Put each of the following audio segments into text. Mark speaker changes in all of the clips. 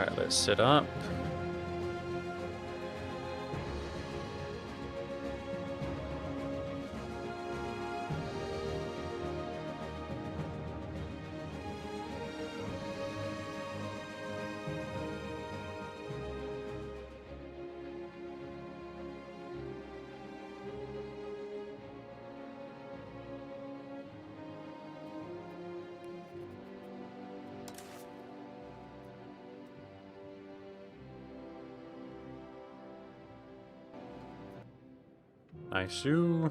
Speaker 1: Alright, let's set up. Nice-oo.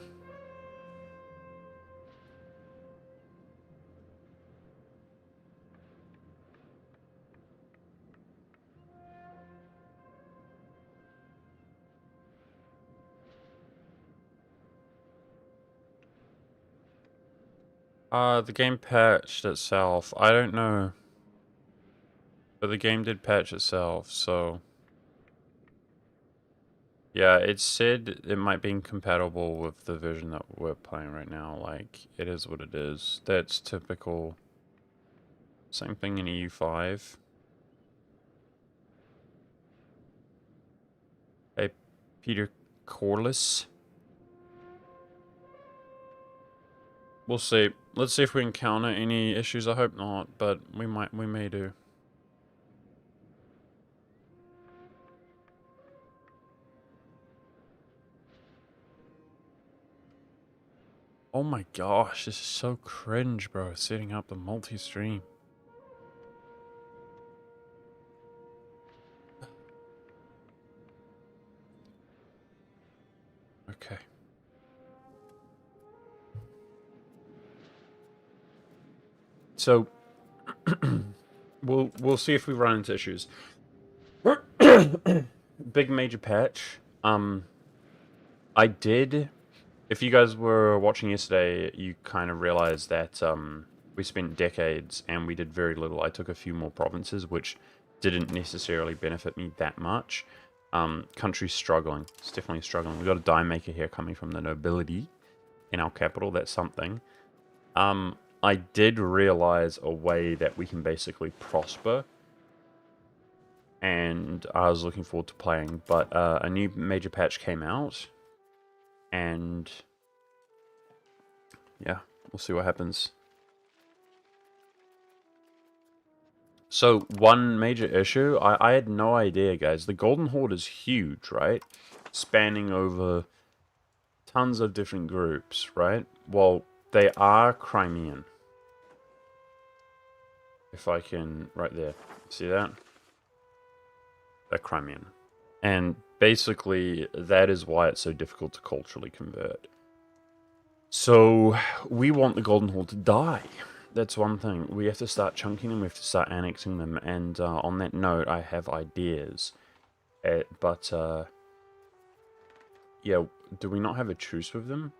Speaker 1: The game patched itself. I don't know. But the game did patch itself, so... Yeah, it said it might be incompatible with the version that we're playing right now. Like, it is what it is. That's typical. Same thing in EU5. Hey, Peter Corliss. We'll see. Let's see if we encounter any issues. I hope not, but we may do. Oh my gosh, this is so cringe, bro, setting up the multi-stream. Okay. So, we'll see if we run into issues. Big major patch. I did... If you guys were watching yesterday, you kind of realized that we spent decades and we did very little. I took a few more provinces, which didn't necessarily benefit me that much. Country's struggling. It's definitely struggling. We've got a dye maker here coming from the nobility in our capital. That's something. I did realize a way that we can basically prosper. And I was looking forward to playing. But a new major patch came out. And yeah, we'll see what happens. So one major issue, I had no idea, guys. The Golden Horde is huge, right? Spanning over tons of different groups, right? Well, they are Crimean. If I can, right there. See that? They're Crimean. And basically, that is why it's so difficult to culturally convert. So, we want the Golden Horde to die. That's one thing. We have to start chunking them, we have to start annexing them, and on that note, I have ideas. Yeah, do we not have a truce with them?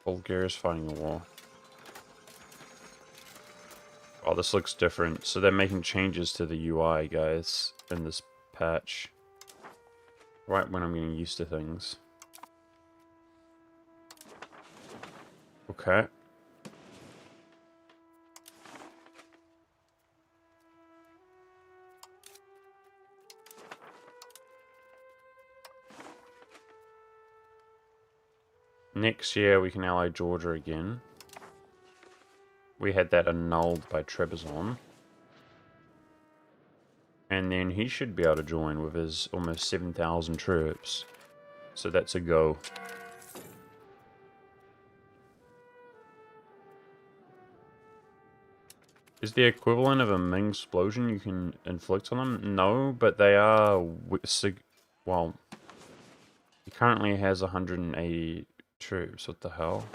Speaker 1: Bulgaria's fighting a war. Oh, this looks different. So they're making changes to the UI, guys, in this patch. Right when I'm getting used to things. Okay. Next year we can ally Georgia again. We had that annulled by Trebizond. And then he should be able to join with his almost 7,000 troops. So that's a go. Is the equivalent of a Ming explosion you can inflict on them? No, but they are... Well, he currently has 180 troops. What the hell?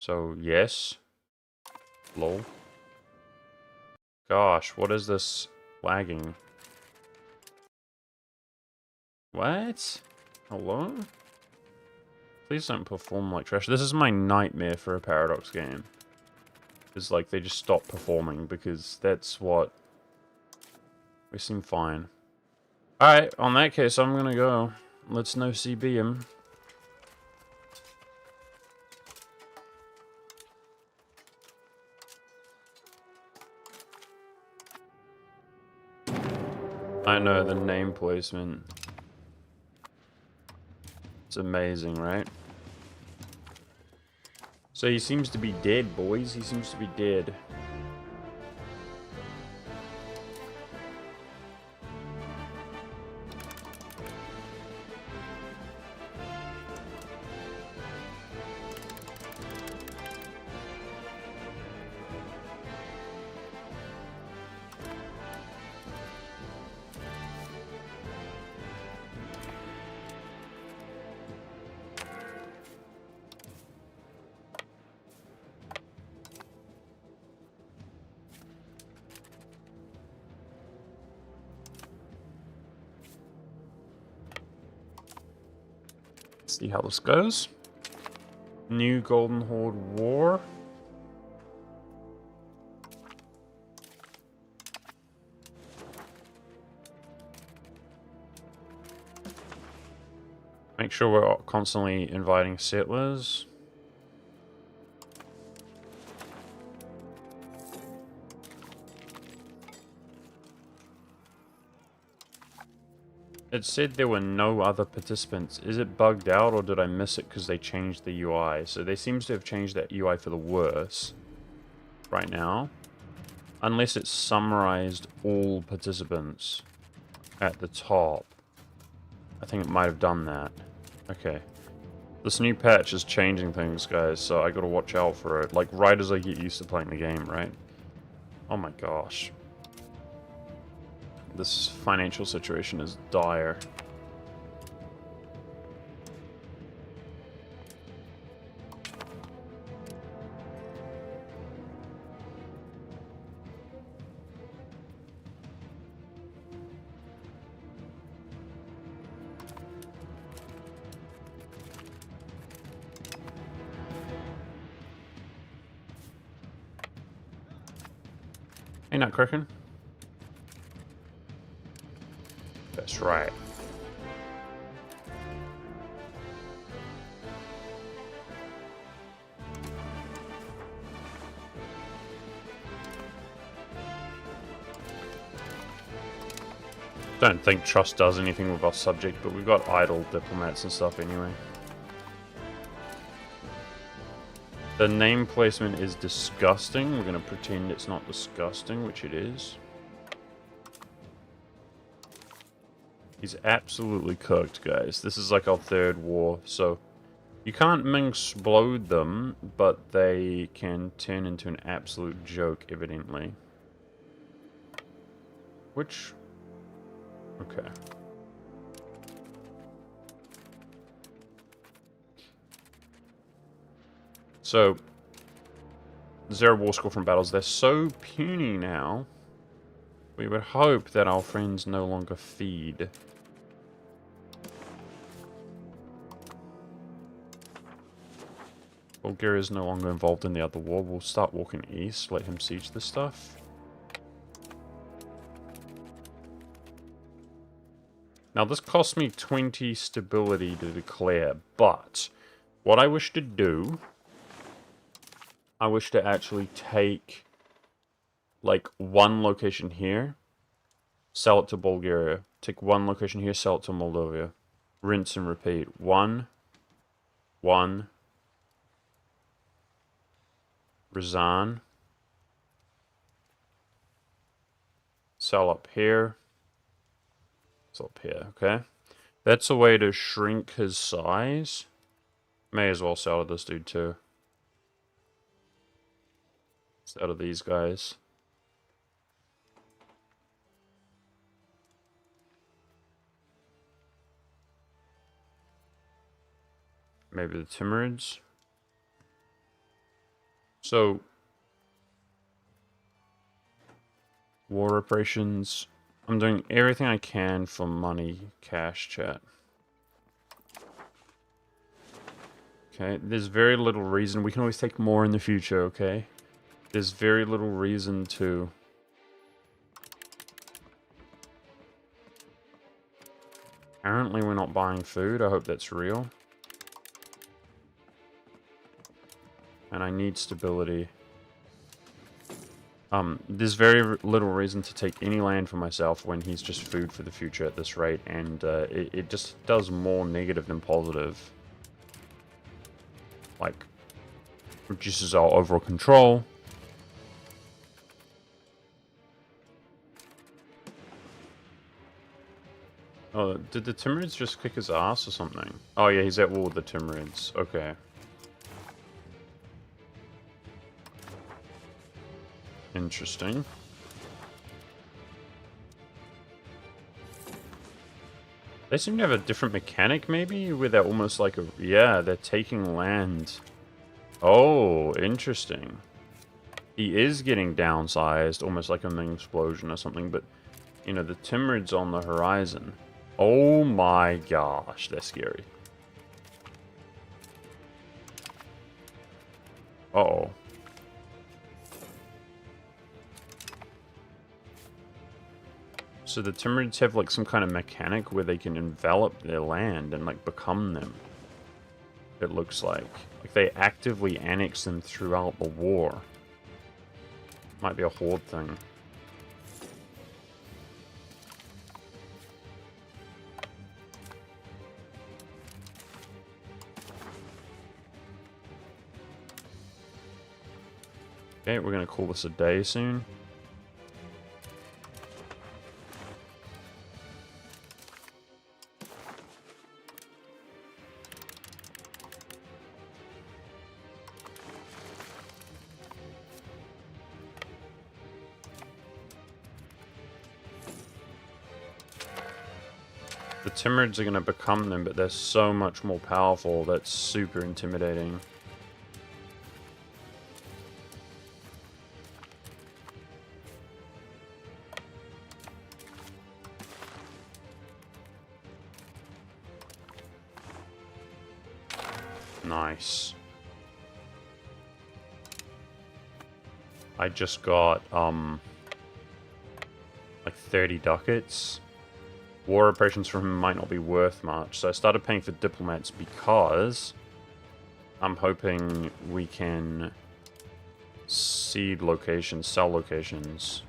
Speaker 1: So, yes. Lol. Gosh, what is this lagging? What? Hello? Please don't perform like trash. This is my nightmare for a Paradox game. It's like they just stop performing because that's what... We seem fine. Alright, on that case, I'm gonna go. let's no CB him. I know, the name placement. It's amazing, right? So he seems to be dead, boys. He seems to be dead. See how this goes. New Golden Horde War. Make sure we're constantly inviting settlers. It said there were no other participants. Is it bugged out or did I miss it because they changed the UI? So they seem to have changed that UI for the worse right now. Unless it summarized all participants at the top. I think it might have done that. Okay. This new patch is changing things, guys, so I gotta watch out for it. Like, right as I get used to playing the game, right? Oh my gosh. This financial situation is dire. Hey, Nutcracker. That's right. Don't think trust does anything with our subject, but we've got idle diplomats and stuff anyway. The name placement is disgusting. We're going to pretend it's not disgusting, which it is. He's absolutely cooked, guys. This is like our third war, so you can't explode them, but they can turn into an absolute joke, evidently. Which... okay. So, zero war score from battles. They're so puny now. We would hope that our friends no longer feed. Bulgaria is no longer involved in the other war. We'll start walking east, let him siege this stuff. Now this cost me 20 stability to declare, but what I wish to do, I wish to actually take like one location here, sell it to Bulgaria. Take one location here, sell it to Moldova. Rinse and repeat. One. Razan. Sell up here. Sell up here, okay? That's a way to shrink his size. May as well sell to this dude too. Sell to these guys. Maybe the Timurids. So, war reparations. I'm doing everything I can for money, cash, chat. Okay, there's very little reason. We can always take more in the future, okay? There's very little reason to... Apparently we're not buying food. I hope that's real. And I need stability. There's very little reason to take any land for myself when he's just food for the future at this rate, and it just does more negative than positive. Like, reduces our overall control. Oh, did the Timurids just kick his ass or something? Oh yeah, he's at war with the Timurids. Okay. Interesting. They seem to have a different mechanic, maybe? Where they're almost like a... Yeah, they're taking land. Oh, interesting. He is getting downsized, almost like a mini explosion or something, but, you know, the Timurid's on the horizon. Oh my gosh, they're scary. Uh-oh. So the Timurids have, like, some kind of mechanic where they can envelop their land and, like, become them. It looks like. Like, they actively annex them throughout the war. Might be a horde thing. Okay, we're gonna call this a day soon. The Timurids are going to become them, but they're so much more powerful. That's super intimidating. Nice. I just got, like 30 ducats. War operations from him might not be worth much, so I started paying for diplomats because I'm hoping we can seed locations, sell locations.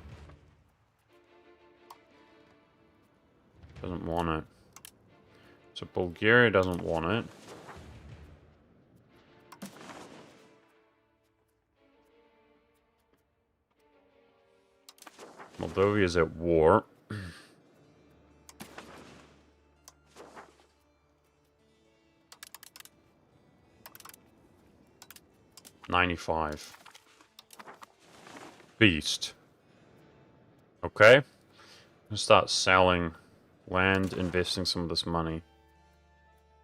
Speaker 1: Doesn't want it. So Bulgaria doesn't want it. Moldova is at war. 95. Beast. Okay. I'm gonna start selling land, investing some of this money.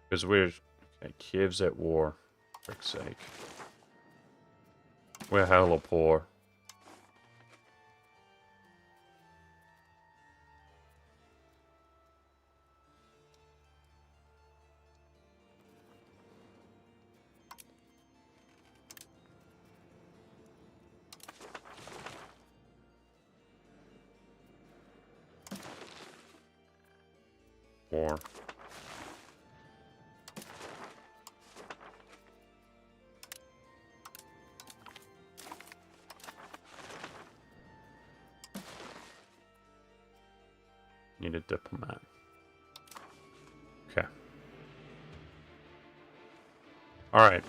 Speaker 1: Because we're... Okay, Kiev's at war. For frick's sake. We're hella poor. War. Need a diplomat. Okay. Alright.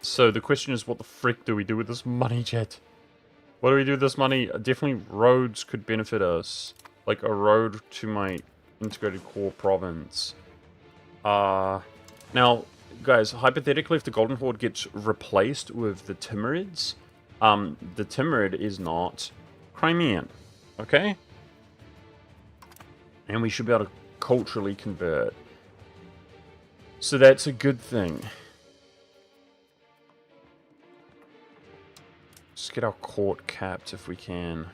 Speaker 1: So the question is, what the frick do we do with this money, chat? What do we do with this money? Definitely roads could benefit us. Like a road to my integrated core province. Now, guys, hypothetically, if the Golden Horde gets replaced with the Timurids, the Timurid is not Crimean, okay? And we should be able to culturally convert. So that's a good thing. Just get our court capped if we can.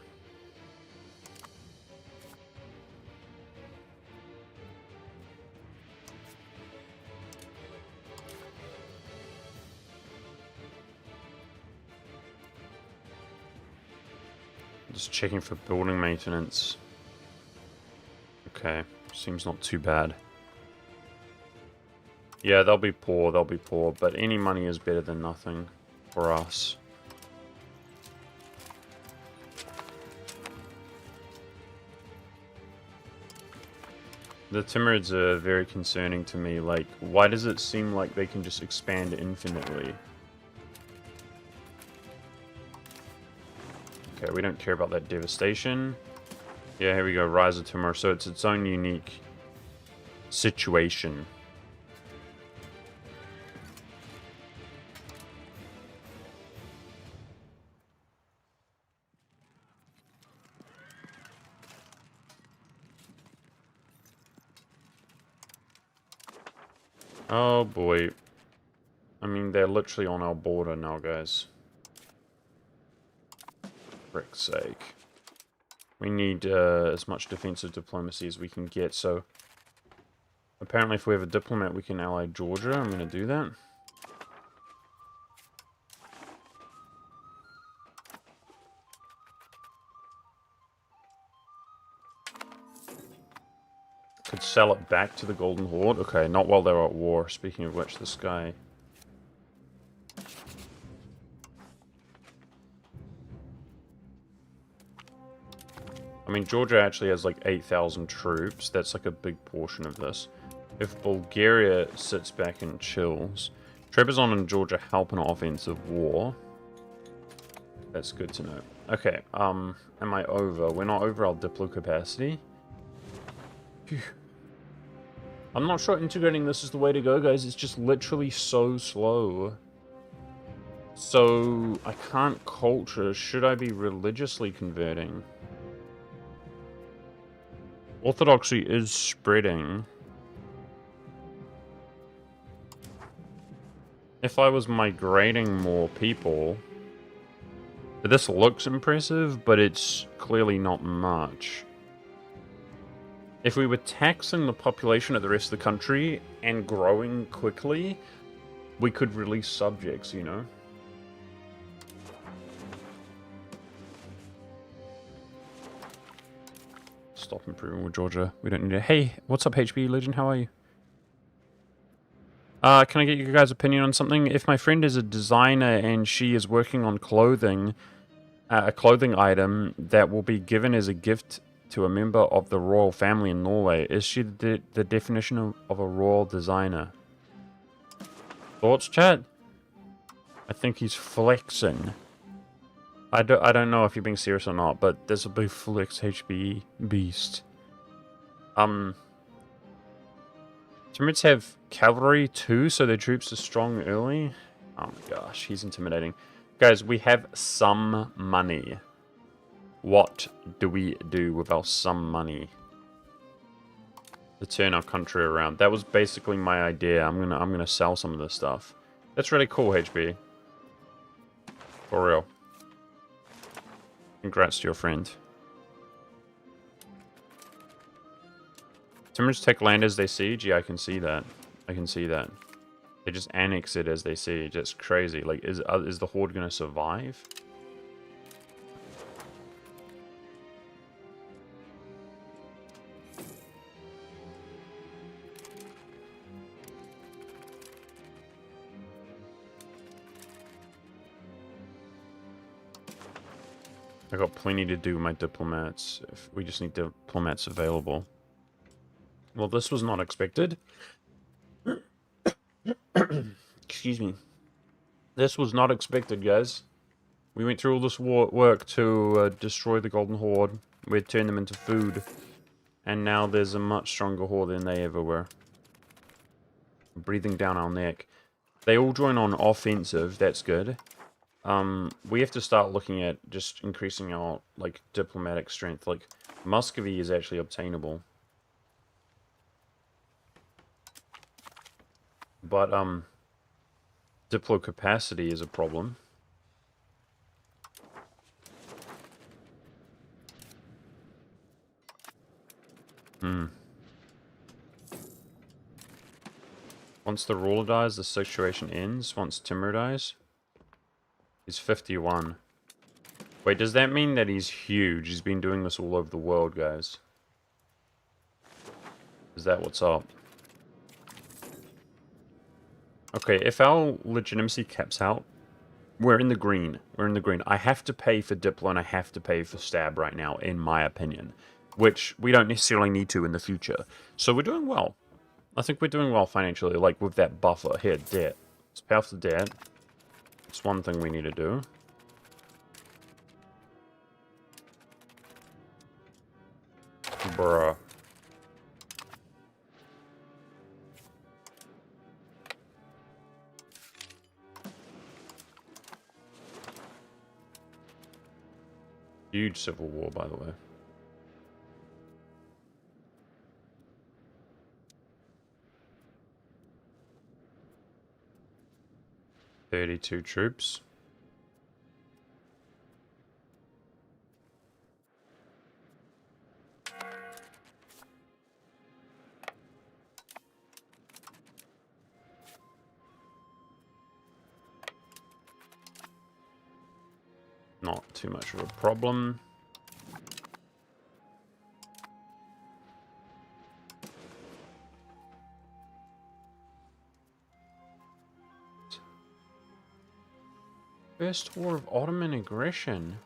Speaker 1: Just checking for building maintenance. Okay. Seems not too bad. Yeah, they'll be poor, but any money is better than nothing for us. The Timurids are very concerning to me. Like, why does it seem like they can just expand infinitely? Okay, we don't care about that devastation. Yeah, here we go, Rise of Timur. So it's its own unique situation. Oh boy. I mean, they're literally on our border now, guys. Frick's sake. We need as much defensive diplomacy as we can get, so... Apparently if we have a diplomat, we can ally Georgia. I'm going to do that. Could sell it back to the Golden Horde. Okay, not while they're at war. Speaking of which, this guy... I mean, Georgia actually has like 8,000 troops. That's like a big portion of this. If Bulgaria sits back and chills... Trebizond and Georgia help in an offensive war. That's good to know. Okay, am I over? We're not over our Diplo capacity. Phew. I'm not sure integrating this is the way to go, guys. It's just literally so slow. So, I can't culture. Should I be religiously converting? Orthodoxy is spreading. If I was migrating more people... This looks impressive, but it's clearly not much. If we were taxing the population of the rest of the country and growing quickly, we could release subjects, you know? Stop improving with Georgia. We don't need it. Hey, what's up, HB Legend? How are you? Can I get your guys' opinion on something? If my friend is a designer and she is working on clothing, a clothing item that will be given as a gift to a member of the royal family in Norway, is she the definition of a royal designer? Thoughts, chat? I think he's flexing. I don't know if you're being serious or not, but there's a big flex, HB beast. Timurids have cavalry too, so their troops are strong early. Oh my gosh, he's intimidating. Guys, we have some money. What do we do with our some money to turn our country around? That was basically my idea. I'm gonna sell some of this stuff. That's really cool, HB. For real. Congrats to your friend. Timurids take land as they siege? Yeah, I can see that. I can see that. They just annex it as they siege. That's crazy. Like, is the Horde gonna survive? I got plenty to do with my diplomats. If we just need diplomats available. Well, this was not expected. Excuse me. This was not expected, guys. We went through all this work to destroy the Golden Horde. We'd turn them into food. And now there's a much stronger Horde than they ever were. Breathing down our neck. They all join on offensive. That's good. We have to start looking at just increasing our, like, diplomatic strength. Like, Muscovy is actually obtainable. But, Diplo capacity is a problem. Once the ruler dies, the situation ends. Once Timur dies. He's 51. Wait, does that mean that he's huge? He's been doing this all over the world, guys. Is that what's up? Okay, if our legitimacy caps out, we're in the green. We're in the green. I have to pay for Diplo and I have to pay for Stab right now, in my opinion. Which we don't necessarily need to in the future. So we're doing well. I think we're doing well financially, like with that buffer. Here, debt. Let's pay off the debt. It's one thing we need to do. Bruh. Huge civil war, by the way. "32 troops. Not too much of a problem. First war of Ottoman aggression.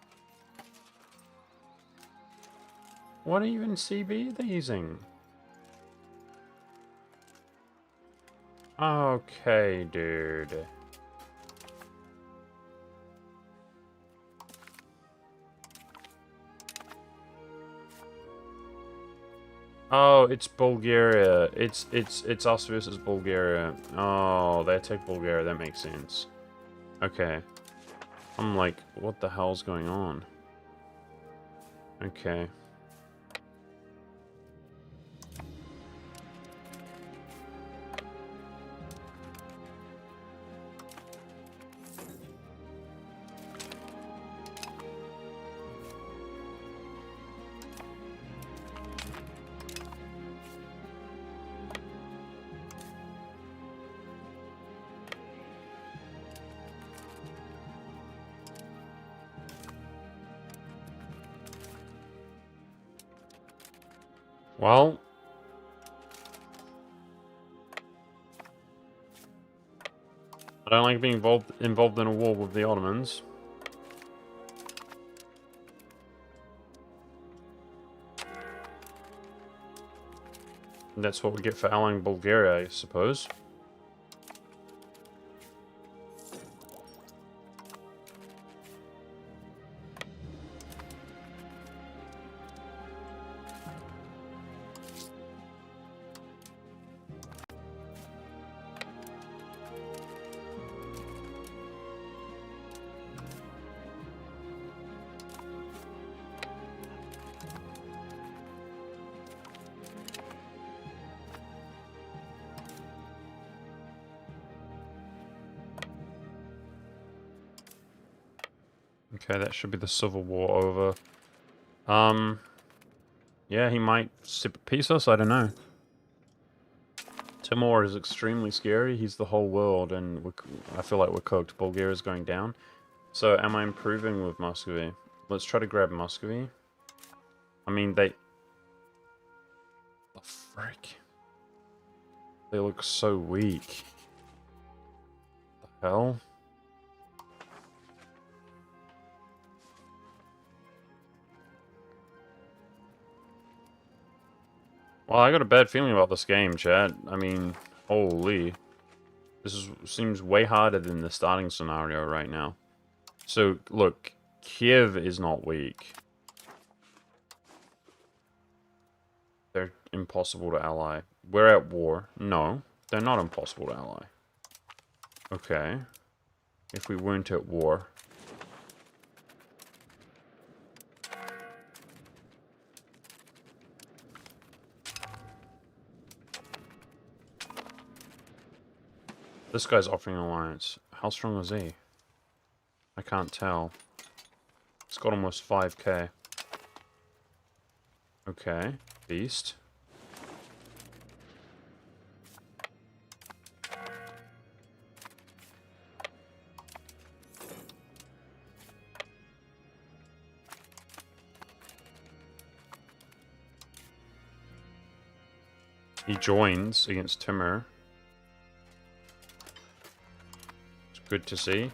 Speaker 1: What even CB are they using? Okay, dude. Oh, it's Bulgaria. It's us versus Bulgaria. Oh, they attack Bulgaria. That makes sense. Okay. I'm like, what the hell's going on? Okay. Well, I don't like being involved in a war with the Ottomans. And that's what we get for allying Bulgaria, I suppose. Okay, that should be the civil war over. Yeah, he might piece us, I don't know. Timur is extremely scary. He's the whole world, and I feel like we're cooked. Bulgaria's going down. So, am I improving with Muscovy? Let's try to grab Muscovy. I mean, the frick? They look so weak. The hell? Well, I got a bad feeling about this game, chat. I mean, holy. Seems way harder than the starting scenario right now. So, look, Kiev is not weak. They're impossible to ally. We're at war. No, they're not impossible to ally. Okay. If we weren't at war. This guy's offering alliance. How strong is he? I can't tell. It's got almost 5k. Okay. Beast. He joins against Timur. It's good to see.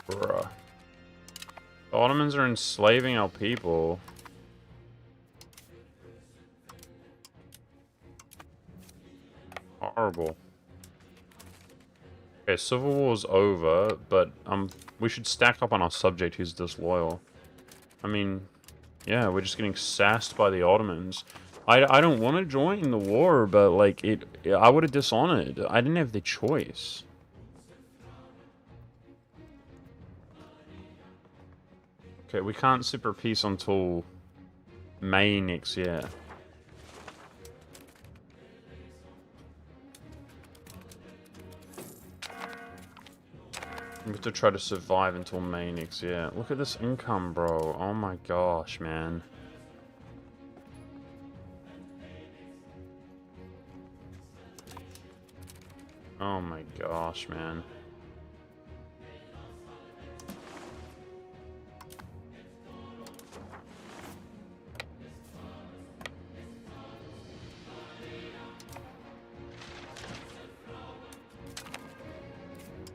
Speaker 1: Bruh. The Ottomans are enslaving our people. Horrible. Okay, Civil War's over, but we should stack up on our subject who's disloyal. I mean, yeah, we're just getting sassed by the Ottomans. I don't want to join the war, but like I would have dishonored. I didn't have the choice. Okay, we can't super peace until May next year. We have to try to survive until May next year. Look at this income, bro. Oh my gosh, man. Oh my gosh, man.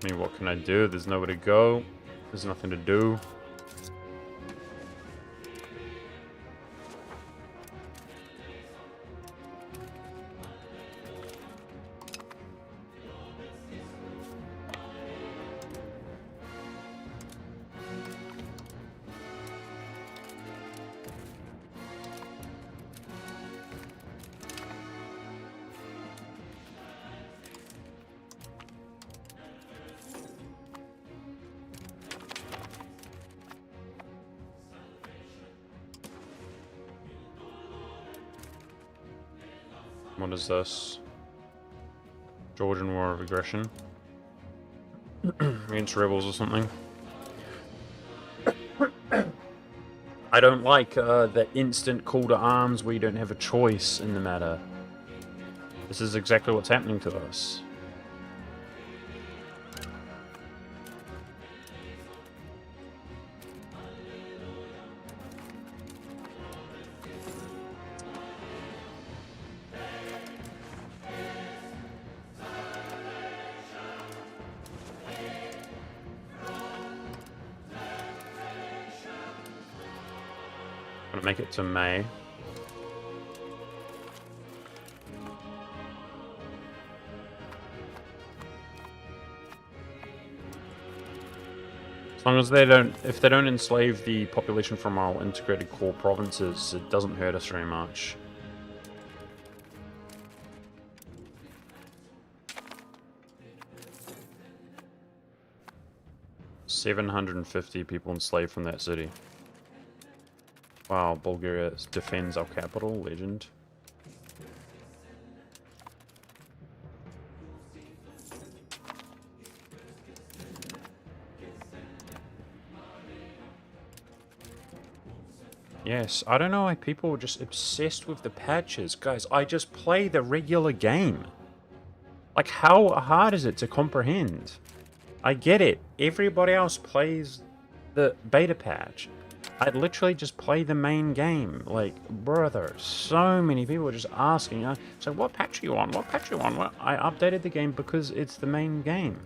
Speaker 1: I mean, what can I do? There's nowhere to go. There's nothing to do. What is this? Georgian War of Aggression? Against rebels or something? I don't like the instant call to arms where you don't have a choice in the matter. This is exactly what's happening to us. Gonna make it to May. As long as they don't, if they don't enslave the population from our integrated core provinces, it doesn't hurt us very much. $750 people enslaved from that city. Wow, Bulgaria defends our capital, legend. Yes, I don't know why people are just obsessed with the patches. Guys, I just play the regular game. Like, how hard is it to comprehend? I get it. Everybody else plays the beta patch. I literally just play the main game. Like, brother, so many people are just asking, so what patch are you on? What patch are you on? Well, I updated the game because it's the main game.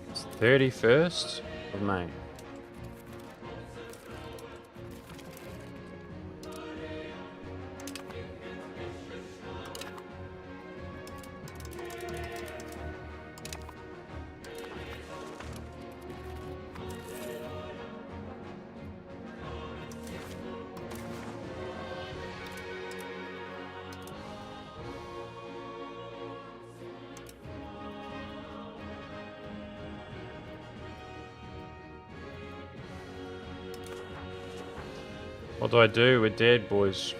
Speaker 1: It's 31st of May. What do I do? We're dead, boys.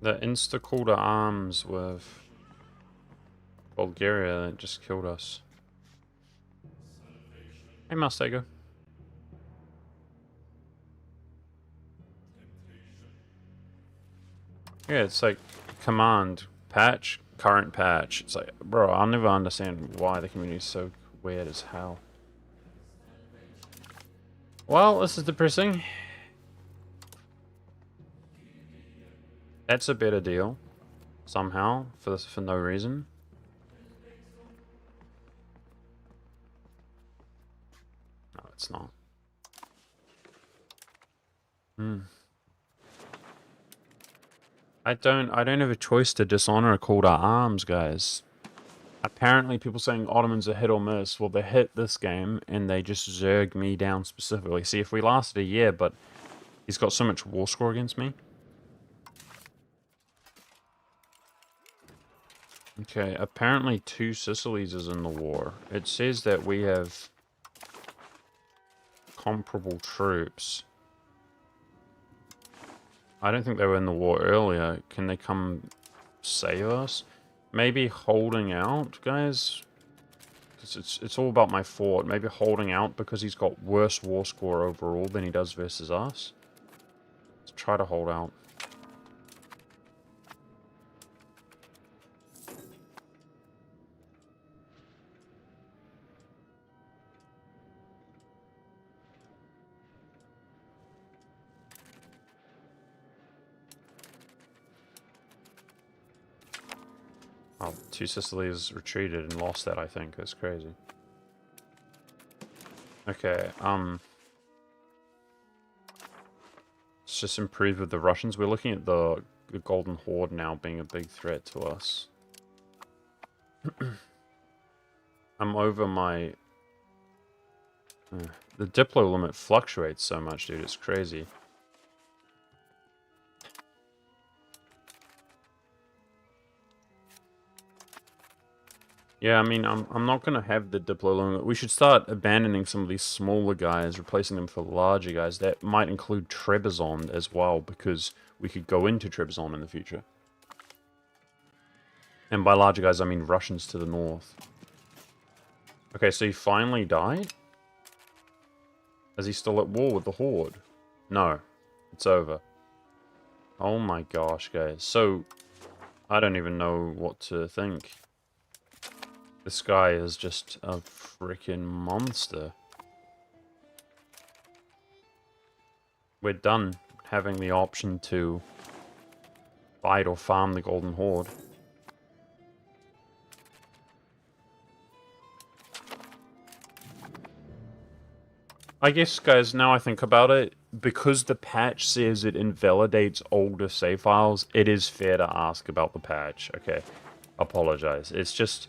Speaker 1: The insta-call to arms with Bulgaria that just killed us. Hey, Mustego. Yeah, it's like command, patch, current patch. It's like, bro, I'll never understand why the community is so weird as hell. Well, this is depressing. That's a better deal. Somehow, for no reason. No, it's not. I don't have a choice to dishonor a call to arms, guys. Apparently, people saying Ottomans are hit or miss. Well, they hit this game, and they just zerg me down specifically. See, if we lasted a year, but he's got so much war score against me. Okay, apparently 2 Sicilies is in the war. It says that we have comparable troops. I don't think they were in the war earlier. Can they come save us? Maybe holding out, guys? Because it's all about my fort. Maybe holding out because he's got worse war score overall than he does versus us. Let's try to hold out. Oh, 2 Sicilies retreated and lost that, I think. That's crazy. Okay, let's just improve with the Russians. We're looking at the Golden Horde now being a big threat to us. I'm over my... the Diplo limit fluctuates so much, dude. It's crazy. Yeah, I mean, I'm not going to have the Diplo limit. We should start abandoning some of these smaller guys, replacing them for larger guys. That might include Trebizond as well, because we could go into Trebizond in the future. And by larger guys, I mean Russians to the north. Okay, so he finally died? Is he still at war with the Horde? No, it's over. Oh my gosh, guys. So, I don't even know what to think. This guy is just a freaking monster. We're done having the option to fight or farm the Golden Horde. I guess, guys, now I think about it, because the patch says it invalidates older save files, it is fair to ask about the patch. Okay, apologize. It's just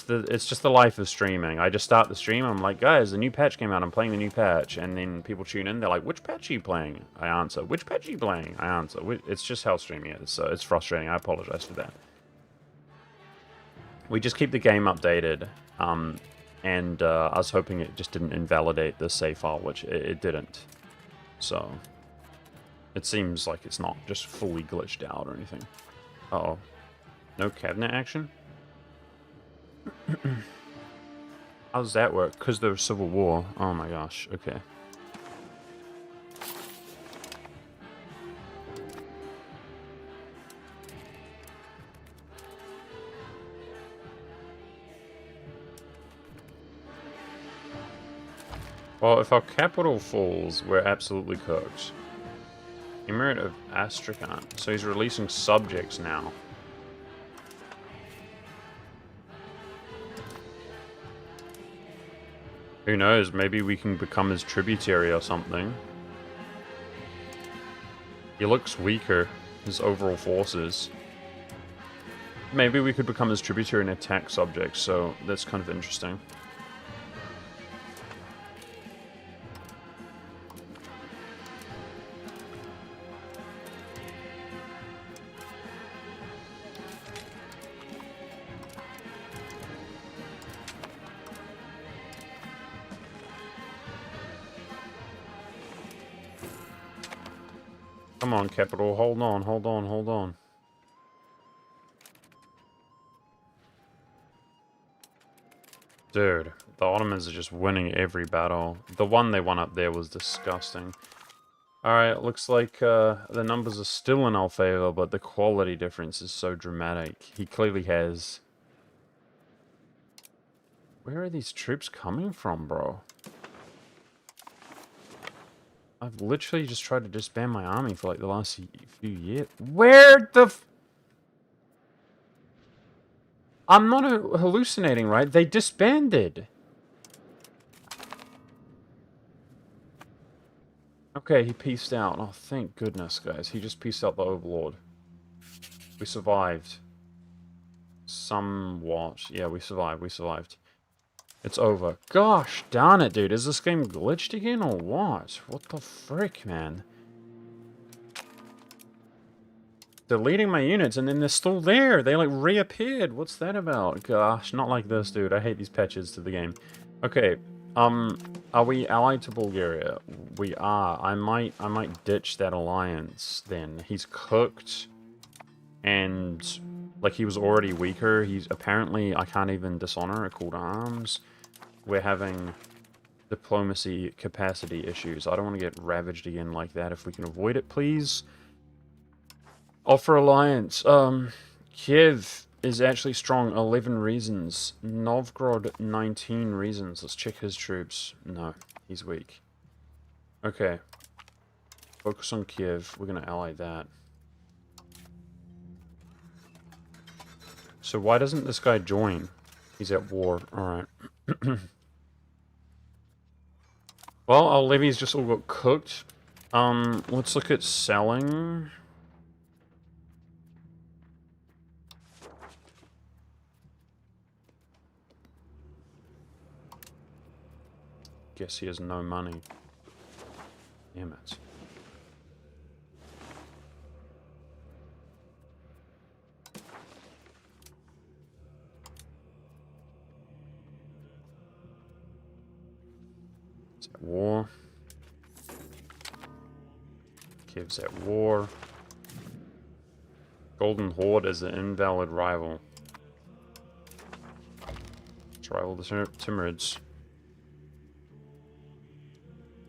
Speaker 1: the life of streaming. I just start the stream, I'm like, guys, the new patch came out, I'm playing the new patch, and then people tune in, they're like, which patch are you playing? I answer. Which patch are you playing? I answer. It's just how streaming is, so it's frustrating. I apologize for that. We just keep the game updated, and I was hoping it just didn't invalidate the save file, which it didn't. So, it seems like it's not just fully glitched out or anything. Uh-oh. No cabinet action? How does that work? Because there was civil war. Oh my gosh, okay. Well, if our capital falls, we're absolutely cooked. Emirate of Astrakhan. So he's releasing subjects now. Who knows, maybe we can become his tributary or something. He looks weaker, his overall forces. Maybe we could become his tributary and attack subjects, so that's kind of interesting. Come Come on, capital. Hold on, hold on, hold on. Dude, the Ottomans are just winning every battle. The one they won up there was disgusting. Alright, looks like the numbers are still in our favor, but the quality difference is so dramatic. He clearly has... Where are these troops coming from, bro? I've literally just tried to disband my army for like the last few years. Where the f... I'm not hallucinating, right? They disbanded. Okay, he peaced out. Oh, thank goodness, guys. He just peaced out the Overlord. We survived. Somewhat. Yeah, we survived. We survived. It's over. Gosh darn it, dude. Is this game glitched again or what? What the frick, man? Deleting my units and then they're still there. They like reappeared. What's that about? Gosh, not like this, dude. I hate these patches to the game. Okay. Are we allied to Bulgaria? We are. I might ditch that alliance then. He's cooked and like he was already weaker. He's apparently I can't even dishonor a call to arms. We're having diplomacy capacity issues. I don't want to get ravaged again like that. If we can avoid it, please. Offer alliance. Kiev is actually strong. 11 reasons. Novgorod, 19 reasons. Let's check his troops. No, he's weak. Okay. Focus on Kiev. We're going to ally that. So why doesn't this guy join? He's at war. Alright. Well, our levies just all got cooked. Let's look at selling. Guess he has no money. Damn it. It's at war. Kiev's at war. Golden Horde is an invalid rival. Let's rival the Timurids.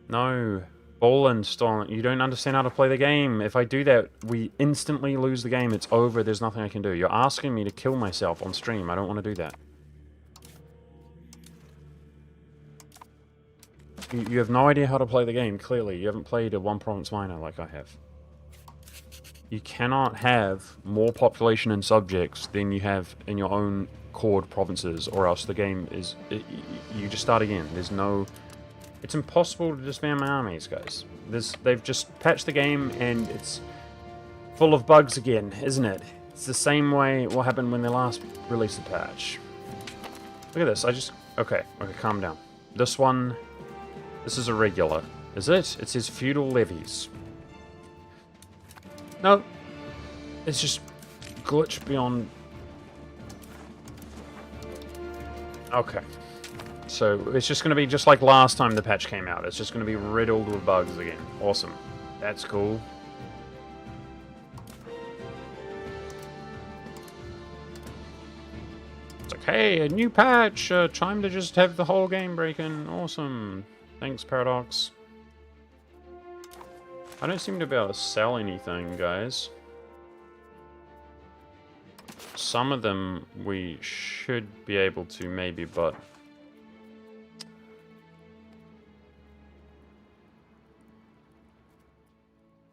Speaker 1: No. Boland, Stalin, you don't understand how to play the game. If I do that, we instantly lose the game. It's over. There's nothing I can do. You're asking me to kill myself on stream. I don't want to do that. You have no idea how to play the game, clearly. You haven't played a one province minor like I have. You cannot have more population and subjects than you have in your own chord provinces, or else the game is... you just start again. There's no... It's impossible to disband my armies, guys. They've just patched the game, and it's full of bugs again, isn't it? It's the same way what happened when they last released the patch. Look at this, Okay, calm down. This one... This is a regular. Is it? It says feudal levies. No. It's just glitch beyond... Okay. So, it's just going to be just like last time the patch came out. It's just going to be riddled with bugs again. Awesome. That's cool. It's like, hey, a new patch. Time to just have the whole game breaking. Awesome. Thanks, Paradox. I don't seem to be able to sell anything, guys. Some of them we should be able to, maybe, but...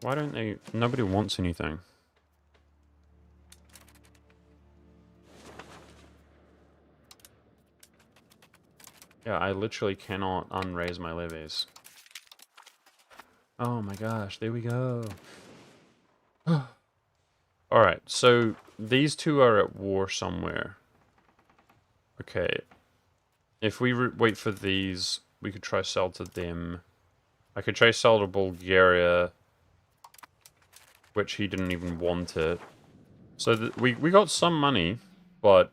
Speaker 1: Why don't they... Nobody wants anything. Yeah, I literally cannot unraise my levies. Oh my gosh, there we go. Alright, so these two are at war somewhere. Okay. If we wait for these, we could try sell to them. I could try sell to Bulgaria, which he didn't even want it. So we got some money, but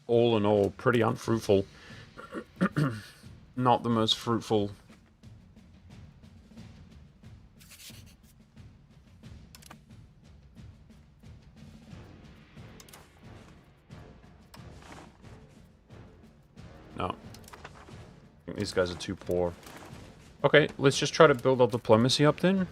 Speaker 1: all in all, pretty unfruitful. Not the most fruitful No. I think these guys are too poor. Okay, let's just try to build our diplomacy up then.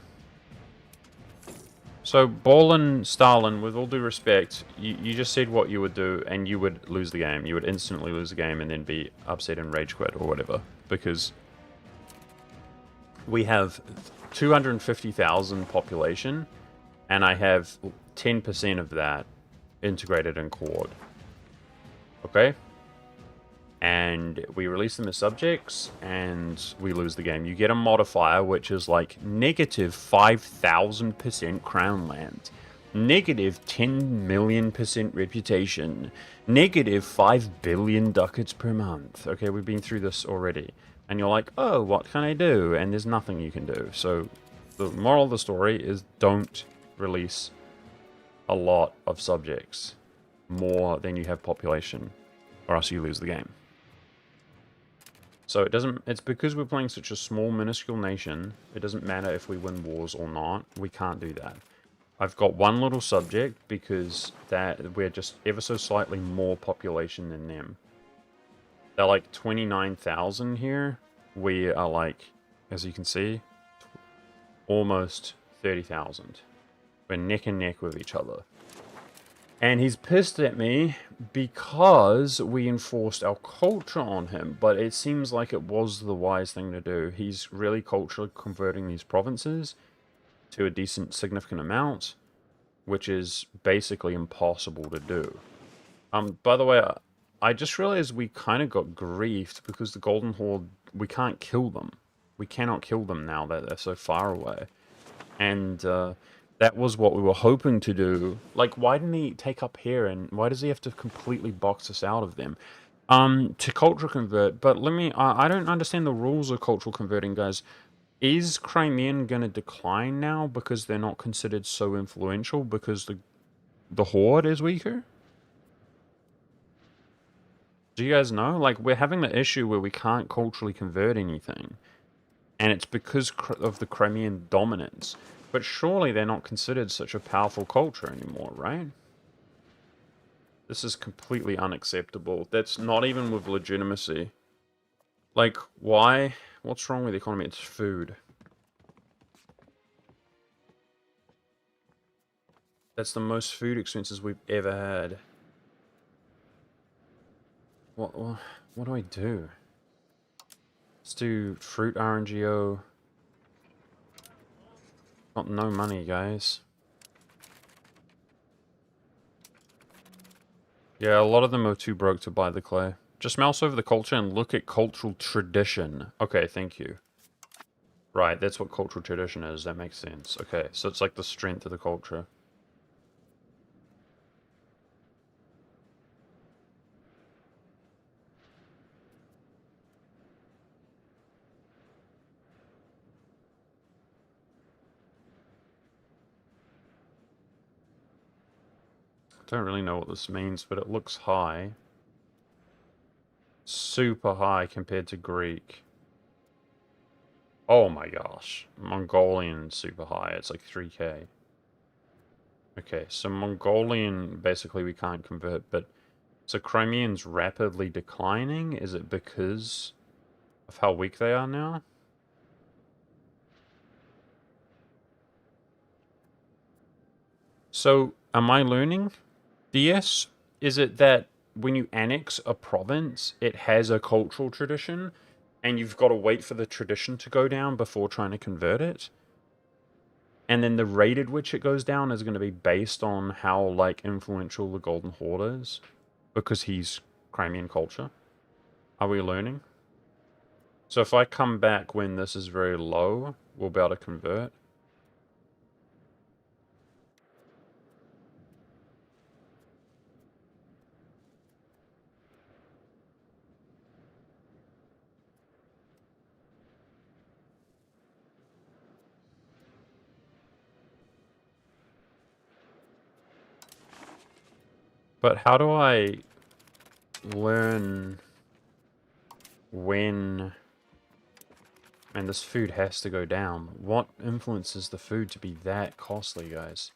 Speaker 1: So, Bolin, Stalin, with all due respect, you just said what you would do, and you would lose the game. You would instantly lose the game and then be upset and rage quit or whatever. Because we have 250,000 population, and I have 10% of that integrated in Quad. Okay? And we release them as subjects, and we lose the game. You get a modifier, which is like negative 5,000% crown land, negative 10 million% reputation, negative 5 billion ducats per month. Okay, we've been through this already. And you're like, oh, what can I do? And there's nothing you can do. So the moral of the story is don't release a lot of subjects, more than you have population, or else you lose the game. So it's because we're playing such a small, minuscule nation, it doesn't matter if we win wars or not, we can't do that. I've got one little subject because we're just ever so slightly more population than them. They're like 29,000 here. We are like, as you can see, almost 30,000. We're neck and neck with each other. And he's pissed at me because we enforced our culture on him. But it seems like it was the wise thing to do. He's really culturally converting these provinces to a decent, significant amount, which is basically impossible to do. By the way, I just realized we kind of got griefed because the Golden Horde, we can't kill them. We cannot kill them now that they're so far away. And that was what we were hoping to do. Like, why didn't he take up here, and why does he have to completely box us out of them? To cultural convert, but I don't understand the rules of cultural converting, guys. Is Crimean going to decline now because they're not considered so influential because the Horde is weaker? Do you guys know? Like, we're having the issue where we can't culturally convert anything. And it's because of the Crimean dominance. But surely they're not considered such a powerful culture anymore, right? This is completely unacceptable. That's not even with legitimacy. Like, why? What's wrong with the economy? It's food. That's the most food expenses we've ever had. What do I do? Let's do fruit RNGO. Got no money, guys. Yeah, a lot of them are too broke to buy the clay. Just mouse over the culture and look at cultural tradition. Okay, thank you. Right, that's what cultural tradition is. That makes sense. Okay, so it's like the strength of the culture. Don't really know what this means, but it looks high. Super high compared to Greek. Oh my gosh. Mongolian super high. It's like 3k. Okay, so Mongolian, basically we can't convert, but... So Crimean's rapidly declining? Is it because of how weak they are now? So, am I learning? DS? Is it that when you annex a province, it has a cultural tradition, and you've got to wait for the tradition to go down before trying to convert it? And then the rate at which it goes down is going to be based on how, like, influential the Golden Horde is? Because he's Crimean culture? Are we learning? So if I come back when this is very low, we'll be able to convert. But how do I learn when... And this food has to go down. What influences the food to be that costly, guys?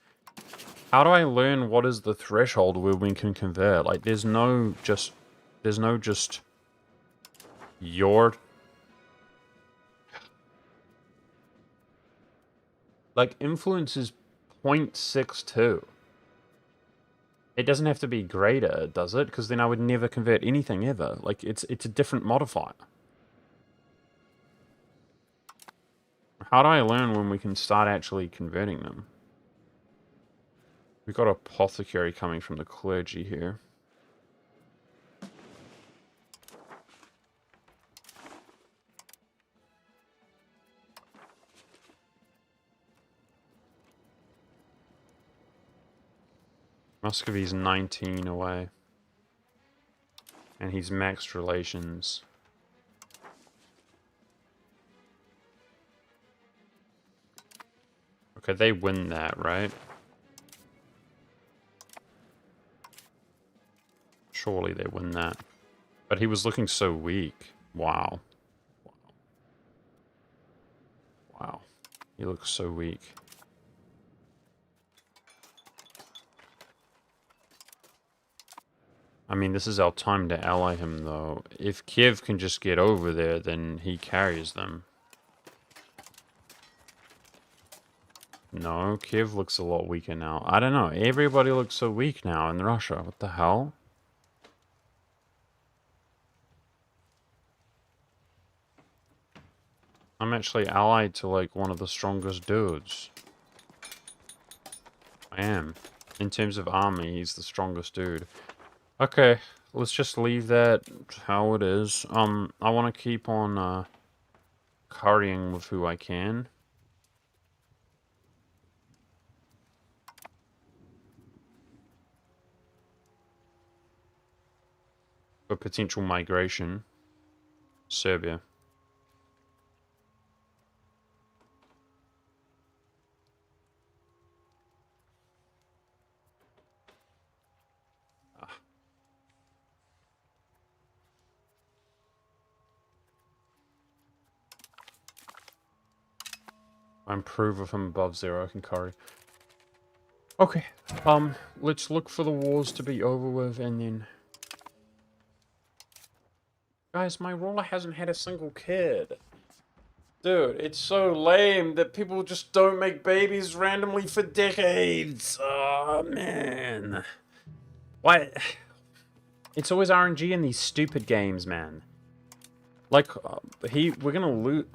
Speaker 1: How do I learn what is the threshold where we can convert? Like, there's no just Your... Like, influence is 0.62. It doesn't have to be greater, does it? Because then I would never convert anything ever. Like, it's a different modifier. How do I learn when we can start actually converting them? We've got apothecary coming from the clergy here. Muscovy's 19 away. And he's maxed relations. Okay, they win that, right? Surely they win that. But he was looking so weak. Wow. Wow. He looks so weak. I mean, this is our time to ally him, though. If Kiev can just get over there, then he carries them. No, Kiev looks a lot weaker now. I don't know. Everybody looks so weak now in Russia. What the hell? I'm actually allied to, like, one of the strongest dudes. I am. In terms of army, he's the strongest dude. Okay, let's just leave that how it is. I want to keep on, currying with who I can. For potential migration. Serbia. I improve if I'm above 0, I can curry. Okay, let's look for the wars to be over with, and then... Guys, my ruler hasn't had a single kid. Dude, it's so lame that people just don't make babies randomly for decades. Oh, man. Why? It's always RNG in these stupid games, man. Like, we're gonna loot...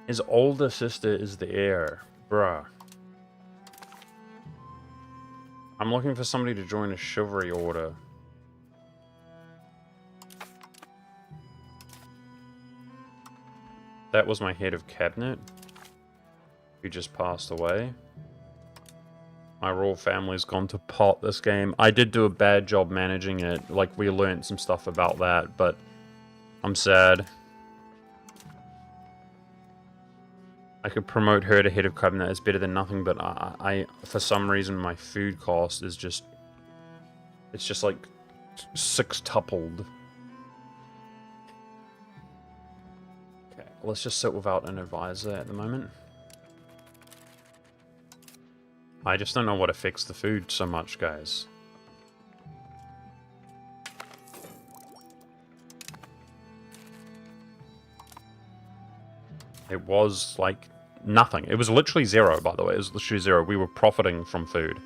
Speaker 1: His older sister is the heir. Bruh. I'm looking for somebody to join a chivalry order. That was my head of cabinet, who just passed away. My royal family's gone to pot this game. I did do a bad job managing it. Like, we learned some stuff about that, but I'm sad. I could promote her to head of cabinet as better than nothing, but I for some reason, my food cost is just... It's just like 6-tupled. Okay, let's just sit without an advisor at the moment. I just don't know what affects the food so much, guys. It was, like, nothing. It was literally 0, by the way. It was literally 0. We were profiting from food.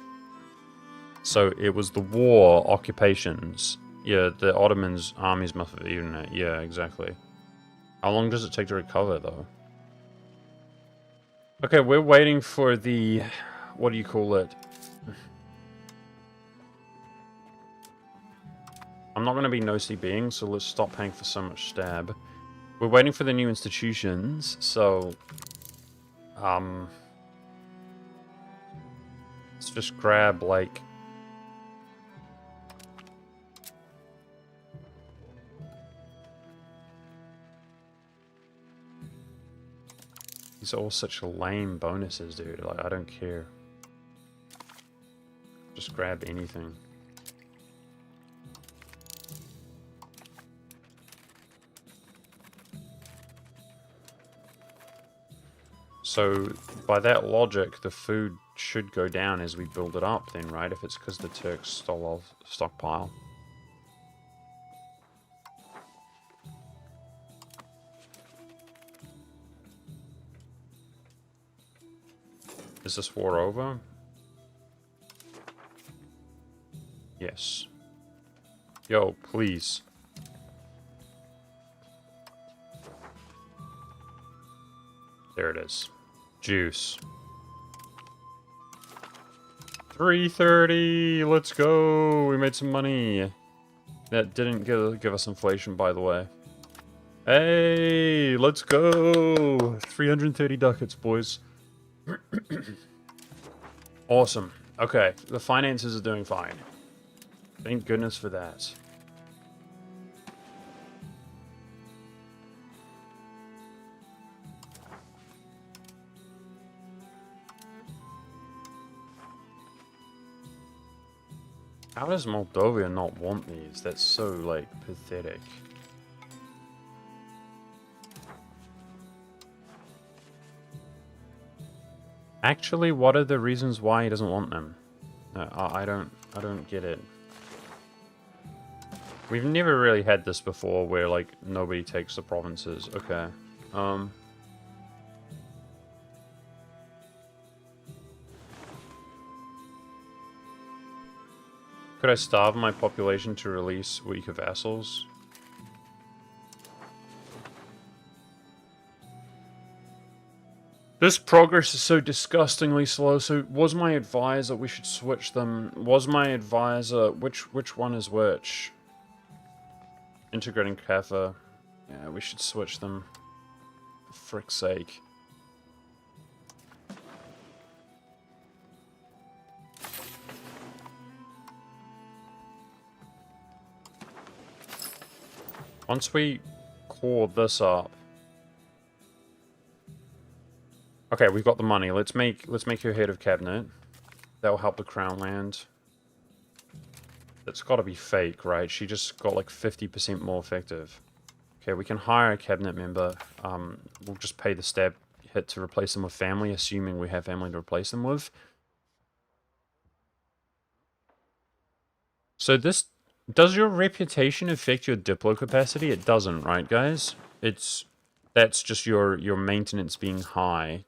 Speaker 1: So, it was the war occupations. Yeah, the Ottomans' armies must have eaten it. Yeah, exactly. How long does it take to recover, though? Okay, we're waiting for the... What do you call it? I'm not going to be no-see being, so let's stop paying for so much stab. We're waiting for the new institutions, so... Let's just grab, like... These are all such lame bonuses, dude. Like, I don't care. Just grab anything. So, by that logic, the food should go down as we build it up then, right? If it's because the Turks stole our stockpile. Is this war over? Yes. Yo, please. There it is. Juice. 330! Let's go! We made some money. That didn't give us inflation, by the way. Hey! Let's go! 330 ducats, boys. Awesome. Okay, the finances are doing fine. Thank goodness for that. How does Moldova not want these? That's so, like, pathetic. Actually, what are the reasons why he doesn't want them? I don't get it. We've never really had this before where, like, nobody takes the provinces. Okay. Could I starve my population to release weaker vassals? This progress is so disgustingly slow, so was my advisor, we should switch them. Was my advisor, which one is which? Integrating Kaffa. Yeah, we should switch them. For frick's sake. Once we core this up. Okay, we've got the money. Let's make her head of cabinet. That will help the crown land. That's got to be fake, right? She just got like 50% more effective. Okay, we can hire a cabinet member. We'll just pay the stab hit to replace them with family, assuming we have family to replace them with. So this... Does your reputation affect your Diplo capacity? It doesn't, right, guys? That's just your maintenance being high.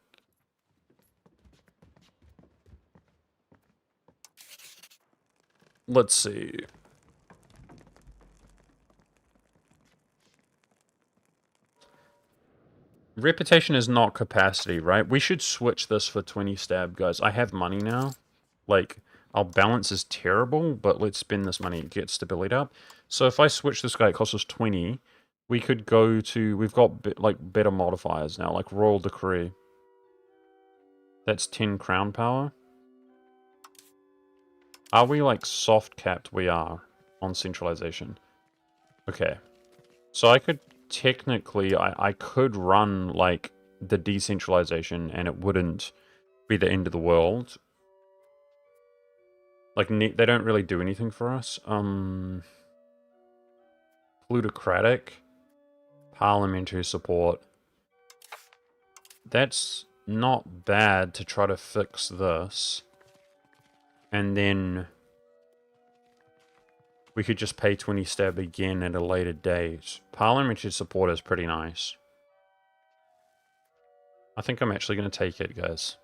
Speaker 1: Let's see. Reputation is not capacity, right? We should switch this for 20 stab, guys. I have money now. Like, our balance is terrible, but let's spend this money and get stability up. So if I switch this guy, it costs us 20. We could go to... We've got, like, better modifiers now, like Royal Decree. That's 10 crown power. Are we, like, soft-capped? We are on centralization. Okay. So I could... Technically, I could run, like, the decentralization, and it wouldn't be the end of the world. Like, they don't really do anything for us. Plutocratic. Parliamentary support. That's not bad to try to fix this. And then... we could just pay 20 stab again at a later date. Parliamentary support is pretty nice. I think I'm actually going to take it, guys.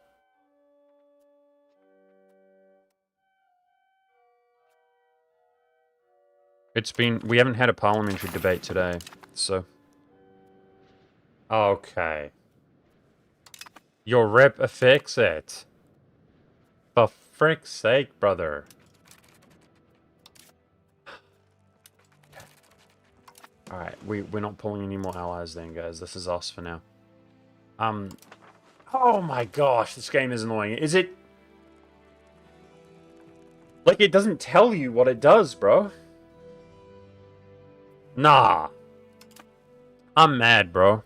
Speaker 1: It's been... we haven't had a parliamentary debate today, so... Okay. Your rep affects it. For frick's sake, brother. Alright, we're not pulling any more allies then, guys. This is us for now. Oh my gosh, this game is annoying. Is it... like, it doesn't tell you what it does, bro. Nah. I'm mad, bro.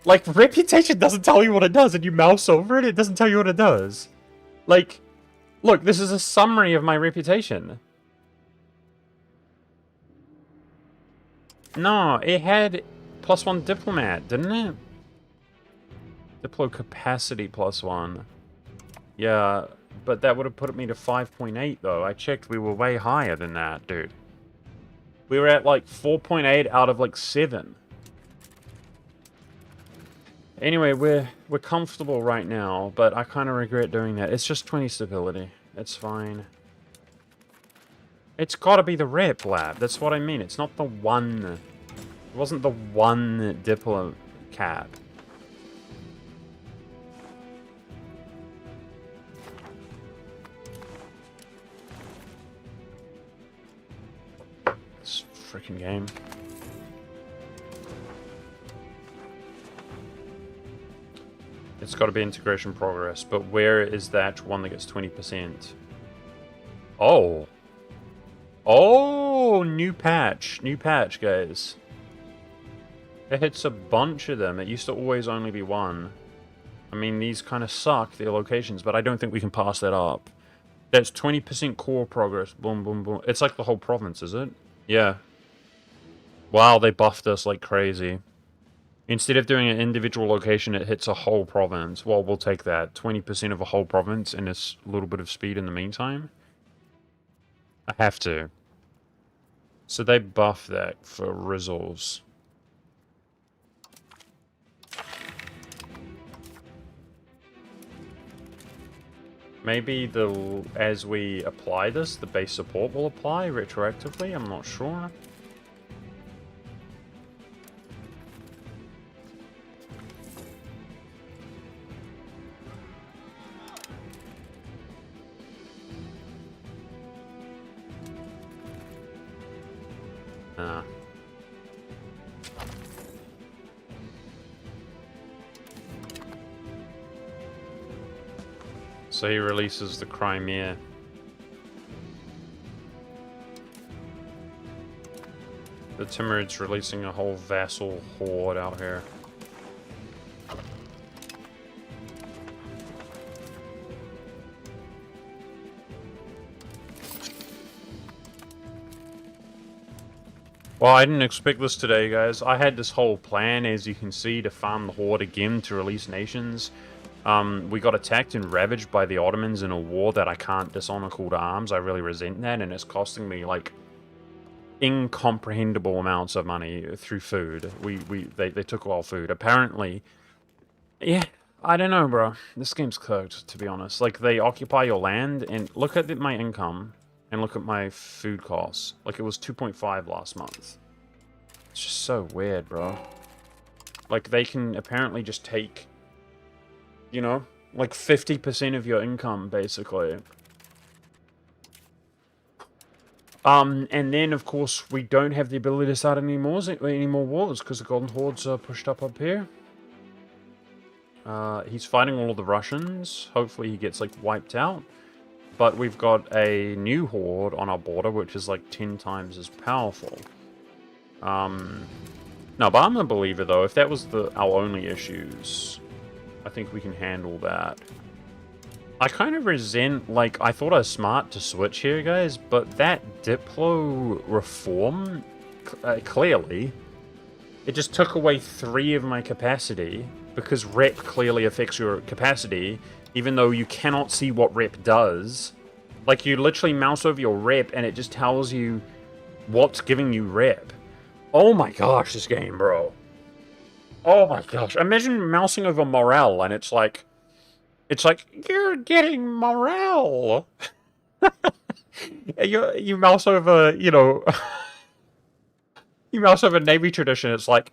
Speaker 1: Like, reputation doesn't tell you what it does, and you mouse over it, it doesn't tell you what it does. Like, look, this is a summary of my reputation. No, it had +1 diplomat, didn't it? Diplo capacity +1. Yeah, but that would have put me to 5.8 though. I checked, we were way higher than that, dude. We were at like 4.8 out of like 7. Anyway, we're comfortable right now, but I kind of regret doing that. It's just 20 stability. It's fine. It's got to be the rep lab. That's what I mean. It's not the one. It wasn't the one Diplo cap. This freaking game. It's got to be integration progress, but where is that one that gets 20%? Oh. Oh, new patch. New patch, guys. It hits a bunch of them. It used to always only be one. I mean, these kind of suck, their locations, but I don't think we can pass that up. That's 20% core progress. Boom, boom, boom. It's like the whole province, is it? Yeah. Wow, they buffed us like crazy. Instead of doing an individual location, it hits a whole province. Well, we'll take that. 20% of a whole province and a little bit of speed in the meantime. I have to. So they buff that for Rizzles. Maybe as we apply this, the base support will apply retroactively? I'm not sure. So he releases the Crimea. The Timurid's releasing a whole vassal horde out here. Well, I didn't expect this today, guys. I had this whole plan, as you can see, to farm the horde again to release nations. We got attacked and ravaged by the Ottomans in a war that I can't dishonor called arms. I really resent that, and it's costing me, like, incomprehensible amounts of money through food. They took all food. Apparently, yeah, I don't know, bro. This game's cooked, to be honest. Like, they occupy your land, and look at my income, and look at my food costs. Like, it was 2.5 last month. It's just so weird, bro. Like, they can apparently just take, you know, like 50% of your income, basically. And then, of course, we don't have the ability to start any more wars, because the Golden Hordes are pushed up here. He's fighting all of the Russians. Hopefully he gets, like, wiped out. But we've got a new horde on our border, which is, like, 10 times as powerful. No, but I'm a believer, though. If that was our only issues, I think we can handle that. I kind of resent, like, I thought I was smart to switch here, guys, but that Diplo reform, clearly, it just took away 3 of my capacity, because rep clearly affects your capacity, even though you cannot see what rep does. Like, you literally mouse over your rep, and it just tells you what's giving you rep. Oh my gosh, this game, bro. Oh my gosh. Imagine mousing over morale, and it's like, you're getting morale. you mouse over, you know, you mouse over Navy tradition, it's like,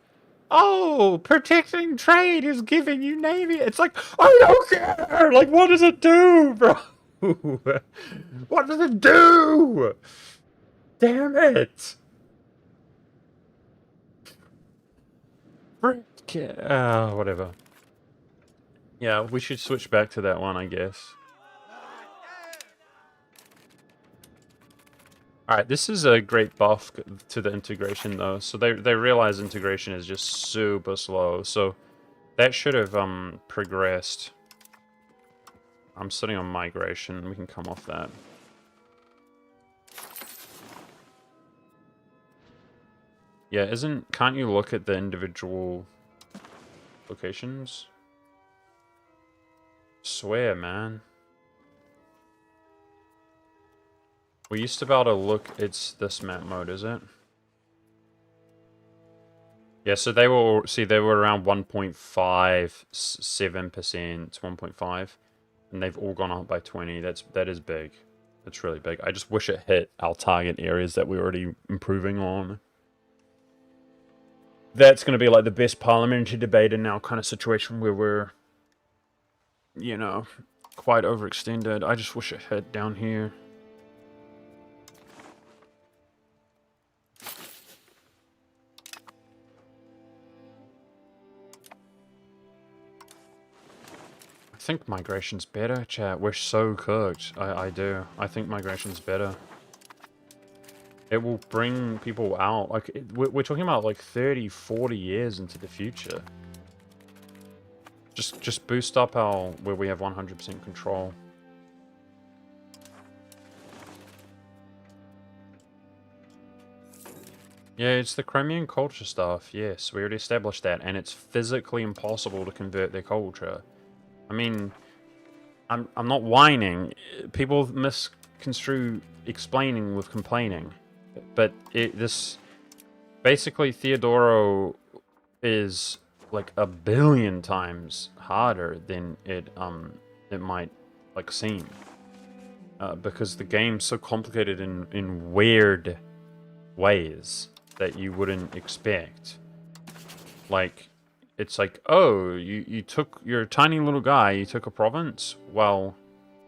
Speaker 1: oh, protecting trade is giving you Navy. It's like, I don't care. Like, what does it do, bro? What does it do? Damn it. Whatever. Yeah, we should switch back to that one, I guess. Alright, this is a great buff to the integration, though. So they realize integration is just super slow. So that should have progressed. I'm sitting on migration. We can come off that. Yeah, can't you look at the individual locations? Swear, man. We used to be able to look... It's this map mode, is it? Yeah, so they were... See, they were around 1.57%, 1.5. And they've all gone up by 20. That is big. That's really big. I just wish it hit our target areas that we're already improving on. That's going to be like the best parliamentary debate in our kind of situation where we're, you know, quite overextended. I just wish it hit down here. I think migration's better, chat. We're so cooked. I do. I think migration's better. It will bring people out. Like, we're talking about like 30, 40 years into the future. Just boost up our... where we have 100% control. Yeah, it's the Crimean culture stuff. Yes, we already established that. And it's physically impossible to convert their culture. I mean, I'm not whining. People misconstrue explaining with complaining. But this... Basically, Theodoro is like a billion times harder than it might like seem. Because the game's so complicated in weird ways that you wouldn't expect. Like, it's like, oh, you're a tiny little guy, you took a province? Well,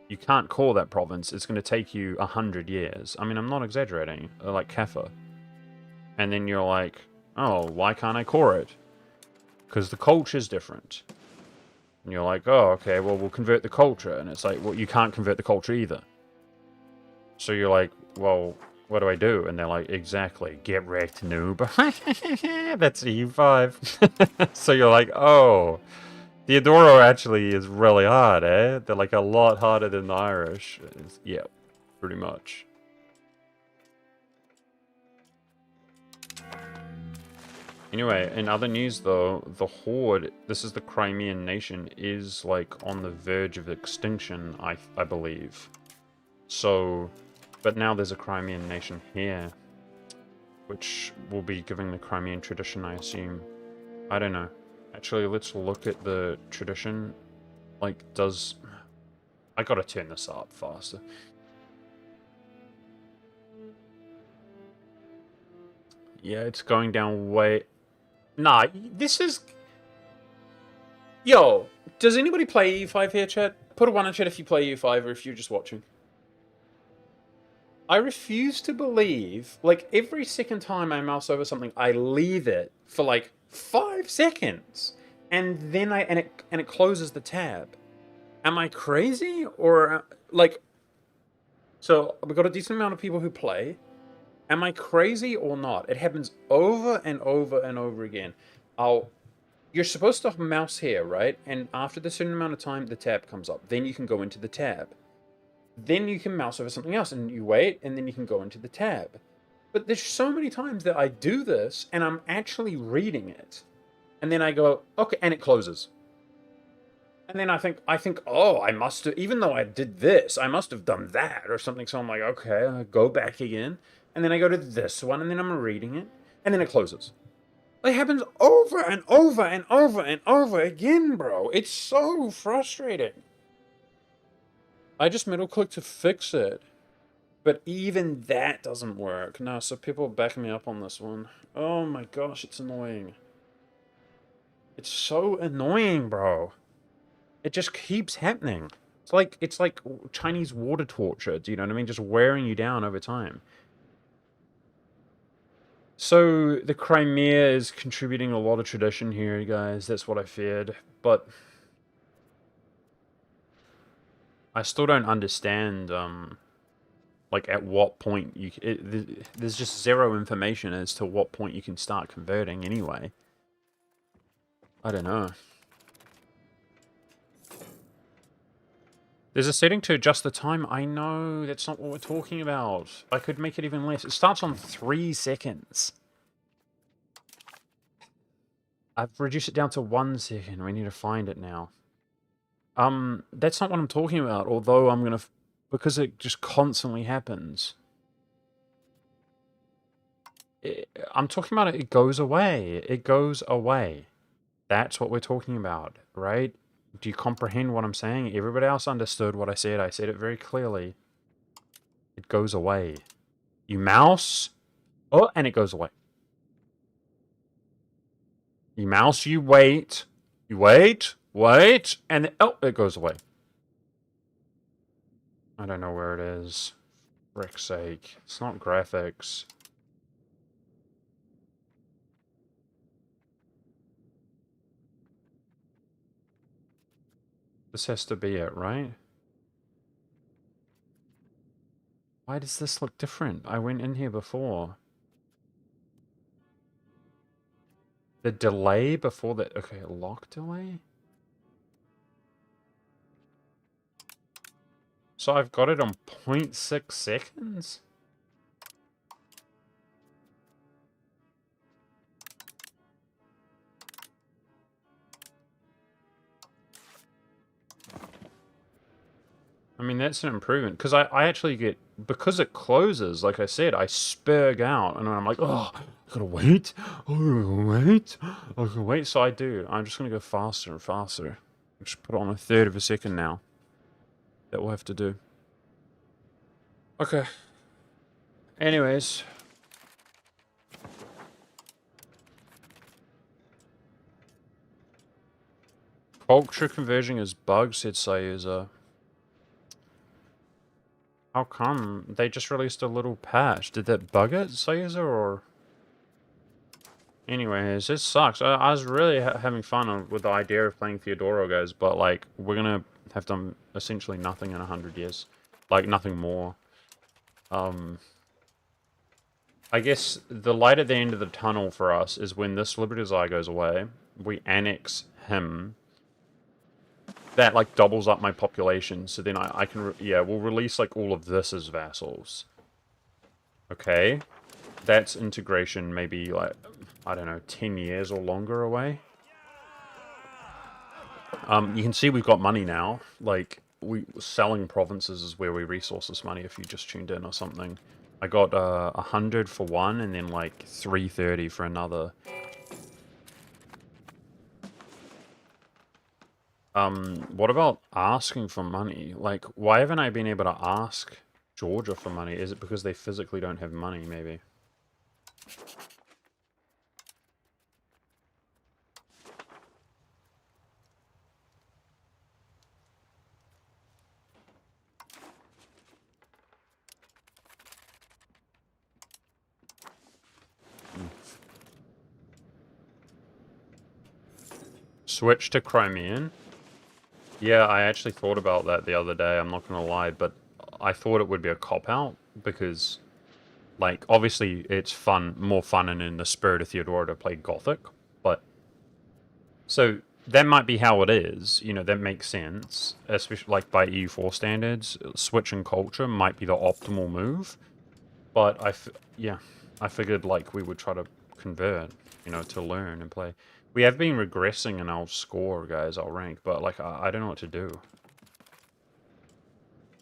Speaker 1: you can't call that province. It's going to take you 100 years. I mean, I'm not exaggerating. Like Kaffa. And then you're like, oh, why can't I core it? Because the culture's different. And you're like, oh, okay, well, we'll convert the culture. And it's like, well, you can't convert the culture either. So you're like, well, what do I do? And they're like, exactly, get wrecked, noob. That's EU5. So you're like, oh, Theodoro actually is really hard, eh? They're like a lot harder than the Irish. Yeah, pretty much. Anyway, in other news though, the Horde, this is the Crimean nation, is like on the verge of extinction, I believe. So, but now there's a Crimean nation here, which will be giving the Crimean tradition, I assume. I don't know. Actually, let's look at the tradition. Like, I gotta turn this up faster. Yeah, it's going down way... Nah, this is... Yo, does anybody play EU5 here, chat? Put a 1 in chat if you play EU5 or if you're just watching. I refuse to believe, like, every second time I mouse over something, I leave it for, like, 5 seconds. And then it closes the tab. Am I crazy? Or, like... So, we've got a decent amount of people who play. Am I crazy or not? It happens over and over and over again. You're supposed to mouse here, right? And after the certain amount of time, the tab comes up. Then you can go into the tab. Then you can mouse over something else, and you wait, and then you can go into the tab. But there's so many times that I do this, and I'm actually reading it. And then I go, okay, and it closes. And then I think, oh, I must have, even though I did this, I must have done that or something. So I'm like, okay, I'll go back again. And then I go to this one, and then I'm reading it, and then it closes. It happens over and over and over and over again, bro. It's so frustrating. I just middle click to fix it. But even that doesn't work. No, so people back me up on this one. Oh my gosh, it's annoying. It's so annoying, bro. It just keeps happening. It's like Chinese water torture, do you know what I mean? Just wearing you down over time. So, the Crimea is contributing a lot of tradition here, guys. That's what I feared. But I still don't understand, like, at what point you... there's just zero information as to what point you can start converting anyway. I don't know. There's a setting to adjust the time. I know, that's not what we're talking about. I could make it even less. It starts on 3 seconds. I've reduced it down to 1 second. We need to find it now. That's not what I'm talking about, although I'm gonna... because it just constantly happens. I'm talking about it goes away. It goes away. That's what we're talking about, right? Do you comprehend what I'm saying? Everybody else understood what I said. I said it very clearly. It goes away. You mouse, oh, and it goes away. You mouse, you wait, and then, oh, it goes away. I don't know where it is. Frick's sake. It's not graphics. This has to be it, right? Why does this look different? I went in here before. The delay before the... okay, lock delay? So I've got it on 0.6 seconds? I mean, that's an improvement, because I actually get, because it closes, like I said, I spurg out, and I'm like, oh, I gotta wait, I gotta wait, so I do. I'm just gonna go faster and faster. Just put it on a third of a second now. That will have to do. Okay. Anyways. Culture conversion is bugged, said Sayuza. How come? They just released a little patch. Did that bug it, Sayuza, or... anyways, it sucks. I was really having fun with the idea of playing Theodoro, guys, but, like, we're gonna have done essentially nothing in 100 years. Like, nothing more. I guess the light at the end of the tunnel for us is when this Liberty's Eye goes away, we annex him. That, like, doubles up my population, so then I can... yeah, we'll release, like, all of this as vassals. Okay. That's integration maybe, like, I don't know, 10 years or longer away. You can see we've got money now. Like, selling provinces is where we resource this money if you just tuned in or something. I got 100 for one, and then, like, 330 for another. What about asking for money? Like, why haven't I been able to ask Georgia for money? Is it because they physically don't have money, maybe? Switch to Crimean? Yeah, I actually thought about that the other day, I'm not gonna lie, but I thought it would be a cop-out, because, like, obviously it's fun, more fun and in the spirit of Theodoro to play Gothic, but... so, that might be how it is, you know, that makes sense, especially, like, by EU4 standards, switching culture might be the optimal move, but yeah, I figured, like, we would try to convert, you know, to learn and play. We have been regressing in our score, guys, our rank, but, like, I don't know what to do.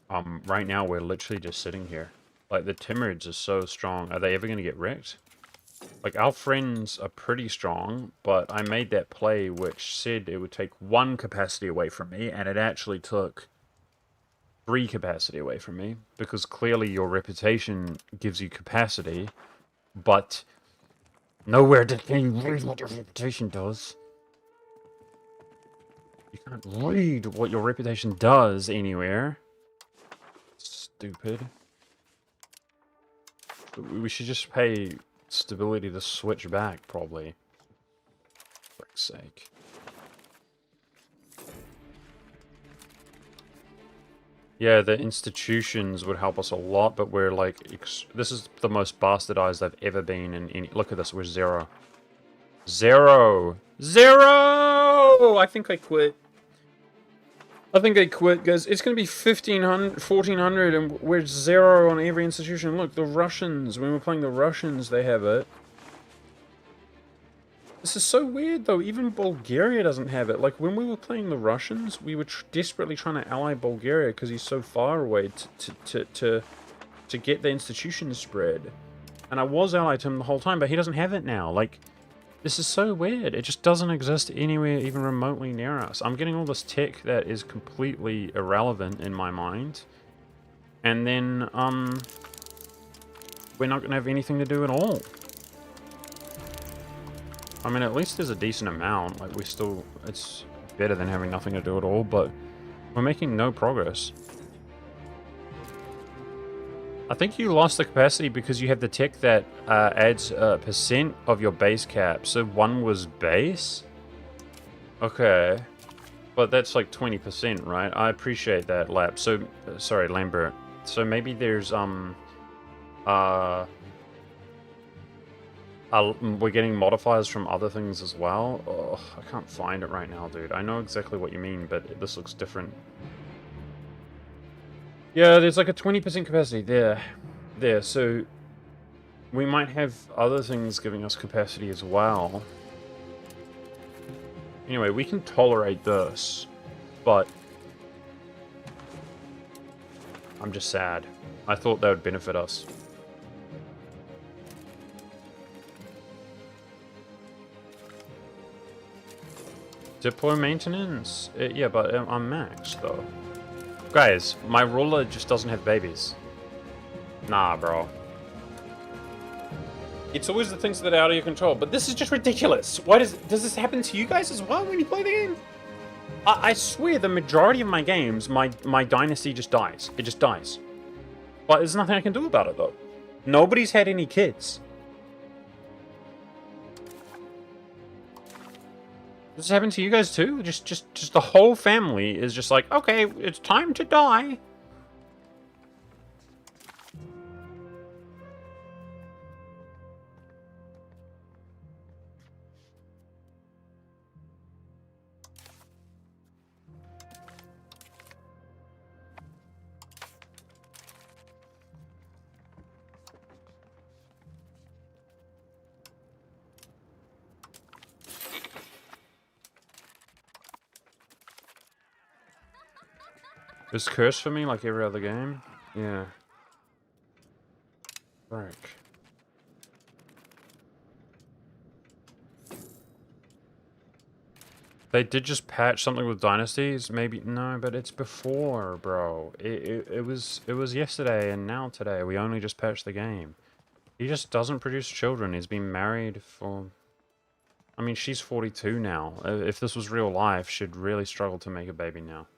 Speaker 1: Right now, we're literally just sitting here. Like, the Timurids are so strong. Are they ever going to get wrecked? Like, our friends are pretty strong, but I made that play which said it would take 1 capacity away from me, and it actually took 3 capacity away from me, because clearly your reputation gives you capacity, but... nowhere can you read what your reputation does. You can't read what your reputation does anywhere. Stupid. We should just pay stability to switch back, probably. For frick's sake. Yeah, the institutions would help us a lot, but we're like... this is the most bastardized I've ever been in any... look at this, we're 0. 0! 0! I think I quit. I think I quit, guys. It's gonna be 1,500, 1,400, and we're 0 on every institution. Look, the Russians, when we're playing the Russians, they have it. This is so weird, though. Even Bulgaria doesn't have it. Like, when we were playing the Russians, we were desperately trying to ally Bulgaria because he's so far away to get the institution spread. And I was allied to him the whole time, but he doesn't have it now. Like, this is so weird. It just doesn't exist anywhere even remotely near us. I'm getting all this tech that is completely irrelevant in my mind. And then, we're not going to have anything to do at all. I mean, at least there's a decent amount. Like, it's better than having nothing to do at all, but we're making no progress. I think you lost the capacity because you have the tech that adds a % of your base cap. So one was base? Okay. But that's like 20%, right? I appreciate that, Lap. So, sorry, Lambert. So maybe there's, we're getting modifiers from other things as well. Oh, I can't find it right now, dude. I know exactly what you mean, but this looks different. Yeah, there's like a 20% capacity there. There, so we might have other things giving us capacity as well. Anyway, we can tolerate this, but I'm just sad. I thought that would benefit us. Deploy maintenance? Yeah, but I'm maxed, though. Guys, my ruler just doesn't have babies. Nah, bro. It's always the things that are out of your control, but this is just ridiculous. Why does this happen to you guys as well when you play the game? I swear the majority of my games, my dynasty just dies. It just dies. But there's nothing I can do about it, though. Nobody's had any kids. Does this happen to you guys too? Just the whole family is just like, okay, it's time to die. Is cursed for me like every other game? Yeah. Frick. They did just patch something with dynasties, maybe no, but it's before, bro. It was yesterday and now today. We only just patched the game. He just doesn't produce children. He's been married for. I mean, she's 42 now. If this was real life, she'd really struggle to make a baby now.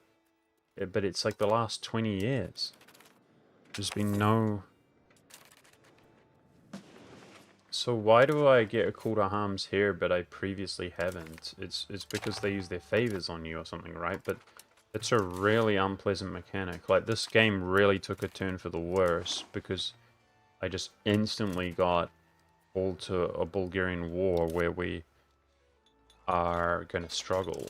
Speaker 1: But it's like the last 20 years. There's been no... So why do I get a call to arms here, but I previously haven't? It's because they use their favors on you or something, right? But it's a really unpleasant mechanic. Like, this game really took a turn for the worse, because I just instantly got called to a Bulgarian war where we are going to struggle.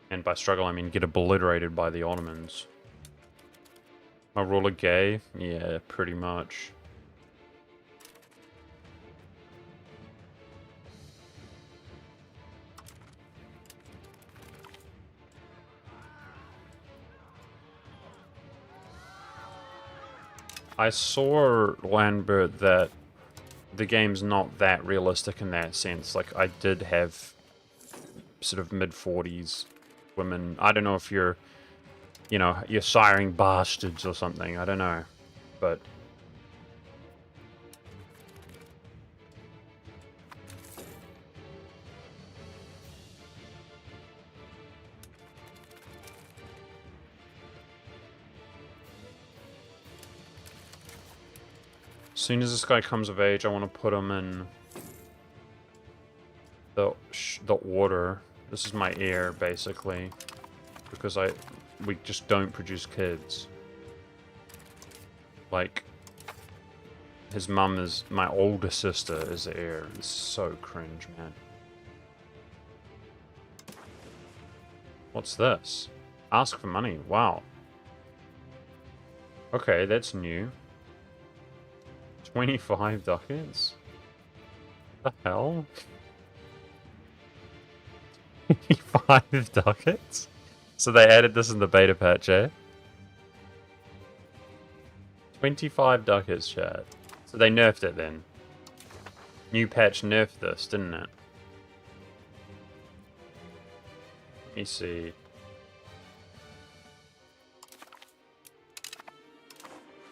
Speaker 1: And by struggle, I mean get obliterated by the Ottomans. My ruler gay? Yeah, pretty much. I saw, Lambert, that the game's not that realistic in that sense. Like, I did have sort of mid-40s women. I don't know if you're, you know, you're siring bastards or something. I don't know. But... as soon as this guy comes of age, I want to put him in the order. This is my heir, basically, because we just don't produce kids. Like, his mum is, my older sister is the heir. It's so cringe, man. What's this? Ask for money. Wow. Okay, that's new. 25 ducats? The hell? 25 ducats? So they added this in the beta patch, eh? 25 ducats, chat. So they nerfed it then. New patch nerfed this, didn't it? Let me see.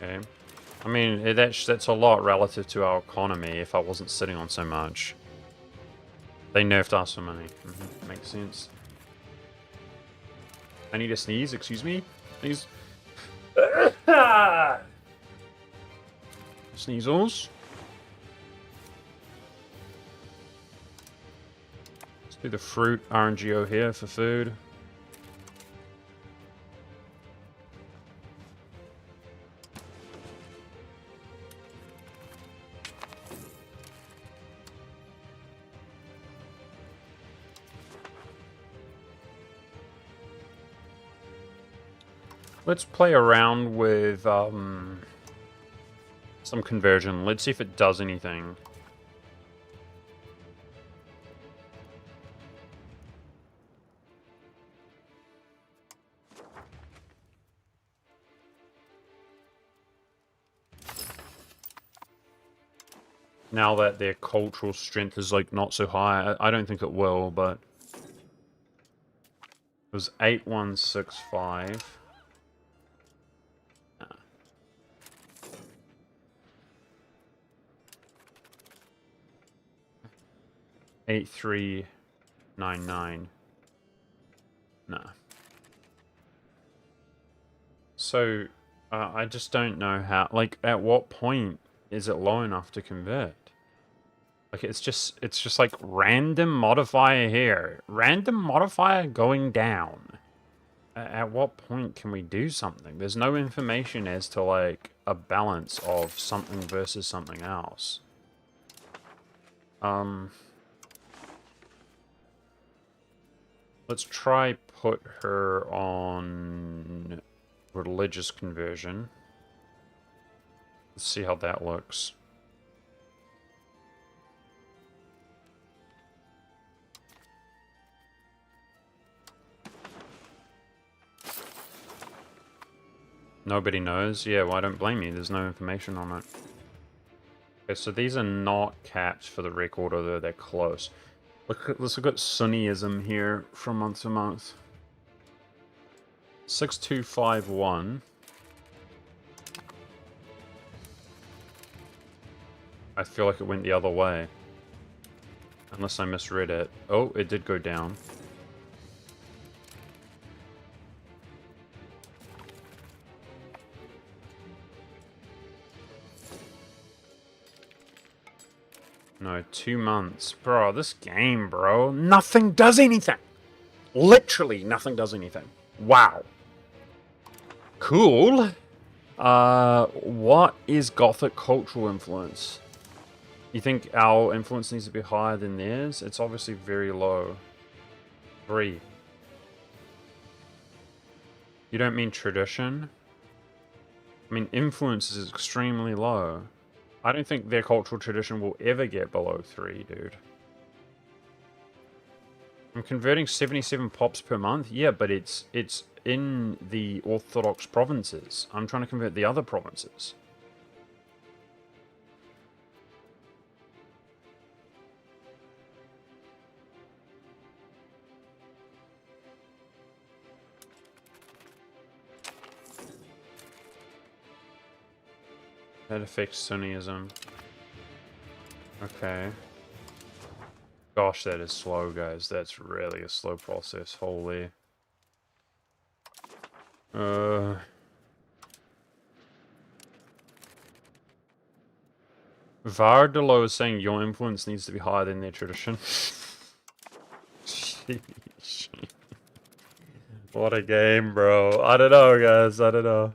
Speaker 1: Okay. I mean, that's a lot relative to our economy if I wasn't sitting on so much. They nerfed us for money. Makes sense. I need a sneeze, excuse me? Sneeze. Sneezels. Let's do the fruit RNGO here for food. Let's play around with some conversion. Let's see if it does anything. Now that their cultural strength is like not so high, I don't think it will, but it was 8165. 8399. Nah. So, I just don't know how, like, at what point is it low enough to convert? Like, it's just like random modifier here. Random modifier going down. At what point can we do something? There's no information as to, like, a balance of something versus something else. Let's try put her on religious conversion. Let's see how that looks. Nobody knows? Yeah, well, I don't blame you. There's no information on it. Okay, so these are not capped for the record, although they're close. Let's look at Sunniism here from month to month. 6251. I feel like it went the other way. Unless I misread it. Oh, it did go down. No, 2 months. Bro, this game, bro. Nothing does anything. Literally nothing does anything. Wow. Cool. What is Gothic cultural influence? You think our influence needs to be higher than theirs? It's obviously very low. 3. You don't mean tradition? I mean, influence is extremely low. I don't think their cultural tradition will ever get below 3, dude. I'm converting 77 pops per month? Yeah, but it's in the Orthodox provinces. I'm trying to convert the other provinces. That affects Sunniism. Okay. Gosh, that is slow, guys. That's really a slow process. Holy. Vardalo is saying your influence needs to be higher than their tradition. Sheesh. What a game, bro. I don't know, guys. I don't know.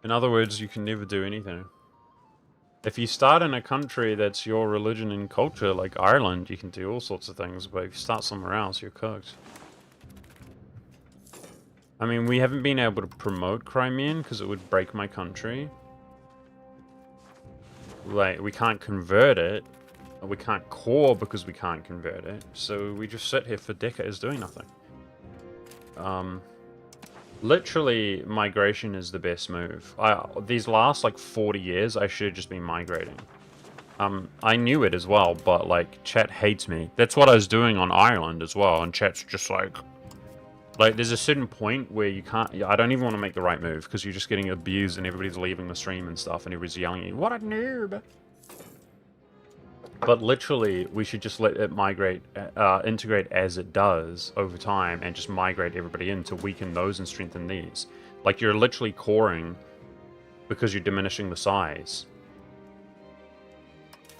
Speaker 1: In other words, you can never do anything. If you start in a country that's your religion and culture, like Ireland, you can do all sorts of things, but if you start somewhere else, you're cooked. I mean, we haven't been able to promote Crimean because it would break my country. Like, we can't convert it. We can't core because we can't convert it. So we just sit here for decades doing nothing. Literally, migration is the best move. These last, like, 40 years, I should have just been migrating. I knew it as well, but, like, chat hates me. That's what I was doing on Ireland as well, and chat's just like... Like, there's a certain point where you can't... I don't even want to make the right move, because you're just getting abused and everybody's leaving the stream and stuff, and everybody's yelling at you, what a noob! But literally, we should just let it migrate, integrate as it does over time, and just migrate everybody in to weaken those and strengthen these. Like, you're literally coring because you're diminishing the size.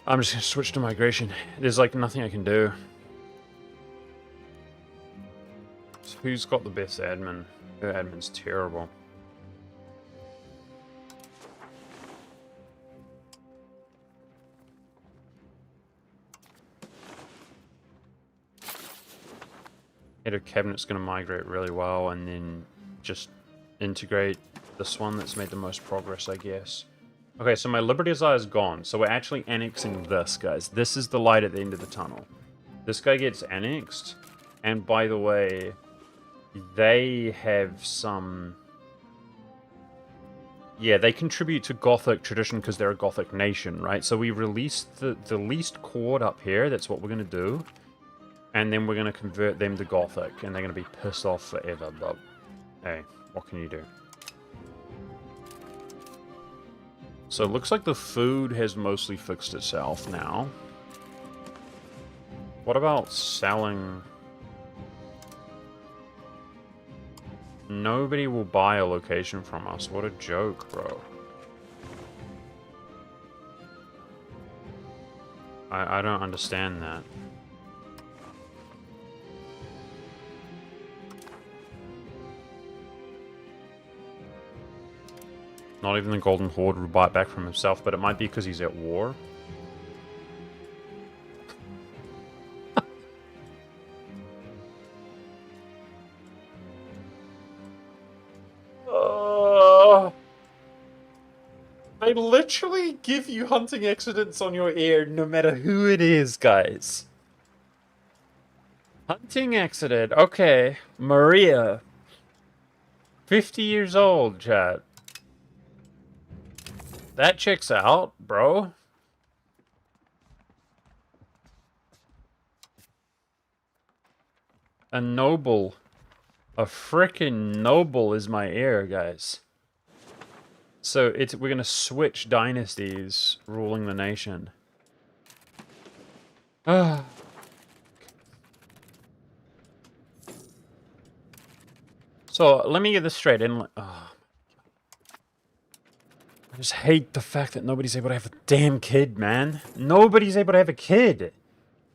Speaker 1: I'm just gonna switch to migration. There's, like, nothing I can do. So who's got the best admin? Her admin's terrible. Head of cabinet's going to migrate really well, and then just integrate this one that's made the most progress, I guess. Okay, so my Liberty Desire is gone, so we're actually annexing this, guys. This is the light at the end of the tunnel. This guy gets annexed, and by the way, they have some... Yeah, they contribute to Gothic tradition because they're a Gothic nation, right? So we released the least chord up here, that's what we're going to do. And then we're going to convert them to Gothic, and they're going to be pissed off forever, but hey, what can you do? So it looks like the food has mostly fixed itself now. What about selling? Nobody will buy a location from us. What a joke, bro. I don't understand that. Not even the Golden Horde will buy it back from himself, but it might be because he's at war. They literally give you hunting accidents on your ear no matter who it is, guys. Hunting accident. Okay. Maria. 50 years old, chat. That checks out, bro. A noble. A frickin' noble is my heir, guys. So we're gonna switch dynasties ruling the nation. Ah. So let me get this straight. I just hate the fact that nobody's able to have a damn kid, man. Nobody's able to have a kid.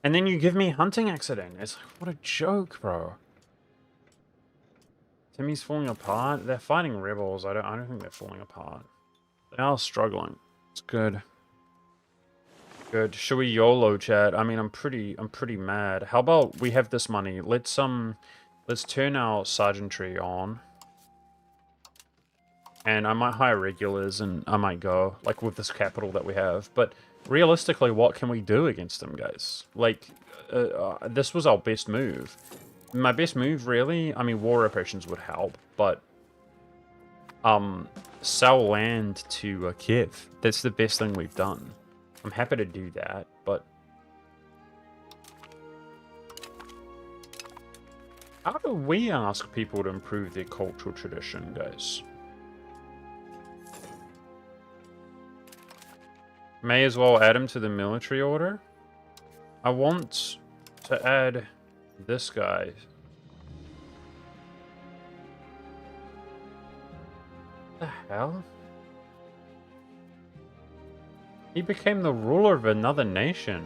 Speaker 1: And then you give me hunting accident. It's like, what a joke, bro. Timmy's falling apart. They're fighting rebels. I don't think they're falling apart. They are struggling. It's good. Good. Should we YOLO, chat? I mean, I'm pretty mad. How about we have this money? Let's turn our sergeantry on. And I might hire regulars and I might go, like, with this capital that we have. But realistically, what can we do against them, guys? Like, this was our best move. My best move, really, I mean, war reparations would help, but sell land to Kiev. That's the best thing we've done. I'm happy to do that, but how do we ask people to improve their cultural tradition, guys? May as well add him to the military order. I want to add this guy. What the hell? He became the ruler of another nation.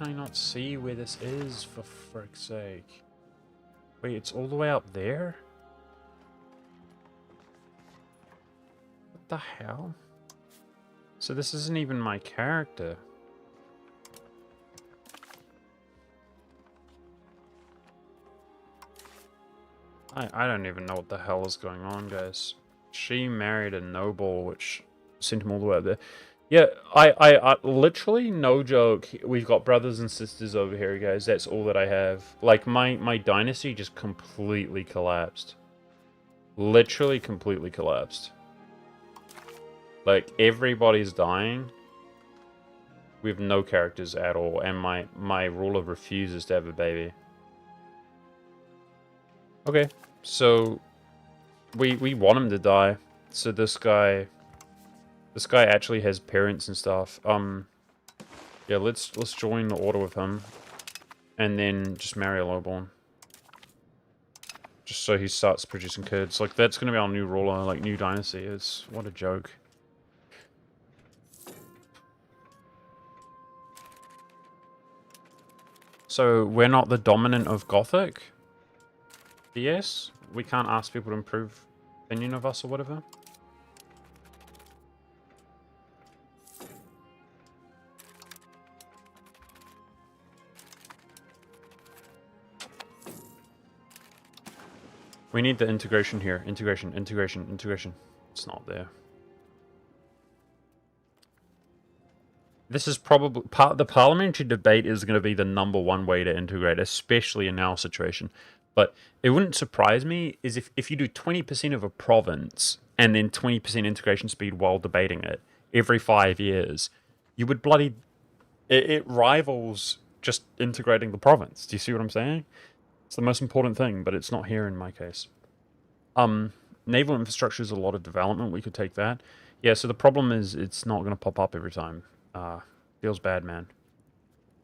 Speaker 1: can I not see where this is, for frick's sake? Wait, it's all the way up there? What the hell? So this isn't even my character. I don't even know what the hell is going on, guys. She married a noble, which sent him all the way up there. Yeah, I literally, no joke, we've got brothers and sisters over here, guys. That's all that I have. Like, my dynasty just completely collapsed. Literally completely collapsed. Like, everybody's dying. We have no characters at all, and my ruler refuses to have a baby. Okay, so we want him to die. So this guy actually has parents and stuff. Yeah, let's join the order with him, and then just marry a lowborn, just so he starts producing kids. Like, that's gonna be our new ruler, like new dynasty. It's what a joke. So we're not the dominant of Gothic. Yes, we can't ask people to improve opinion of us or whatever. We need the integration here. Integration. It's not there. This is probably the parliamentary debate is going to be the #1 way to integrate, especially in our situation. But it wouldn't surprise me is if you do 20% of a province and then 20% integration speed while debating it every 5 years, you would bloody... It rivals just integrating the province. Do you see what I'm saying? It's the most important thing, but it's not here in my case. Naval infrastructure is a lot of development. We could take that. Yeah, so the problem is it's not going to pop up every time. Feels bad, man.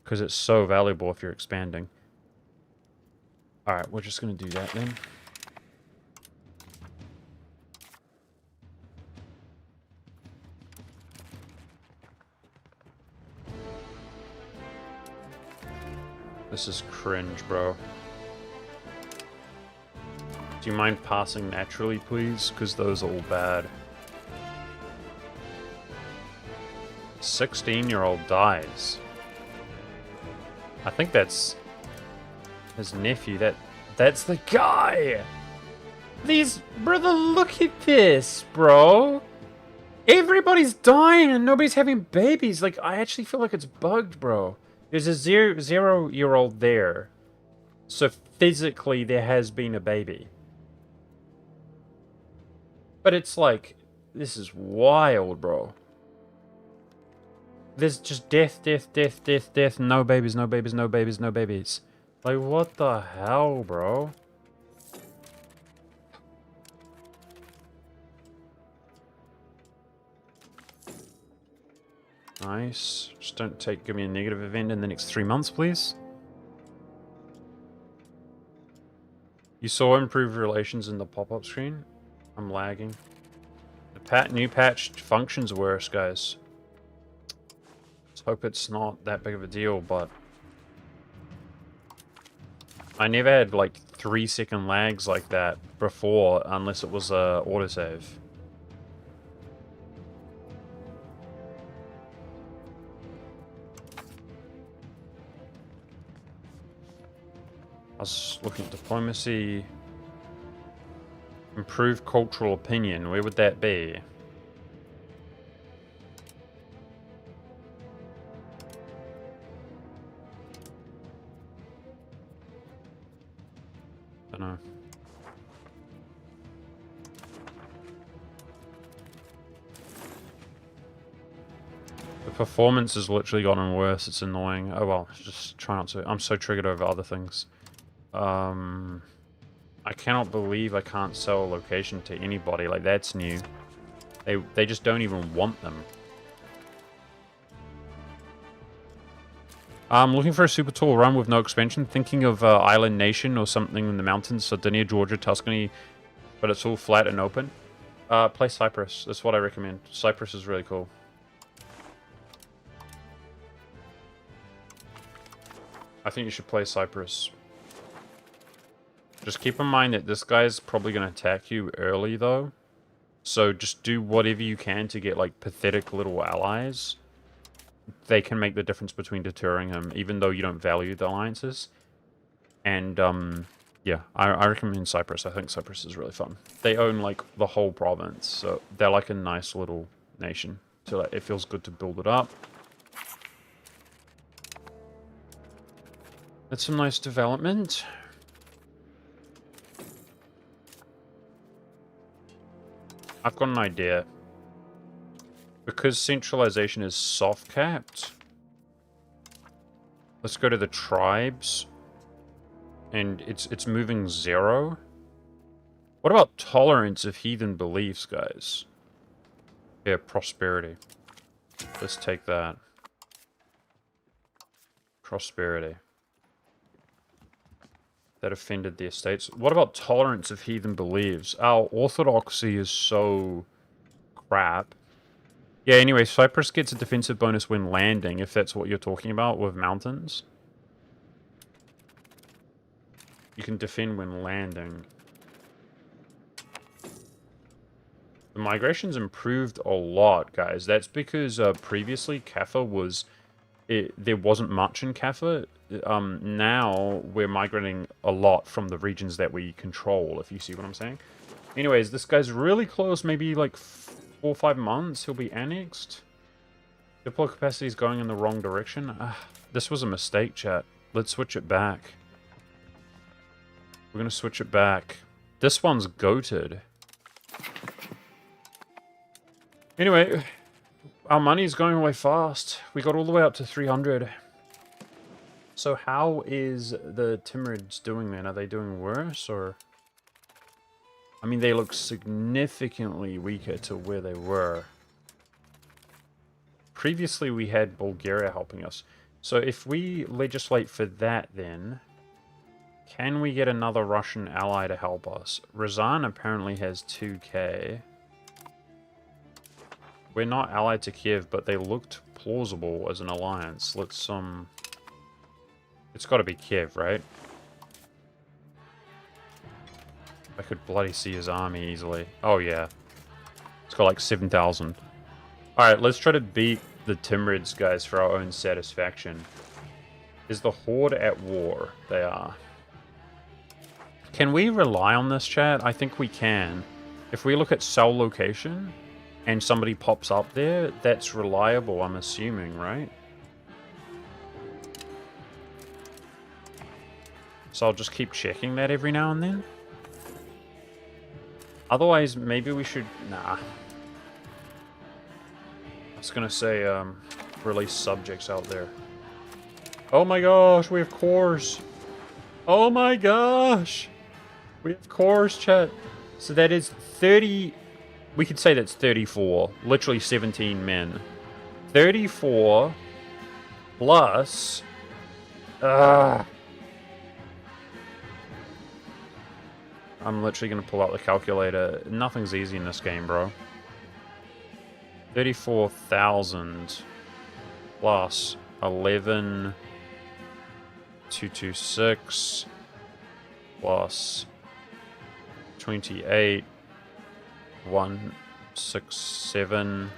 Speaker 1: Because it's so valuable if you're expanding. Alright, we're just going to do that then. This is cringe, bro. Do you mind passing naturally, please? Because those are all bad. 16-year-old dies. I think that's his nephew. That's the guy! Brother, look at this, bro! Everybody's dying and nobody's having babies. Like, I actually feel like it's bugged, bro. There's a 0-year-old there. So physically there has been a baby. But it's like, this is wild, bro. There's just death, no babies. Like, what the hell, bro? Nice. Just don't give me a negative event in the next 3 months, please. You saw improved relations in the pop-up screen? I'm lagging. The new patched functions worse, guys. Let's hope it's not that big of a deal, but... I never had, like, 3-second lags like that before, unless it was a autosave. I was looking at diplomacy. Improve cultural opinion. Where would that be? Don't know. The performance has literally gotten worse. It's annoying. Oh well, just try not to. I'm so triggered over other things. I cannot believe I can't sell a location to anybody. Like, that's new. They just don't even want them. I'm looking for a super tall run with no expansion. Thinking of Island Nation or something in the mountains. Sardinia, Georgia, Tuscany. But it's all flat and open. Play Cyprus. That's what I recommend. Cyprus is really cool. I think you should play Cyprus. Just keep in mind that this guy's probably going to attack you early, though. So just do whatever you can to get, like, pathetic little allies. They can make the difference between deterring him, even though you don't value the alliances. And, yeah, I recommend Cyprus. I think Cyprus is really fun. They own, like, the whole province, so they're, like, a nice little nation. So, like, it feels good to build it up. That's some nice development. I've got an idea. Because centralization is soft-capped, let's go to the tribes. And it's moving 0. What about tolerance of heathen beliefs, guys? Yeah, prosperity. Let's take that. Prosperity. That offended the estates. What about tolerance of heathen beliefs? Our orthodoxy is so crap. Yeah, anyway, Cyprus gets a defensive bonus when landing, if that's what you're talking about with mountains. You can defend when landing. The migration's improved a lot, guys. That's because previously Kaffa was... there wasn't much in Kaffa. Now we're migrating a lot from the regions that we control, if you see what I'm saying. Anyways, this guy's really close, maybe like 4 or 5 months he'll be annexed. Deploy capacity is going in the wrong direction. This was a mistake, chat. Let's switch it back. We're going to switch it back. This one's goated. Anyway, our money's going away fast. We got all the way up to 300. So how is the Timurids doing, man? Are they doing worse, or... I mean, they look significantly weaker to where they were. Previously, we had Bulgaria helping us. So if we legislate for that, then... Can we get another Russian ally to help us? Razan apparently has 2k. We're not allied to Kiev, but they looked plausible as an alliance. Let's, It's gotta be Kiev, right? I could bloody see his army easily. Oh, yeah. It's got like 7,000. Alright, let's try to beat the Timurids, guys, for our own satisfaction. Is the Horde at war? They are. Can we rely on this, chat? I think we can. If we look at cell location, and somebody pops up there, that's reliable, I'm assuming, right? So I'll just keep checking that every now and then. Otherwise, maybe we should... Nah. I was gonna say, release subjects out there. Oh my gosh, we have cores! Oh my gosh! We have cores, chat. So that is 30... We could say that's 34. Literally 17 men. 34 plus... I'm literally going to pull out the calculator. Nothing's easy in this game, bro. 34,000 plus 11,226 plus 28, 167.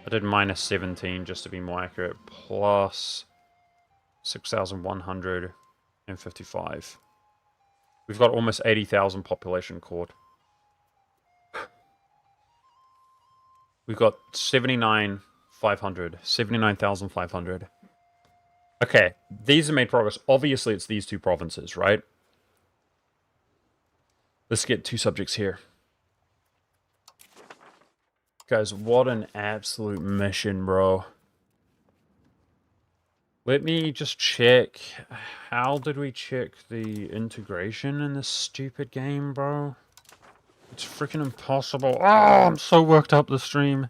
Speaker 1: I did minus 17 just to be more accurate. Plus 6,155. We've got almost 80,000 population cord. We've got 79,500. 79,500. Okay, these have made progress. Obviously, it's these two provinces, right? Let's get 2 subjects here. Guys, what an absolute mission, bro. Let me just check. How did we check the integration in this stupid game, bro? It's freaking impossible. Oh, I'm so worked up this stream.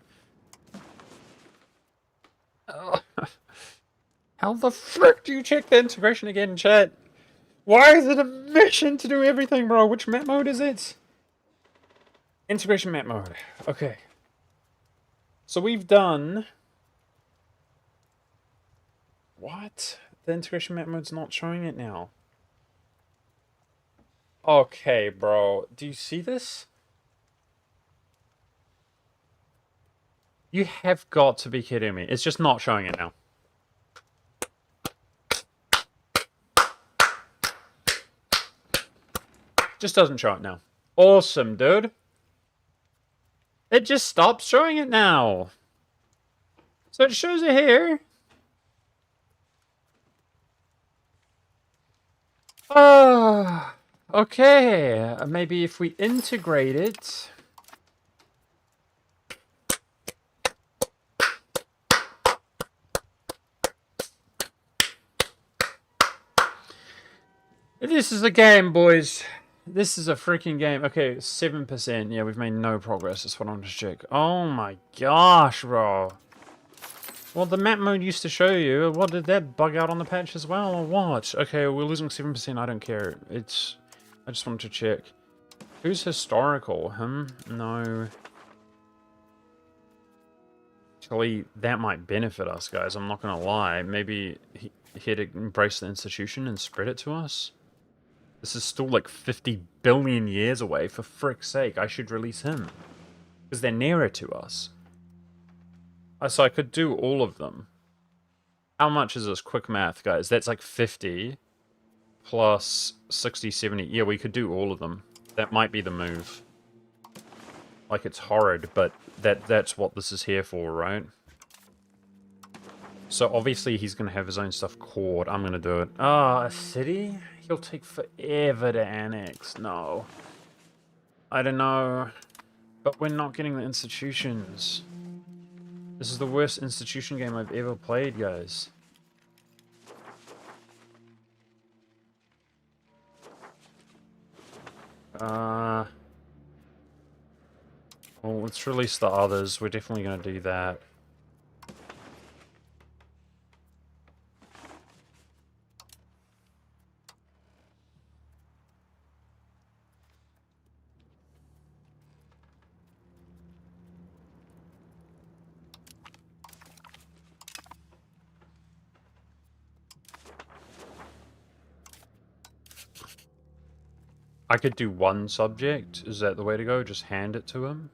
Speaker 1: How the frick do you check the integration again, chat? Why is it a mission to do everything, bro? Which map mode is it? Integration map mode. Okay. So we've done... What? The integration map mode's not showing it now. Okay, bro. Do you see this? You have got to be kidding me. It's just not showing it now. Just doesn't show it now. Awesome, dude. It just stops showing it now. So it shows it here. Oh, okay. Maybe if we integrate it. This is a game, boys. This is a freaking game. Okay, 7%. Yeah, we've made no progress. That's what I'm just check. Oh my gosh, bro. Well, the map mode used to show you. What, did that bug out on the patch as well, or what? Okay, we're losing 7%. I don't care. It's... I just wanted to check. Who's historical? Him? No. Actually, that might benefit us, guys. I'm not gonna lie. Maybe he had to embrace the institution and spread it to us. This is still like 50 billion years away. For frick's sake, I should release him. Because they're nearer to us. So I could do all of them. How much is this? Quick math, guys. That's like 50 plus 60, 70. Yeah, we could do all of them. That might be the move. Like, it's horrid, but that's what this is here for, right? So obviously he's going to have his own stuff cored. I'm going to do it. Ah, a city? He'll take forever to annex. No. I don't know. But we're not getting the institutions. This is the worst institution game I've ever played, guys. Well, let's release the others. We're definitely going to do that. I could do one subject. Is that the way to go? Just hand it to him?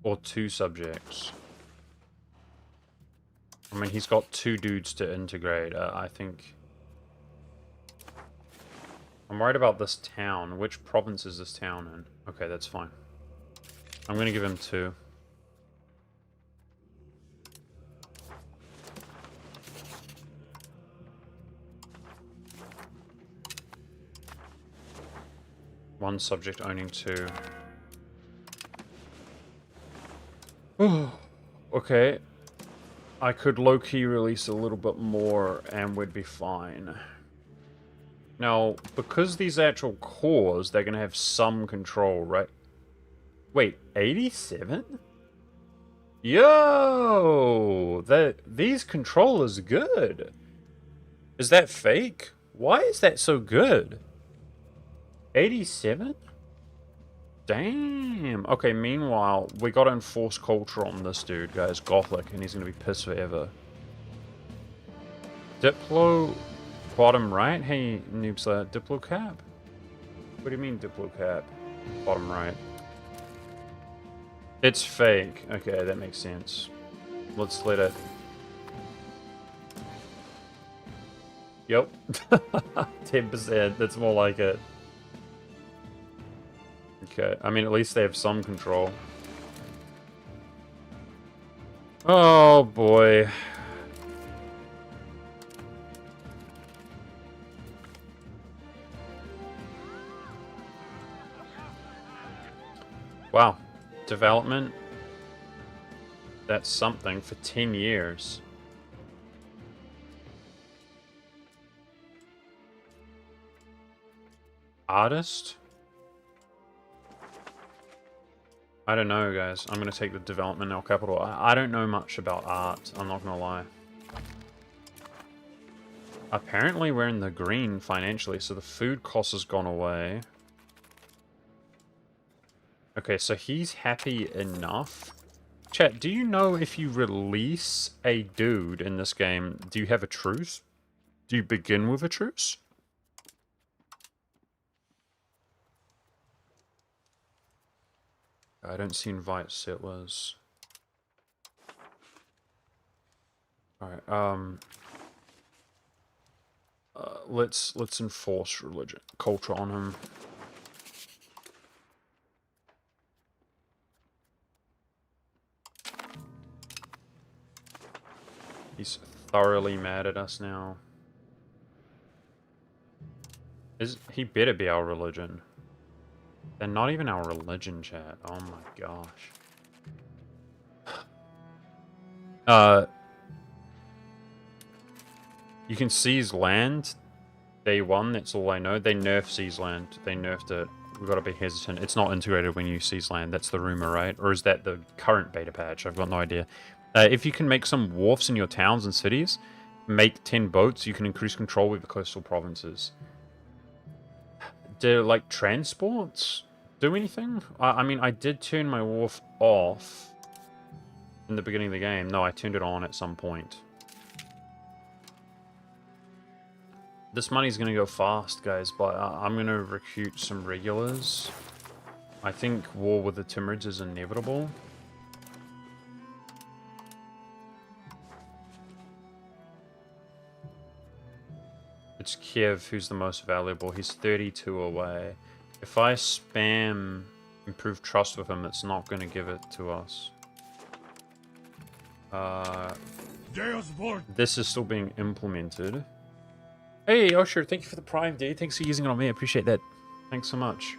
Speaker 1: Or 2 subjects? I mean, he's got 2 dudes to integrate. I think... I'm worried about this town. Which province is this town in? Okay, that's fine. I'm going to give him 2. One subject owning 2. Okay. I could low-key release a little bit more and we'd be fine. Now, because these actual cores, they're going to have some control, right? Wait, 87? Yo! These controllers good. Is that fake? Why is that so good? 87? Damn. Okay, meanwhile, we gotta enforce culture on this dude, guys. Gothic, and he's gonna be pissed forever. Diplo... Bottom right? Hey, noobs, Diplo cap? What do you mean, Diplo cap? Bottom right. It's fake. Okay, that makes sense. Let's let it... Yep. 10%. That's more like it. Okay, I mean, at least they have some control. Oh, boy. Wow. Development. That's something for 10 years. Artist? I don't know, guys. I'm going to take the development El Capital. I don't know much about art. I'm not going to lie. Apparently we're in the green financially, so the food cost has gone away. Okay, so he's happy enough. Chat, do you know if you release a dude in this game, do you have a truce? Do you begin with a truce? I don't see invite settlers. Alright, let's enforce religion, culture on him. He's thoroughly mad at us now. He better be our religion. They're not even our religion, chat. Oh my gosh. You can seize land. Day one, that's all I know. They nerfed seize land. They nerfed it. We've got to be hesitant. It's not integrated when you seize land. That's the rumor, right? Or is that the current beta patch? I've got no idea. If you can make some wharfs in your towns and cities, make 10 boats, you can increase control with the coastal provinces. Do, like, transports do anything? I mean, I did turn my wharf off in the beginning of the game. No, I turned it on at some point. This money's going to go fast, guys, but I'm going to recruit some regulars. I think war with the Timurids is inevitable. It's Kiev who's the most valuable. He's 32 away. If I spam improve trust with him, it's not going to give it to us. This is still being implemented. Hey, Osher, thank you for the Prime, dude. Thanks for using it on me. I appreciate that. Thanks so much.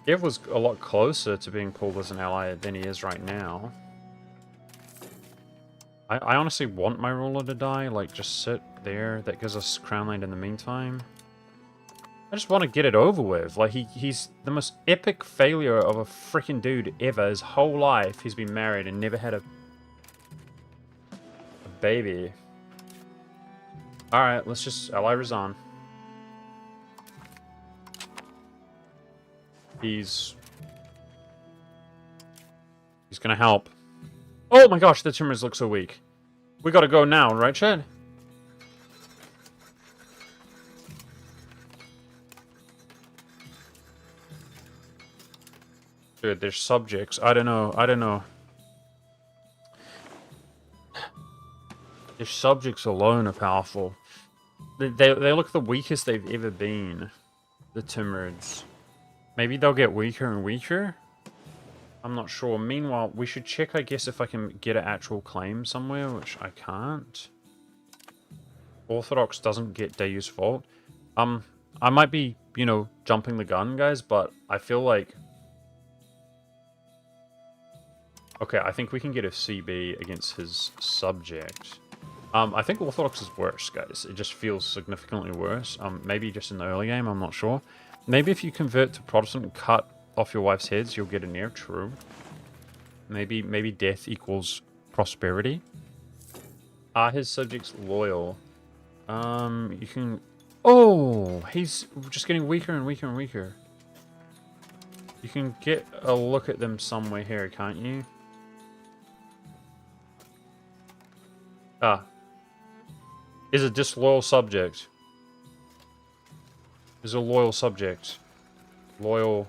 Speaker 1: Kiev was a lot closer to being pulled as an ally than he is right now. I honestly want my ruler to die. Like, just sit there. That gives us crown land in the meantime. I just want to get it over with. Like, he's the most epic failure of a freaking dude ever. His whole life, he's been married and never had a baby. Alright, let's just ally Razan. He's gonna help. Oh my gosh, the Timurids look so weak. We gotta go now, right, Chad? Dude, they're subjects. I don't know. Their subjects alone are powerful. They look the weakest they've ever been. The Timurids. Maybe they'll get weaker and weaker? I'm not sure. Meanwhile, we should check, I guess, if I can get an actual claim somewhere, which I can't. Orthodox doesn't get Deus Vault. I might be, you know, jumping the gun, guys, but I feel like... Okay, I think we can get a CB against his subject. I think Orthodox is worse, guys. It just feels significantly worse. Maybe just in the early game, I'm not sure. Maybe if you convert to Protestant and cut off your wife's heads, you'll get a near. True. Maybe death equals prosperity. Are his subjects loyal? You can... Oh! He's just getting weaker and weaker and weaker. You can get a look at them somewhere here, can't you? Ah. Is a disloyal subject. Is a loyal subject. Loyal...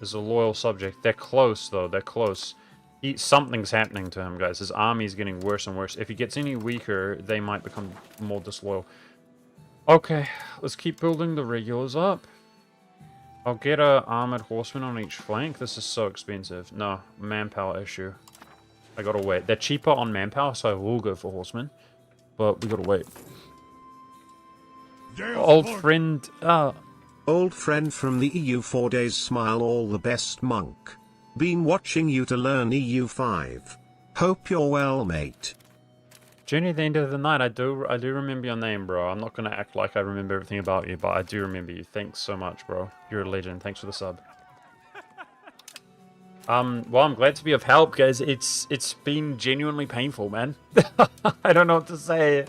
Speaker 1: is a loyal subject. They're close, though. They're close. Something's happening to him, guys. His army's getting worse and worse. If he gets any weaker, they might become more disloyal. Okay, let's keep building the regulars up. I'll get a armored horseman on each flank. This is so expensive. No, manpower issue. I gotta wait. They're cheaper on manpower, so I will go for horsemen. But we gotta wait. Old friend...
Speaker 2: Old friend from the EU 4 days, smile, all the best, monk. Been watching you to learn EU 5. Hope you're well, mate.
Speaker 1: Journey at the end of the night. I do remember your name, bro. I'm not gonna act like I remember everything about you, but I do remember you. Thanks so much, bro. You're a legend. Thanks for the sub. Well, I'm glad to be of help, guys. It's been genuinely painful, man. I don't know what to say.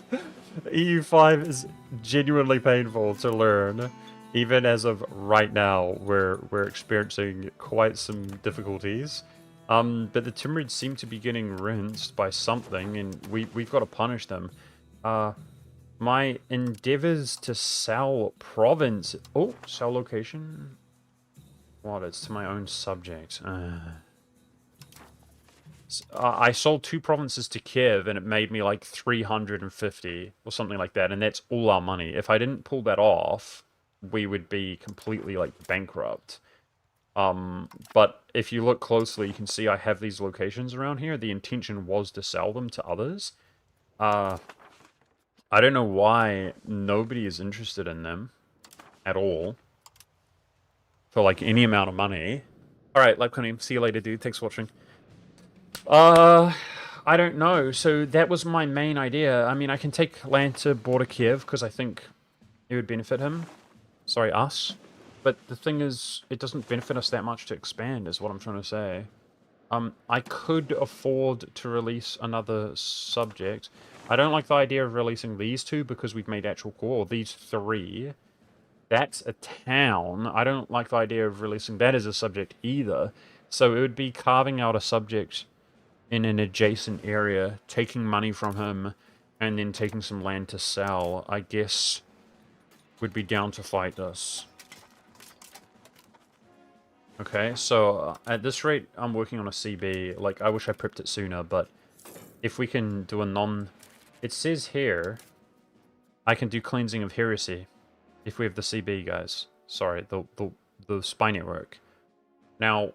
Speaker 1: EU5 is genuinely painful to learn. Even as of right now, we're experiencing quite some difficulties. But the Timurids seem to be getting rinsed by something, and we've got to punish them. My endeavors to sell province... Oh, sell location? What? It's to my own subject. I sold 2 provinces to Kiev, and it made me like 350 or something like that, and that's all our money. If I didn't pull that off, we would be completely like bankrupt. But if you look closely, you can see I have these locations around here. The intention was to sell them to others. I don't know why nobody is interested in them at all for like any amount of money. All right, Lapconium, see you later, dude. Thanks for watching. I don't know. So that was my main idea. I mean, I can take land to border Kiev because I think it would benefit him. Sorry, us. But the thing is, it doesn't benefit us that much to expand, is what I'm trying to say. I could afford to release another subject. I don't like the idea of releasing these 2 because we've made actual core. These 3. That's a town. I don't like the idea of releasing that as a subject either. So it would be carving out a subject in an adjacent area, taking money from him, and then taking some land to sell. I guess would be down to fight us. Okay, so at this rate, I'm working on a CB. Like, I wish I prepped it sooner, but if we can do a non... It says here, I can do cleansing of heresy if we have the CB, guys. Sorry, the spy network. Now,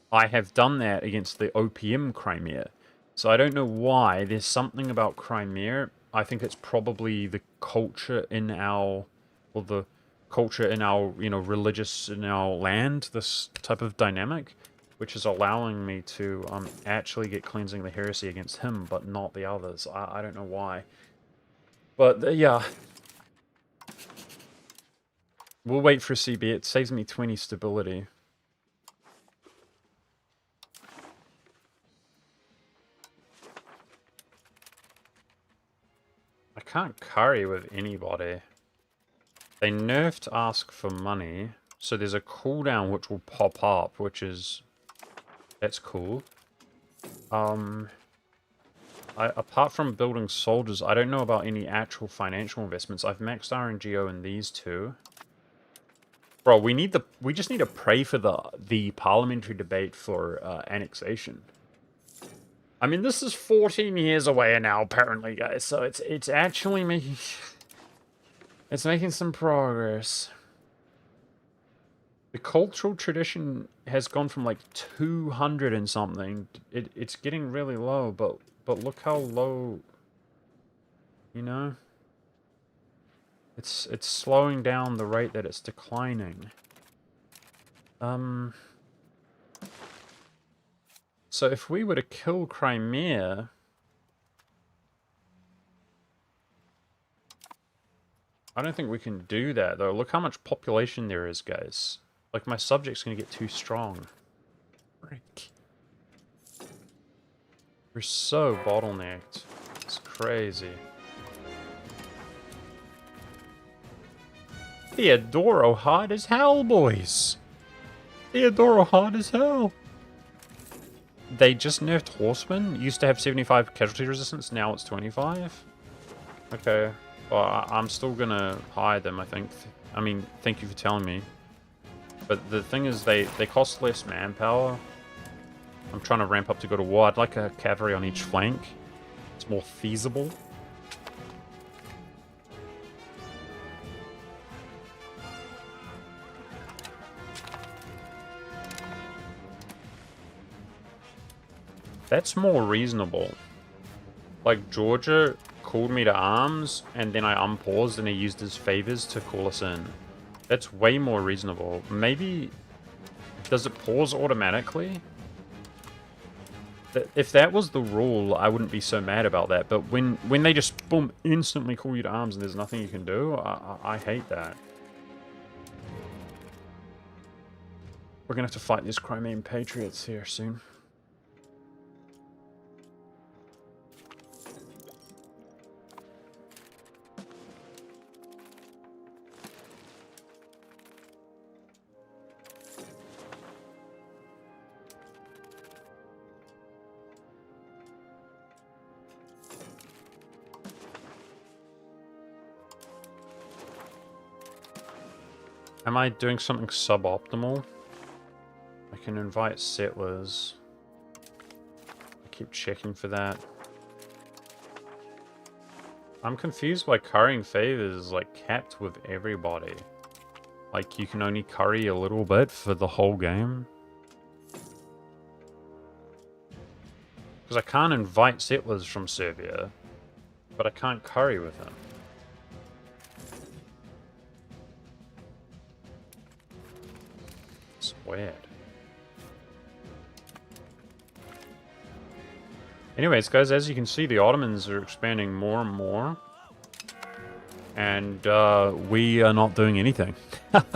Speaker 1: I have done that against the OPM Crimea, so I don't know why. There's something about Crimea. I think it's probably the culture in our... Well, the culture in our, you know, religious in our land, this type of dynamic, which is allowing me to actually get cleansing the heresy against him, but not the others. I don't know why. But, yeah. We'll wait for CB. It saves me 20 stability. I can't curry with anybody. They nerfed ask for money, so there's a cooldown which will pop up, which is... That's cool. Apart from building soldiers, I don't know about any actual financial investments. I've maxed RNGO in these 2. Bro, we just need to pray for the parliamentary debate for annexation. I mean, this is 14 years away now, apparently, guys, so it's actually making... It's making some progress. The cultural tradition has gone from like 200 and something. It's getting really low, but look how low, you know? It's slowing down the rate that it's declining. So if we were to kill Crimea... I don't think we can do that, though. Look how much population there is, guys. Like, my subject's gonna get too strong. Frick. We're so bottlenecked. It's crazy. Theodoro hard as hell, boys. Theodoro hard as hell. They just nerfed horsemen. Used to have 75 casualty resistance, now it's 25. Okay. Well, I'm still gonna hire them, I think. I mean, thank you for telling me. But the thing is, they cost less manpower. I'm trying to ramp up to go to war. I'd like a cavalry on each flank. It's more feasible. That's more reasonable. Like, Georgia called me to arms, and then I unpaused, and he used his favors to call us in. That's way more reasonable. Maybe... Does it pause automatically? If that was the rule, I wouldn't be so mad about that. But when they just, boom, instantly call you to arms and there's nothing you can do, I hate that. We're gonna have to fight these Crimean Patriots here soon. Am I doing something suboptimal? I can invite settlers. I keep checking for that. I'm confused why currying favors is like capped with everybody. Like you can only curry a little bit for the whole game. Because I can't invite settlers from Serbia, but I can't curry with them. It's weird. Anyways, guys, as you can see, the Ottomans are expanding more and more. And we are not doing anything.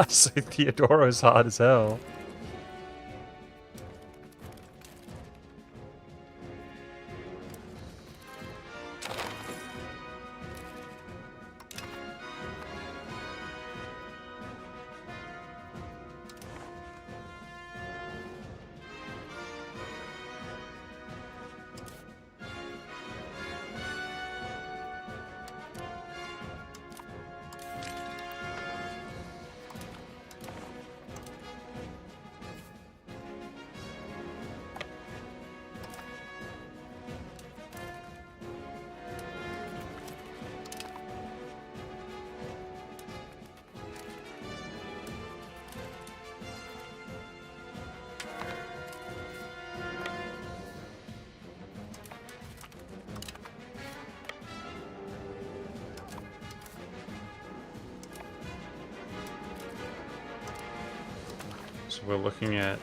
Speaker 1: So Theodoro is hard as hell. So we're looking at...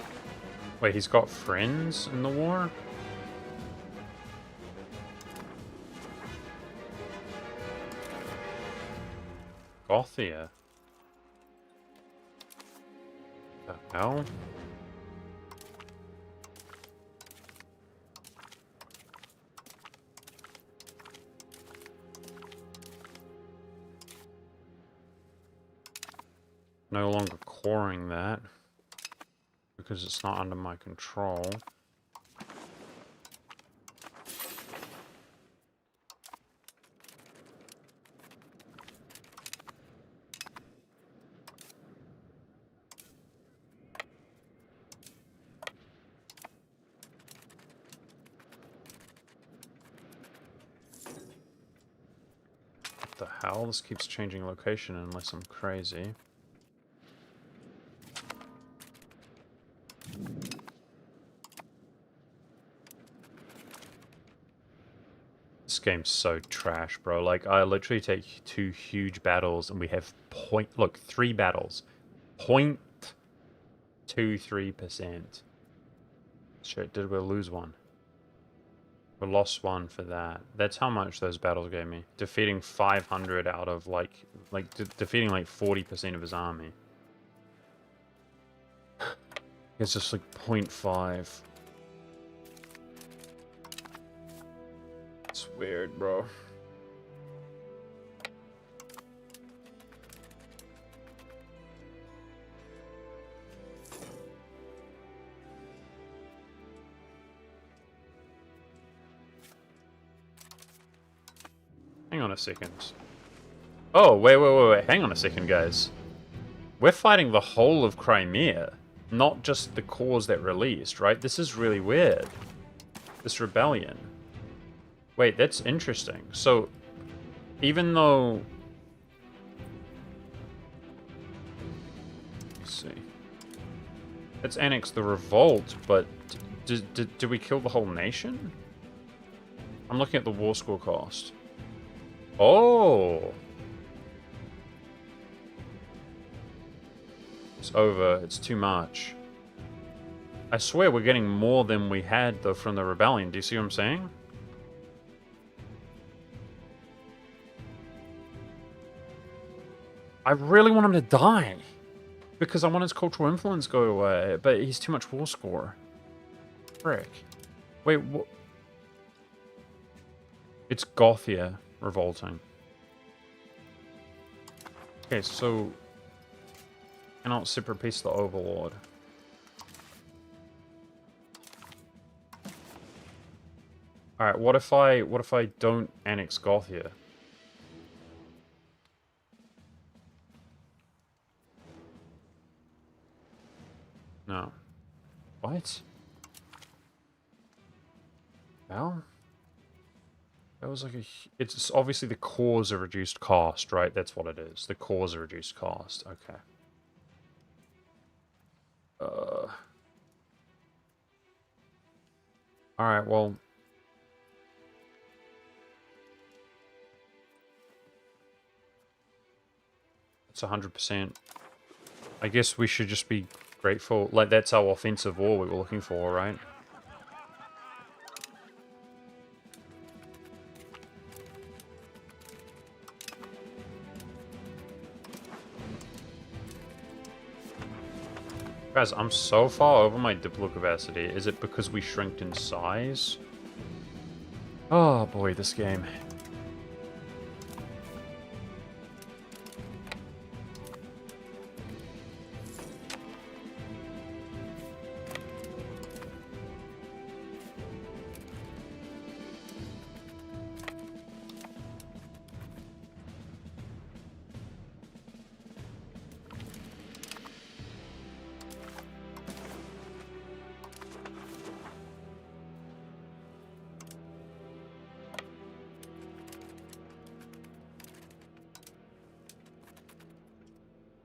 Speaker 1: Wait, he's got friends in the war? Gothia? The hell? No longer coring that. Because it's not under my control. What the hell? This keeps changing location unless I'm crazy. This game's so trash, bro. Like, I literally take 2 huge battles and we have look, 3 battles. 0.23%. Shit, did we lose one? We lost one for that. That's how much those battles gave me. Defeating 500 out of, defeating, 40% of his army. It's just, 0.5. It's weird, bro. Hang on a second. Oh, wait. Hang on a second, guys. We're fighting the whole of Crimea, not just the cores that released, right? This is really weird. This rebellion. Wait, that's interesting. So, even though... Let's see. Let's annex the revolt, but did we kill the whole nation? I'm looking at the war score cost. Oh! It's over. It's too much. I swear we're getting more than we had, though, from the rebellion. Do you see what I'm saying? I really want him to die. Because I want his cultural influence to go away. But he's too much war score. Frick. Wait, what? It's Gothia revolting. Okay, so... Cannot separate peace the Overlord. Alright, what if I don't annex Gothia? No. What? Well, that was like a... It's obviously the cores are reduced cost, right? That's what it is. The cores are reduced cost. Okay. Alright, well... It's 100%. I guess we should just be grateful. Like, that's our offensive war we were looking for, right? Guys, I'm so far over my diplo capacity. Is it because we shrinked in size? Oh boy, this game.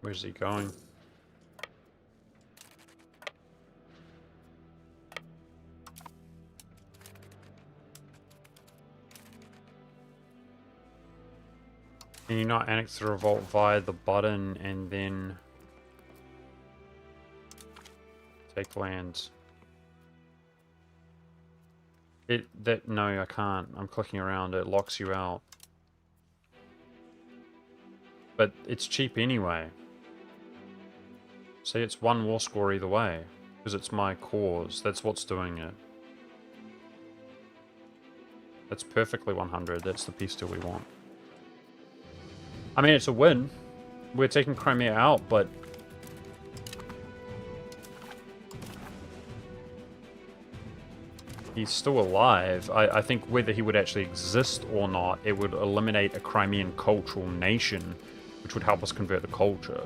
Speaker 1: Where's he going? Can you not annex the revolt via the button and then take lands? No, I can't. I'm clicking around. It locks you out. But it's cheap anyway. See, it's one war score either way. Because it's my cause. That's what's doing it. That's perfectly 100. That's the peace deal we want. I mean, it's a win. We're taking Crimea out, but... he's still alive. I think whether he would actually exist or not, it would eliminate a Crimean cultural nation, which would help us convert the culture.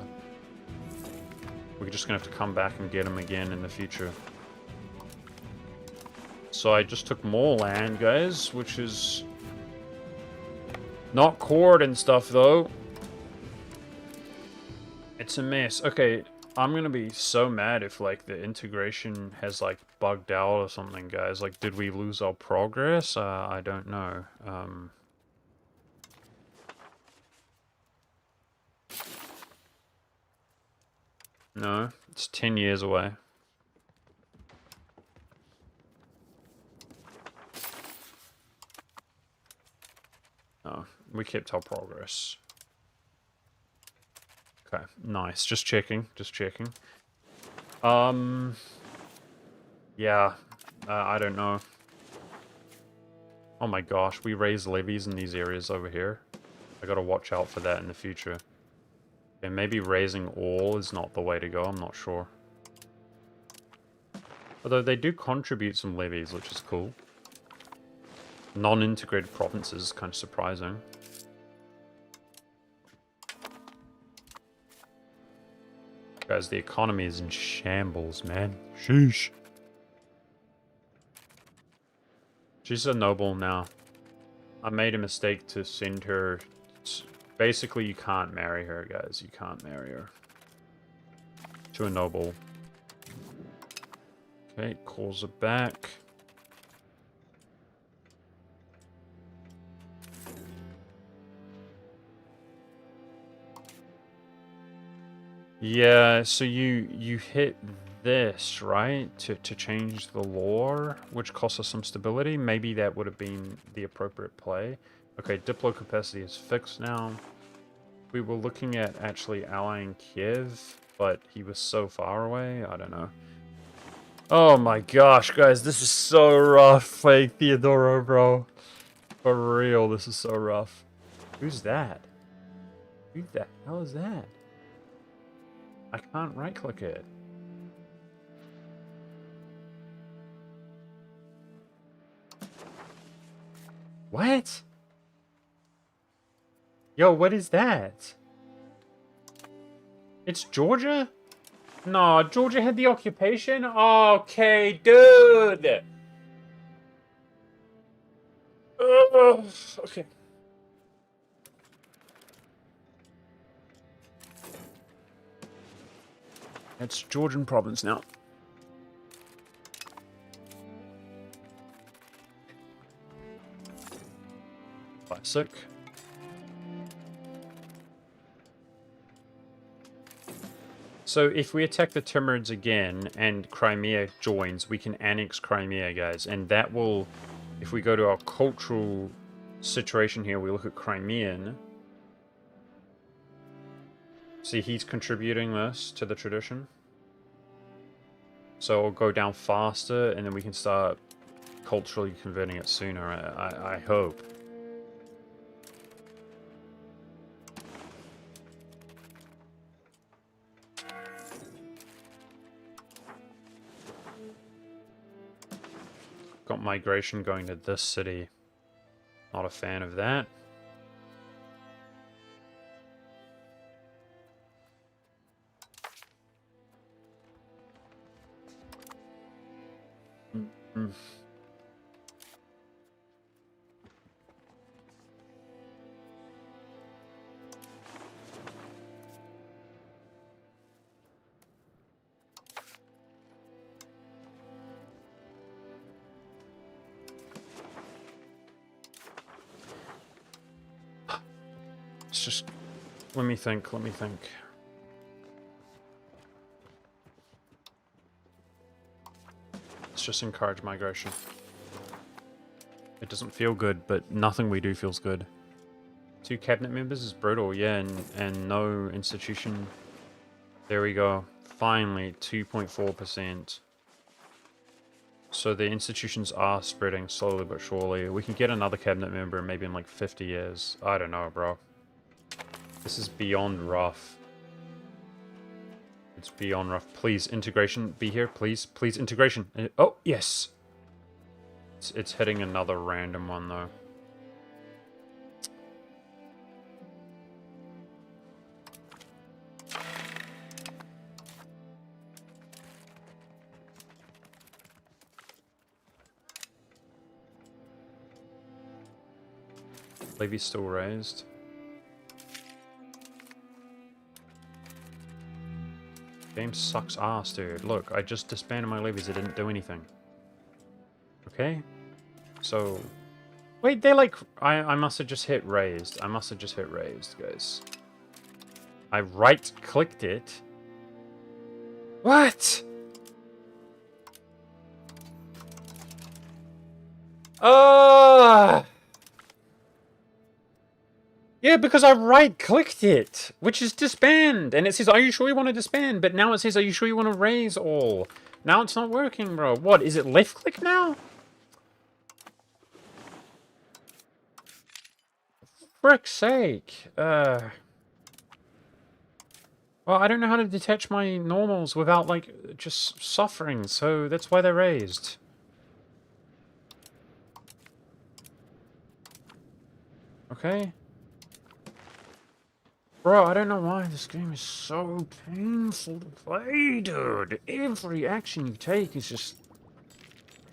Speaker 1: We're just going to have to come back and get him again in the future. So I just took more land, guys, which is... not cored and stuff, though. It's a mess. Okay, I'm gonna be so mad if, like, the integration has, like, bugged out or something, guys. Like, did we lose our progress? I don't know. No, it's 10 years away. Oh, we kept our progress. Okay, nice. Just checking. Just checking. Yeah. I don't know. Oh my gosh, we raise levies in these areas over here. I gotta watch out for that in the future. Okay, maybe raising all is not the way to go, I'm not sure. Although they do contribute some levies, which is cool. Non-integrated provinces is kind of surprising. Guys, the economy is in shambles, man. Sheesh. She's a noble now. I made a mistake to send her... Basically, you can't marry her, guys. You can't marry her. To a noble. Okay, calls her back. Yeah, so you hit this, right? To change the lore, which costs us some stability. Maybe that would have been the appropriate play. Okay, diplo capacity is fixed now. We were looking at actually allying Kiev, but he was so far away. I don't know. Oh my gosh, guys, this is so rough playing Theodoro, bro. For real, this is so rough. Who's that? Who the hell is that? I can't right-click it. What? Yo, what is that? It's Georgia? No, Georgia had the occupation? Okay, dude! Ugh, okay. It's Georgian province now. Classic. So if we attack the Timurids again and Crimea joins, we can annex Crimea, guys. And that will, if we go to our cultural situation here, we look at Crimean. See, he's contributing this to the tradition. So it'll go down faster, and then we can start culturally converting it sooner, I hope. Got migration going to this city. Not a fan of that. Mm-hmm. It's just... let me think. Let's just encourage migration. It doesn't feel good, but nothing we do feels good. 2 cabinet members is brutal, yeah, and no institution. There we go. Finally, 2.4%. So the institutions are spreading slowly but surely. We can get another cabinet member maybe in like 50 years. I don't know, bro. This is beyond rough. It's beyond rough. Please, integration, be here, please. Please, integration. Oh, yes! It's hitting another random one, though. Levy's still raised. Game sucks ass, dude. Look, I just disbanded my levies. It didn't do anything. Okay? So... wait, they like... I must have just hit raised. I must have just hit raised, guys. I right-clicked it. What? Yeah, because I right-clicked it, which is disband, and it says, are you sure you want to disband? But now it says, are you sure you want to raise all? Now it's not working, bro. What, is it left-click now? Frick's sake. Well, I don't know how to detach my normals without, like, just suffering, so that's why they're raised. Okay? Bro, I don't know why this game is so painful to play, dude. Every action you take is just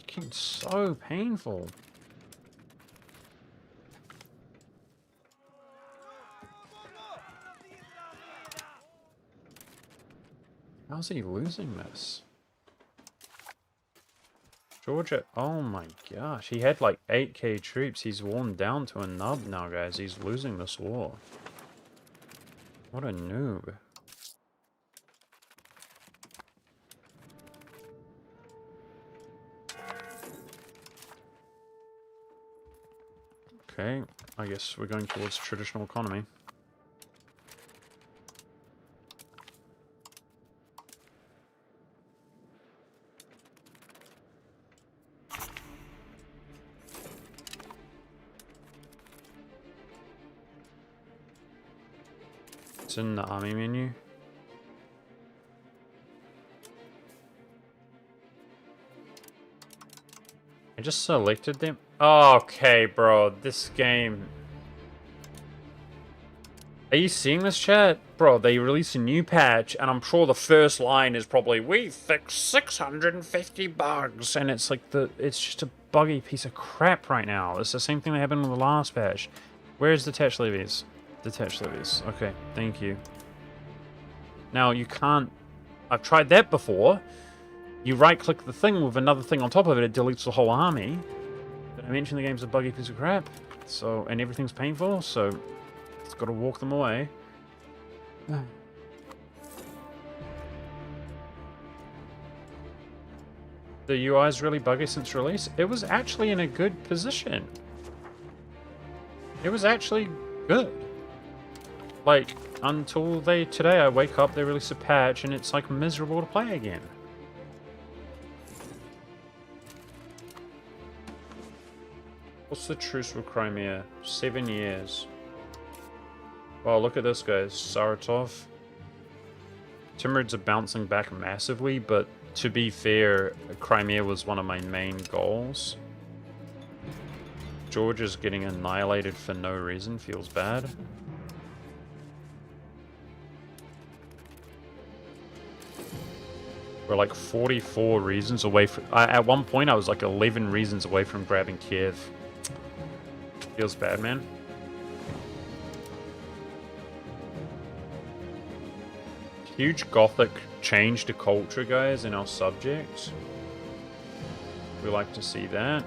Speaker 1: freaking so painful. How's he losing this? Georgia, oh my gosh. He had like 8k troops. He's worn down to a nub now, guys. He's losing this war. What a noob. Okay, I guess we're going towards traditional economy. It's in the army menu. I just selected them. Okay, bro, this game. Are you seeing this, chat? Bro, they released a new patch, and I'm sure the first line is probably, "We fixed 650 bugs," and it's like it's just a buggy piece of crap right now. It's the same thing that happened with the last patch. Where's detached levies? Detached levies. Okay, thank you. Now, you can't... I've tried that before. You right-click the thing with another thing on top of it, it deletes the whole army. But I mentioned the game's a buggy piece of crap, so, and everything's painful, so it's got to walk them away. The UI is really buggy since release. It was actually in a good position. It was actually good. Like, until today I wake up, they release a patch, and it's like miserable to play again. What's the truce with Crimea? 7 years. Well, look at this, guys. Saratov. Timurids are bouncing back massively, but to be fair, Crimea was one of my main goals. Georgia's getting annihilated for no reason. Feels bad. We're like 44 reasons away from... at one point, I was like 11 reasons away from grabbing Kiev. Feels bad, man. Huge Gothic change to culture, guys, in our subject. We like to see that.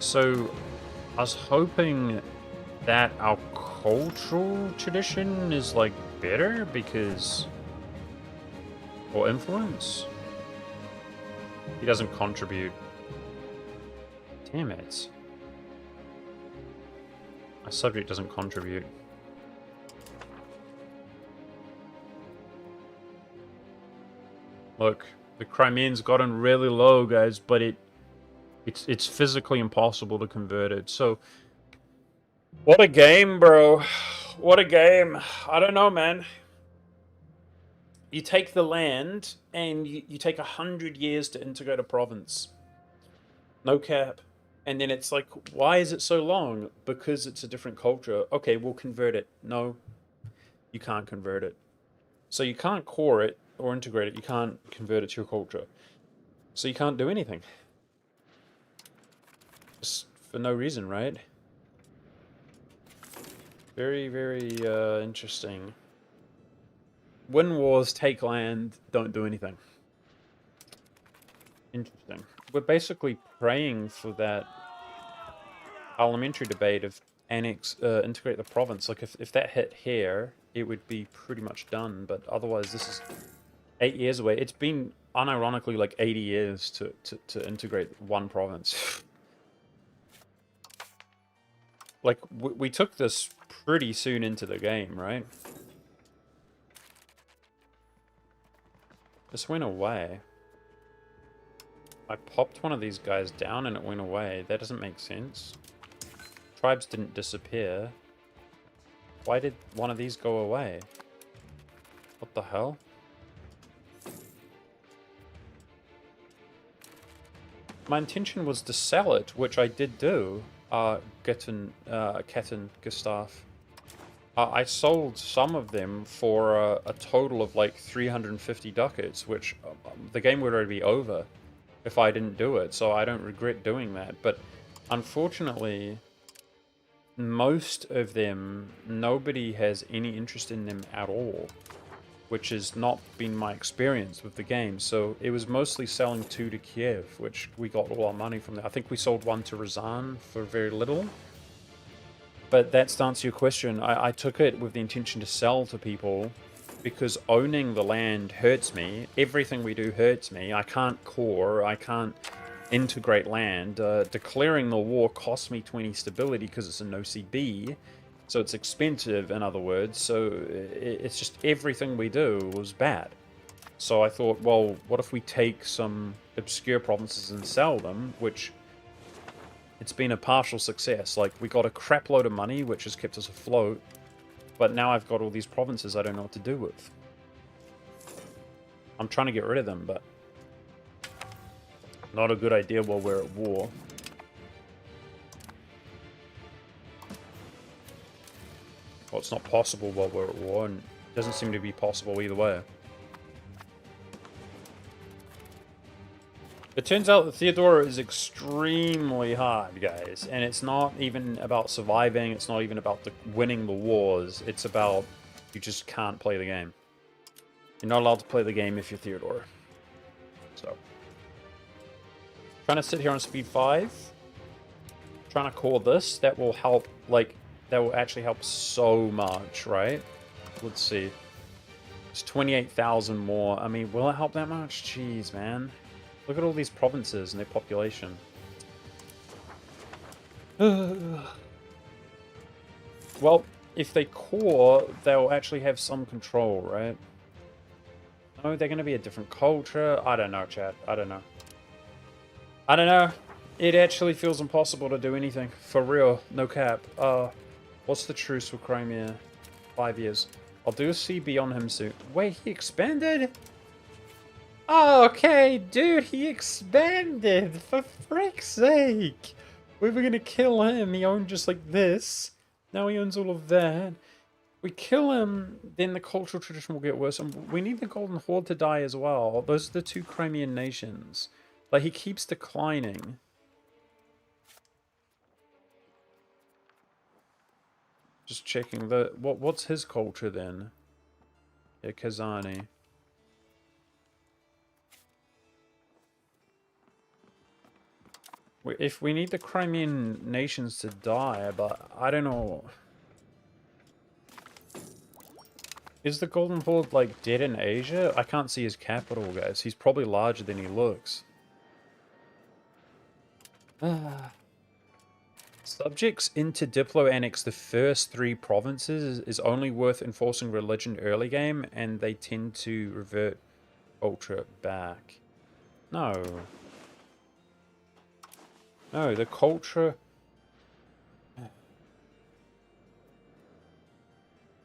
Speaker 1: So, I was hoping that our cultural tradition is, like, better because... Or influence? He doesn't contribute. Damn it. My subject doesn't contribute. Look, the Crimean's gotten really low, guys, but it's physically impossible to convert it. So, what a game, bro. What a game. I don't know, man. You take the land, and you take 100 years to integrate a province. No cap. And then it's like, why is it so long? Because it's a different culture. Okay, we'll convert it. No, you can't convert it. So you can't core it or integrate it. You can't convert it to your culture. So you can't do anything. Just for no reason, right? Very, very interesting. Win wars, take land, don't do anything. Interesting. We're basically praying for that parliamentary debate of integrate the province. Like, if that hit here, it would be pretty much done. But otherwise, this is 8 years away. It's been, unironically, like 80 years to integrate one province. Like, we took this pretty soon into the game, right? This went away. I popped one of these guys down and it went away. That doesn't make sense. Tribes didn't disappear. Why did one of these go away? What the hell? My intention was to sell it, which I did do. Ketten Gustav. I sold some of them for a total of like 350 ducats, which the game would already be over if I didn't do it, so I don't regret doing that. But unfortunately, most of them, nobody has any interest in them at all, which has not been my experience with the game. So it was mostly selling 2 to Kiev, which we got all our money from there. I think we sold 1 to Ryazan for very little. But that's to answer your question. I took it with the intention to sell to people because owning the land hurts me. Everything we do hurts me. I can't core. I can't integrate land. Declaring the war costs me 20 stability because it's an OCB. So it's expensive, in other words. So it's just everything we do was bad. So I thought, well, what if we take some obscure provinces and sell them, which... It's been a partial success. Like, we got a crap load of money, which has kept us afloat. But now I've got all these provinces I don't know what to do with. I'm trying to get rid of them, but... Not a good idea while we're at war. it's not possible while we're at war, and it doesn't seem to be possible either way. It turns out that Theodoro is extremely hard, guys, and it's not even about surviving, it's not even about winning the wars, it's about you just can't play the game. You're not allowed to play the game if you're Theodoro. So, trying to sit here on speed 5, trying to core this, that will help, like, that will actually help so much, right? Let's see. It's 28,000 more. I mean, will it help that much? Jeez, man. Look at all these provinces and their population. Well, if they core, they'll actually have some control, right? No, they're going to be a different culture. I don't know, chat. I don't know. I don't know. It actually feels impossible to do anything. For real. No cap. What's the truce with Crimea? 5 years. I'll do a CB on him soon. Wait, he expanded? Oh, okay, dude, he expanded! For frick's sake! We were gonna kill him, he owned just like this. Now he owns all of that. We kill him, then the cultural tradition will get worse. And we need the Golden Horde to die as well. Those are the 2 Crimean nations. Like, he keeps declining. Just checking the... What's his culture then? Yeah, Kazani. If we need the Crimean nations to die, but I don't know. Is the Golden Horde, like, dead in Asia? I can't see his capital, guys. He's probably larger than he looks. Subjects into Diplo annex the first 3 provinces is only worth enforcing religion early game, and they tend to revert ultra back. No. No, the culture...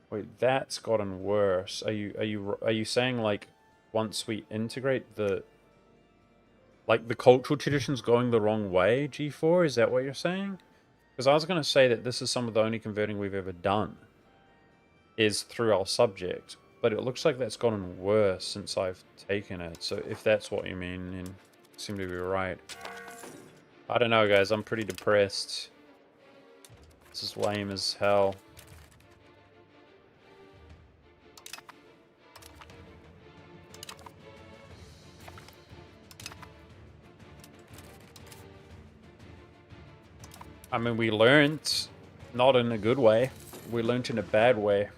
Speaker 1: Wait, that's gotten worse. Are you saying, like, once we integrate the... Like, the cultural tradition's going the wrong way, G4? Is that what you're saying? Because I was going to say that this is some of the only converting we've ever done. Is through our subject. But it looks like that's gotten worse since I've taken it. So if that's what you mean, then you seem to be right. I don't know, guys. I'm pretty depressed. This is lame as hell. I mean, we learned, not in a good way. We learned in a bad way.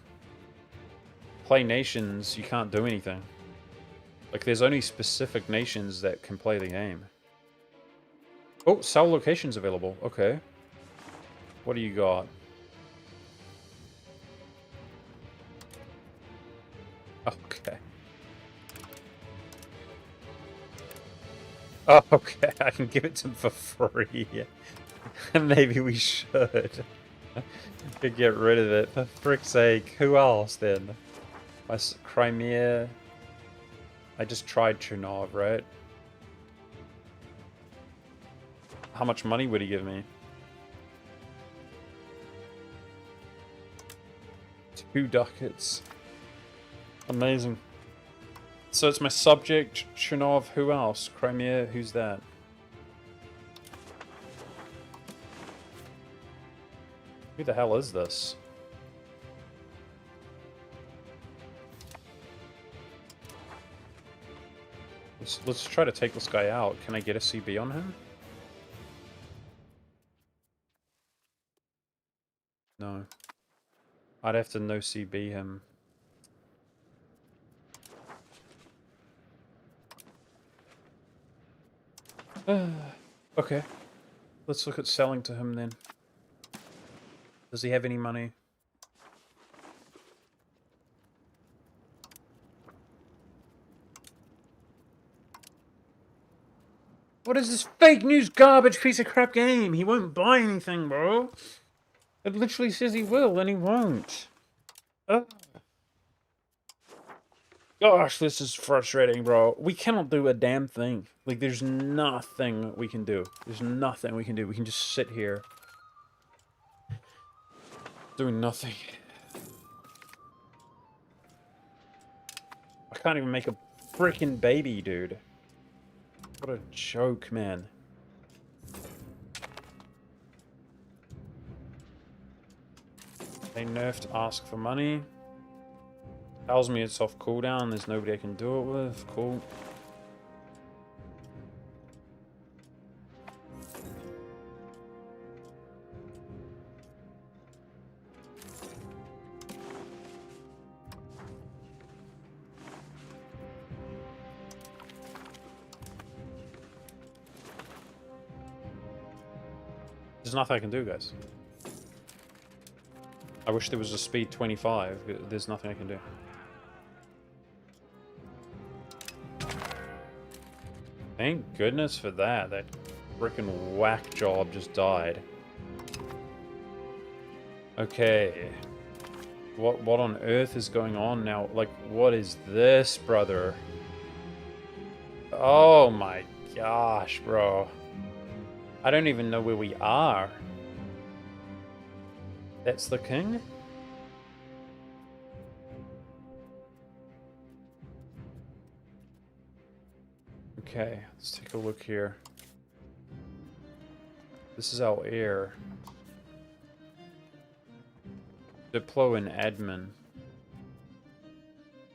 Speaker 1: Play nations, you can't do anything. Like, there's only specific nations that can play the game. Oh, sell locations available. Okay. What do you got? Okay. Oh, okay. I can give it to him for free. Maybe we should. Could get rid of it. For frick's sake. Who else then? Crimea. I just tried Chernov, right? How much money would he give me? 2 ducats. Amazing. So it's my subject, Chernov. Who else? Crimea. Who's that? Who the hell is this? Let's try to take this guy out. Can I get a CB on him? No. I'd have to no CB him. Okay. Let's look at selling to him then. Does he have any money? What is this fake news garbage piece of crap game? He won't buy anything, bro. It literally says he will, and he won't. Gosh, this is frustrating, bro. We cannot do a damn thing. Like, there's nothing we can do. There's nothing we can do. We can just sit here doing nothing. I can't even make a freaking baby, dude. What a joke, man. They nerfed ask for money. Tells me it's off cooldown. There's nobody I can do it with. Cool. There's nothing I can do, guys. I wish there was a speed 25. There's nothing I can do. Thank goodness for that. That freaking whack job just died. Okay. What on earth is going on now? Like, what is this, brother? Oh my gosh, bro. I don't even know where we are. That's the king? Okay, let's take a look here. This is our heir. Diplo and admin.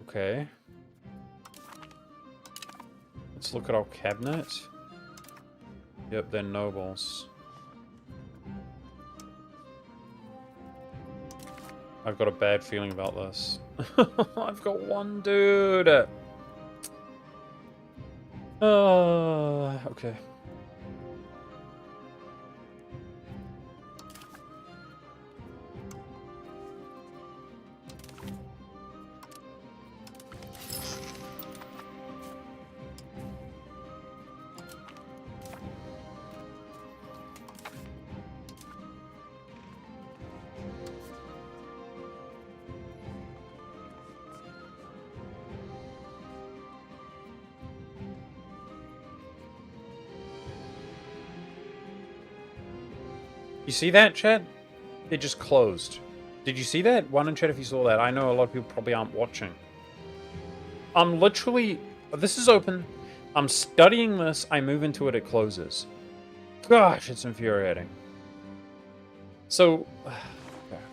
Speaker 1: Okay. Let's look at our cabinet. Yep, they're nobles. I've got a bad feeling about this. I've got one dude. Okay. You see that, chat? It just closed. Did you see that? One in chat if you saw that. I know a lot of people probably aren't watching. I'm literally... This is open. I'm studying this. I move into it. It closes. Gosh, it's infuriating. So...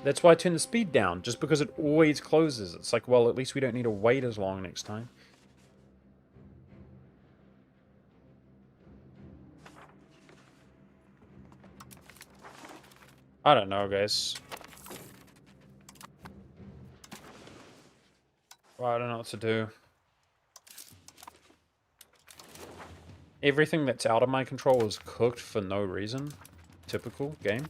Speaker 1: That's why I turn the speed down. Just because it always closes. It's like, well, at least we don't need to wait as long next time. I don't know, guys. Well, I don't know what to do. Everything that's out of my control is cooked for no reason. Typical game.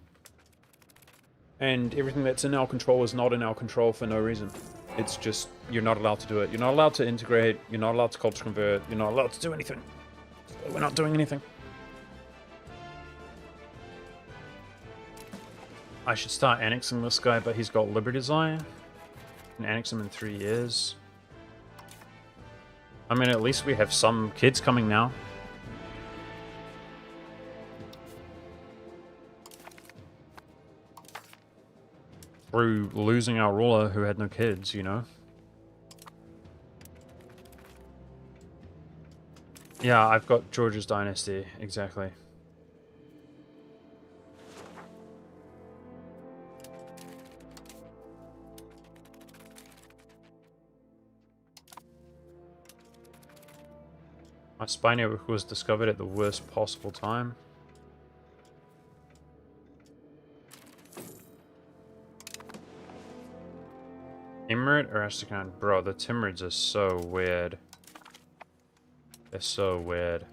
Speaker 1: And everything that's in our control is not in our control for no reason. It's just, you're not allowed to do it. You're not allowed to integrate. You're not allowed to culture convert. You're not allowed to do anything. We're not doing anything. I should start annexing this guy, but he's got Liberty Desire. Can annex him in 3 years. I mean, at least we have some kids coming now. Through losing our ruler who had no kids, you know? Yeah, I've got George's Dynasty, exactly. My spy network was discovered at the worst possible time. Timurid or Astrakhan? Bro, the Timurids are so weird. They're so weird.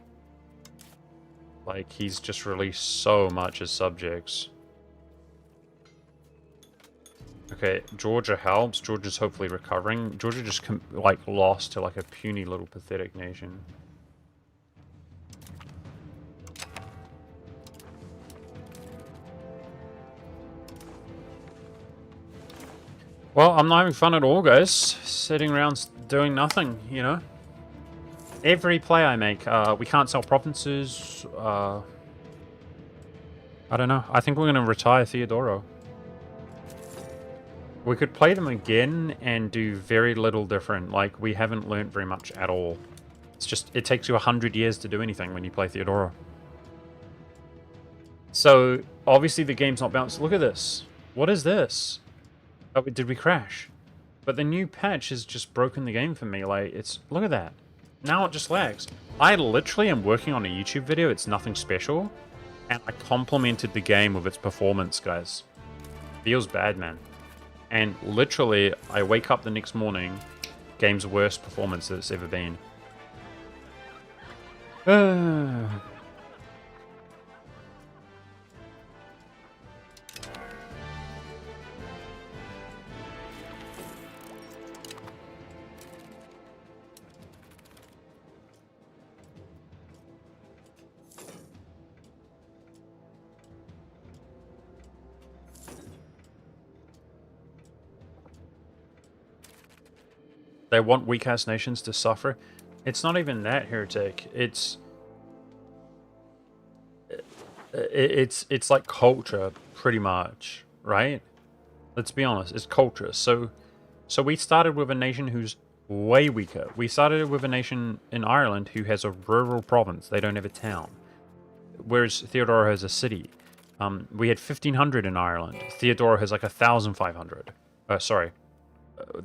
Speaker 1: Like, he's just released so much as subjects. Okay, Georgia helps. Georgia's hopefully recovering. Georgia just, like, lost to, like, a puny little pathetic nation. Well, I'm not having fun at all, guys. Sitting around doing nothing, you know? Every play I make, we can't sell provinces. I don't know. I think we're going to retire Theodoro. We could play them again and do very little different. Like, we haven't learnt very much at all. It's just, it takes you 100 years to do anything when you play Theodoro. So, obviously the game's not balanced. Look at this. What is this? Oh, did we crash? But the new patch has just broken the game for me. Like, it's... Look at that. Now it just lags. I literally am working on a YouTube video. It's nothing special. And I complimented the game with its performance, guys. Feels bad, man. And literally, I wake up the next morning, game's worst performance that it's ever been. They want weak-ass nations to suffer. It's not even that, Heretic. It's like culture, pretty much, right? Let's be honest, it's culture. So we started with a nation who's way weaker. We started with a nation in Ireland who has a rural province. They don't have a town. Whereas Theodoro has a city. We had 1,500 in Ireland. Theodoro has like 1,500. Sorry.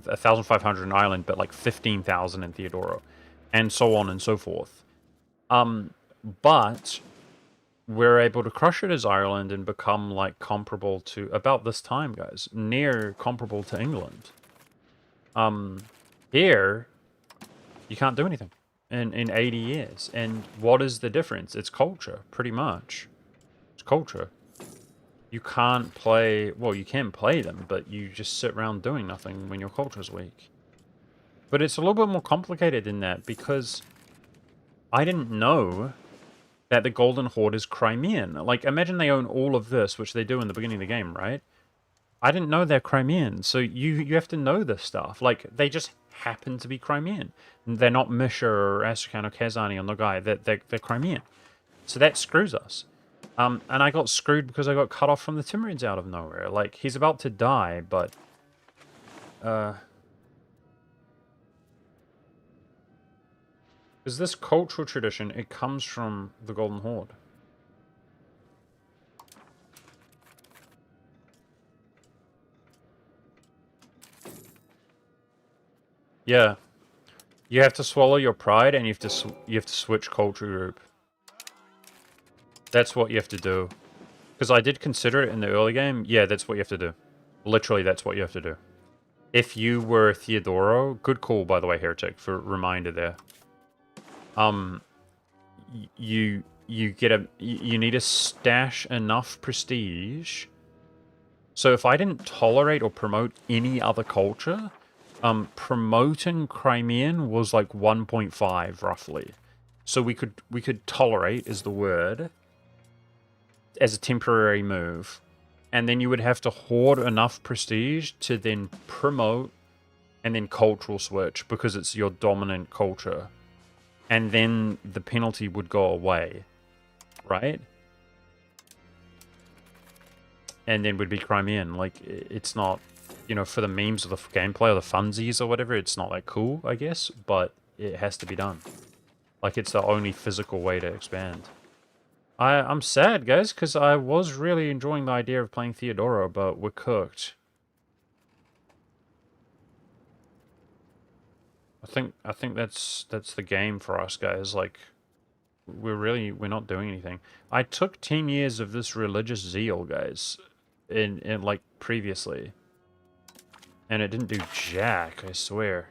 Speaker 1: 1,500 in Ireland, but like 15,000 in Theodoro. And so on and so forth. But we're able to crush it as Ireland and become like comparable to, about this time, guys, near comparable to England. Here, you can't do anything in 80 years. And what is the difference? It's culture, pretty much. It's culture. You can't play... Well, you can play them, but you just sit around doing nothing when your culture's weak. But it's a little bit more complicated than that, because I didn't know that the Golden Horde is Crimean. Like, imagine they own all of this, which they do in the beginning of the game, right? I didn't know they're Crimean, so you have to know this stuff. Like, they just happen to be Crimean. They're not Misha or Astrakhan or Kazani or Nogai. They're Crimean. So that screws us. And I got screwed because I got cut off from the Timurids out of nowhere. Like, he's about to die, but... Is this cultural tradition? It comes from the Golden Horde. Yeah. You have to swallow your pride, and you have to switch culture group. That's what you have to do. Because I did consider it in the early game. Yeah, that's what you have to do. Literally, that's what you have to do. If you were Theodoro... Good call, by the way, Heretic, for reminder there. You need to stash enough prestige. So if I didn't tolerate or promote any other culture, promoting Crimean was like 1.5 roughly. So we could tolerate is the word as a temporary move, and then you would have to hoard enough prestige to then promote and then cultural switch because it's your dominant culture. And then the penalty would go away, right? And then would be Crimean. Like, it's not, you know, for the memes or the gameplay or the funsies or whatever, it's not that cool, I guess, but it has to be done. Like, it's the only physical way to expand. I'm sad, guys, because I was really enjoying the idea of playing Theodoro, but we're cooked. I think that's the game for us, guys. Like, we're not doing anything. I took 10 years of this religious zeal, guys, in like previously, and it didn't do jack, I swear.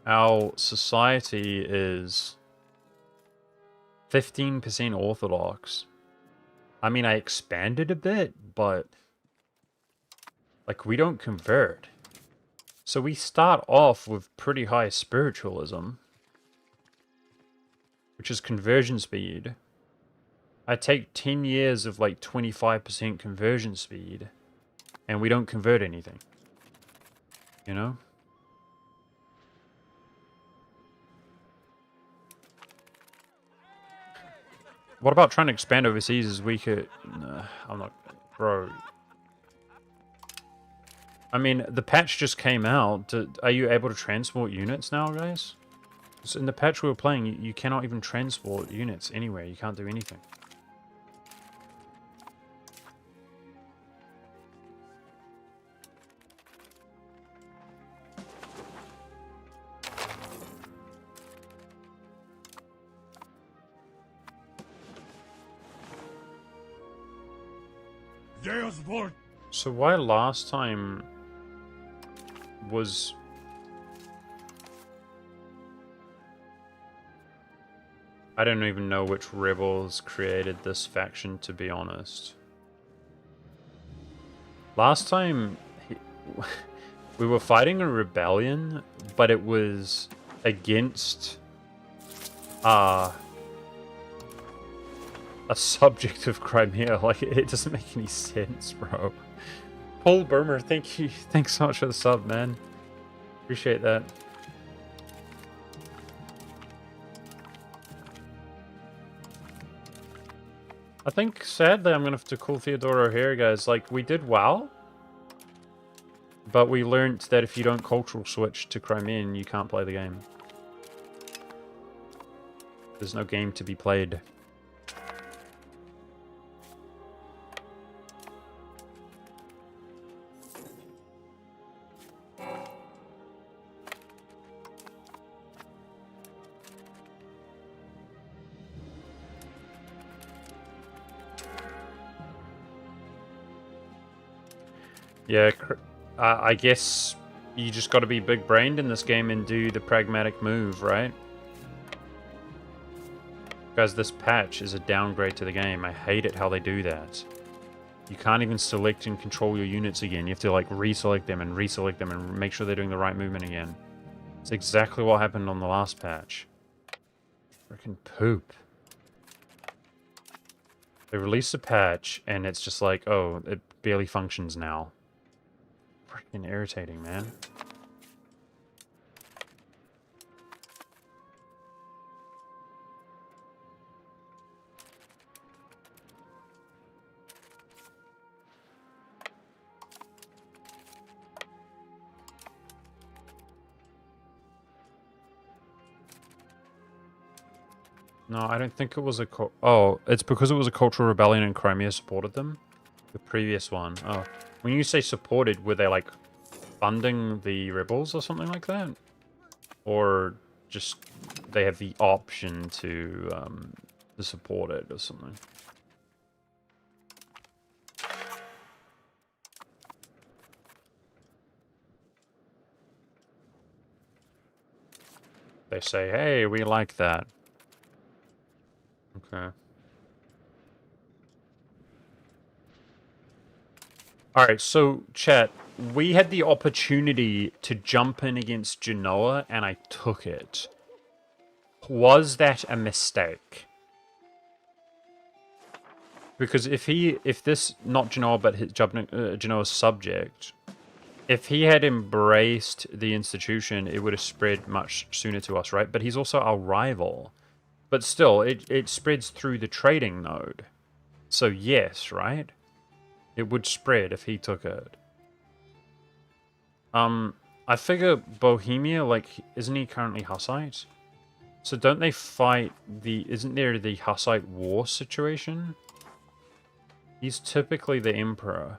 Speaker 1: Our society is 15% Orthodox. I mean, I expanded a bit, but like, we don't convert. So we start off with pretty high spiritualism, which is conversion speed. I take 10 years of like 25% conversion speed, and we don't convert anything. You know? What about trying to expand overseas as we could... Nah, I'm not... Bro. I mean, the patch just came out. Are you able to transport units now, guys? So in the patch we were playing, you cannot even transport units anywhere. You can't do anything. So why last time was... I don't even know which rebels created this faction, to be honest. Last time we were fighting a rebellion, but it was against a subject of Crimea. Like, it doesn't make any sense, bro. Paul Burmer, thank you. Thanks so much for the sub, man. Appreciate that. I think, sadly, I'm going to have to call Theodoro here, guys. Like, we did well, but we learned that if you don't cultural switch to Crimean, you can't play the game. There's no game to be played. Yeah, I guess you just got to be big-brained in this game and do the pragmatic move, right? Guys, this patch is a downgrade to the game. I hate it how they do that. You can't even select and control your units again. You have to, like, reselect them and make sure they're doing the right movement again. It's exactly what happened on the last patch. Freaking poop. They released a patch, and it's just like, oh, it barely functions now. Freaking irritating, man. No, I don't think it was a... Oh, it's because it was a cultural rebellion and Crimea supported them? The previous one. Oh. When you say supported, were they, like, funding the rebels or something like that? Or just they have the option to support it or something? They say, hey, we like that. Okay. Alright, so, chat, we had the opportunity to jump in against Genoa, and I took it. Was that a mistake? Because if this, not Genoa, but Genoa's subject, if he had embraced the institution, it would have spread much sooner to us, right? But he's also our rival. But still, it spreads through the trading node. So yes, right? It would spread if he took it. I figure Bohemia, like, isn't he currently Hussite? So don't they fight isn't there the Hussite war situation? He's typically the emperor.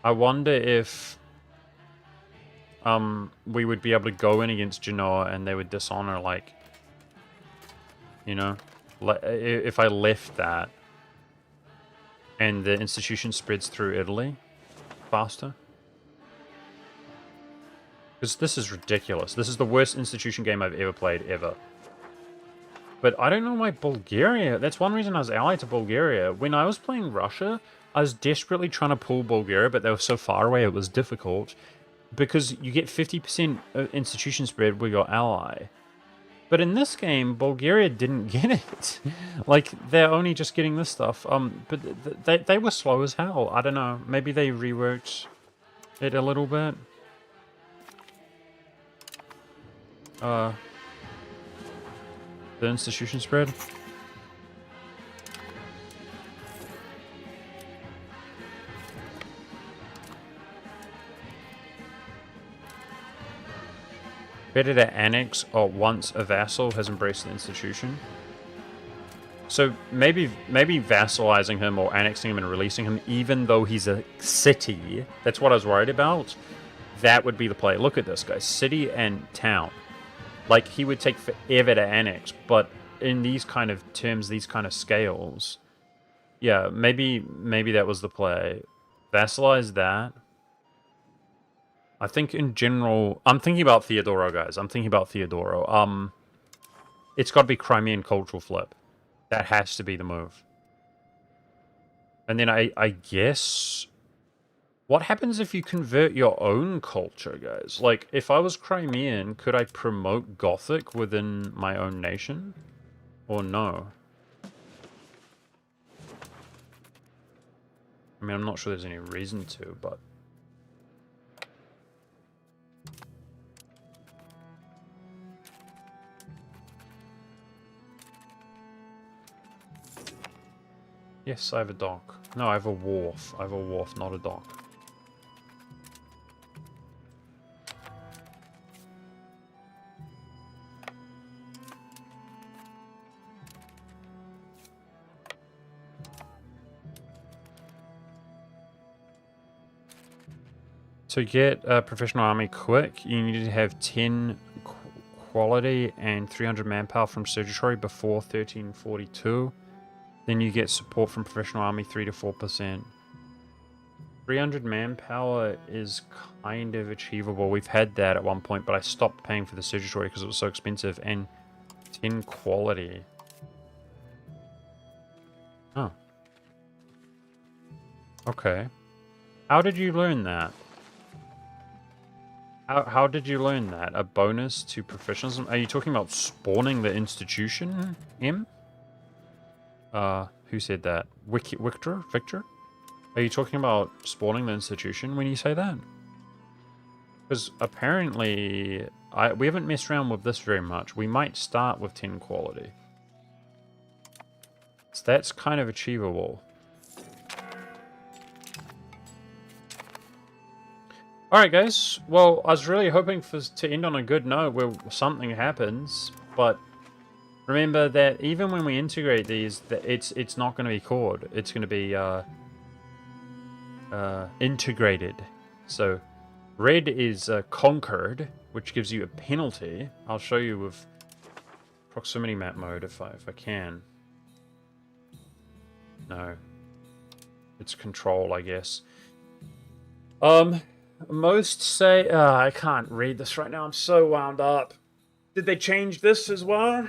Speaker 1: I wonder if we would be able to go in against Genoa and they would dishonor, like, you know, if I left that and the institution spreads through Italy faster. Because this is ridiculous. This is the worst institution game I've ever played, ever. But I don't know why Bulgaria... That's one reason I was allied to Bulgaria. When I was playing Russia, I was desperately trying to pull Bulgaria, but they were so far away it was difficult. Because you get 50% institution spread with your ally. But in this game, Bulgaria didn't get it. Like, they're only just getting this stuff. But they were slow as hell. I don't know. Maybe they reworked it a little bit. The institution spread. Better to annex or once a vassal has embraced the institution. So maybe vassalizing him or annexing him and releasing him, even though he's a city, that's what I was worried about. That would be the play. Look at this, guys. City and town. Like, he would take forever to annex, but in these kind of terms, these kind of scales, yeah, maybe that was the play. Vassalize that. I think in general, I'm thinking about Theodoro, guys. I'm thinking about Theodoro. It's got to be Crimean cultural flip. That has to be the move. And then I guess, what happens if you convert your own culture, guys? Like, if I was Crimean, could I promote Gothic within my own nation? Or no? I mean, I'm not sure there's any reason to, but... Yes, I have a dock. No, I have a wharf. I have a wharf, not a dock. To get a professional army quick, you need to have 10 quality and 300 manpower from Surgitory before 1342. Then you get support from professional army 3 to 4%. 300 manpower is kind of achievable. We've had that at one point, but I stopped paying for the Surgitory because it was so expensive. And 10 quality. Oh. Okay. How did you learn that? How did you learn that? A bonus to professionalism? Are you talking about spawning the institution, M? Who said that? Victor? Are you talking about spawning the institution when you say that? Because apparently, we haven't messed around with this very much. We might start with 10 quality. So that's kind of achievable. Alright guys, well, I was really hoping to end on a good note where something happens, but remember that even when we integrate these, it's not going to be cord. It's going to be integrated. So red is conquered, which gives you a penalty. I'll show you with proximity map mode if I can. No, it's control, I guess. Most say... I can't read this right now. I'm so wound up. Did they change this as well?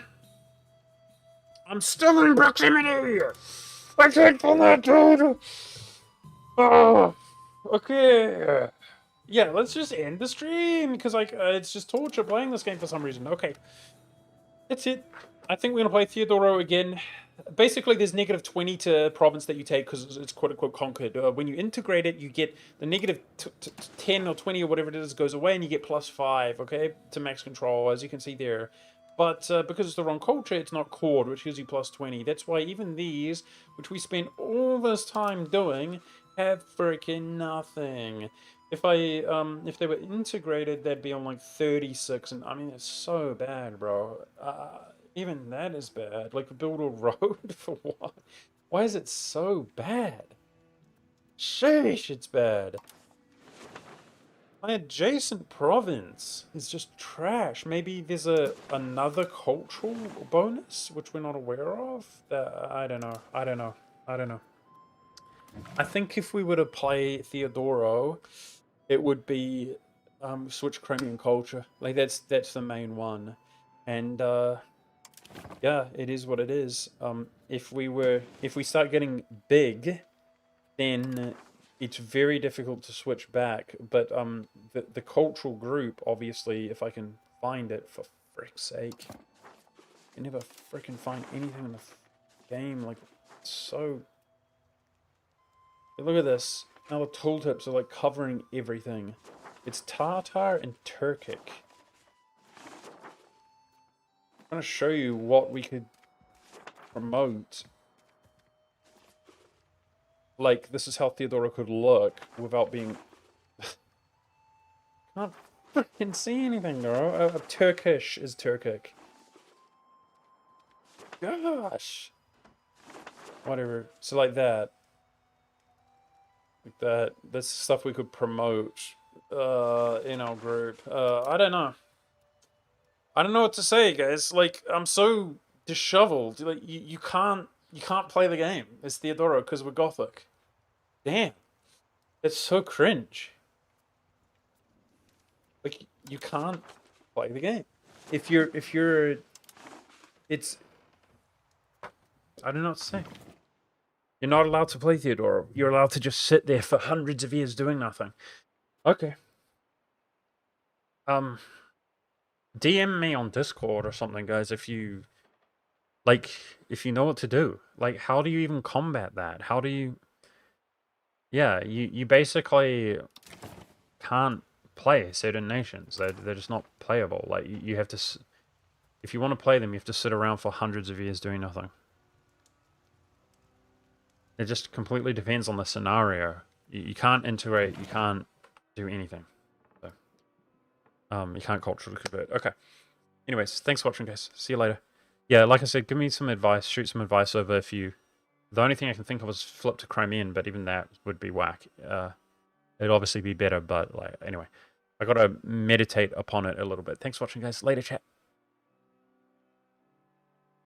Speaker 1: I'm still in proximity! I can't pull that, dude! Oh, okay. Yeah, let's just end the stream, because like it's just torture playing this game for some reason. Okay. That's it. I think we're going to play Theodoro again. Basically, there's negative 20 to province that you take because it's quote-unquote conquered. When you integrate it, you get the negative 10 or 20 or whatever it is goes away, and you get +5, okay, to max control, as you can see there. But because it's the wrong culture, it's not cord, which gives you +20. That's why even these, which we spent all this time doing, have freaking nothing. If they were integrated, they'd be on like 36, and I mean, it's so bad, bro. Even that is bad. Like, build a road for what? Why is it so bad? Sheesh, it's bad. My adjacent province is just trash. Maybe there's another cultural bonus, which we're not aware of? I don't know. I don't know. I think if we were to play Theodoro, it would be switch Crimean culture. Like, that's the main one. And yeah, it is what it is. If we start getting big, then it's very difficult to switch back. But the cultural group, obviously, if I can find it, for frick's sake, I never freaking find anything in the game. Like, it's so. Look at this. Now the tooltips are like covering everything. It's Tatar and Turkic. I'm going to show you what we could promote. Like, this is how Theodoro could look without being... Can't fucking see anything, bro. Turkish is Turkic. Gosh. Whatever. So like that. Like that. That's stuff we could promote in our group. I don't know. I don't know what to say, guys. Like, I'm so disheveled. Like, you can't play the game as Theodoro because we're gothic. Damn. It's so cringe. Like, you can't play the game. If you're it's I don't know what to say. You're not allowed to play Theodoro. You're allowed to just sit there for hundreds of years doing nothing. Okay. DM me on Discord or something, guys, if you know what to do. Like, how do you even combat that? How do you... Yeah, you basically can't play certain nations. They're just not playable. Like, you have to... If you want to play them, you have to sit around for hundreds of years doing nothing. It just completely depends on the scenario. You can't integrate, you can't do anything. So, you can't culturally convert. Okay. Anyways, thanks for watching, guys. See you later. Yeah, like I said, give me some advice. Shoot some advice over if you... The only thing I can think of is flip to Crimean, but even that would be whack. It'd obviously be better, but like anyway. I gotta meditate upon it a little bit. Thanks for watching, guys. Later, chat.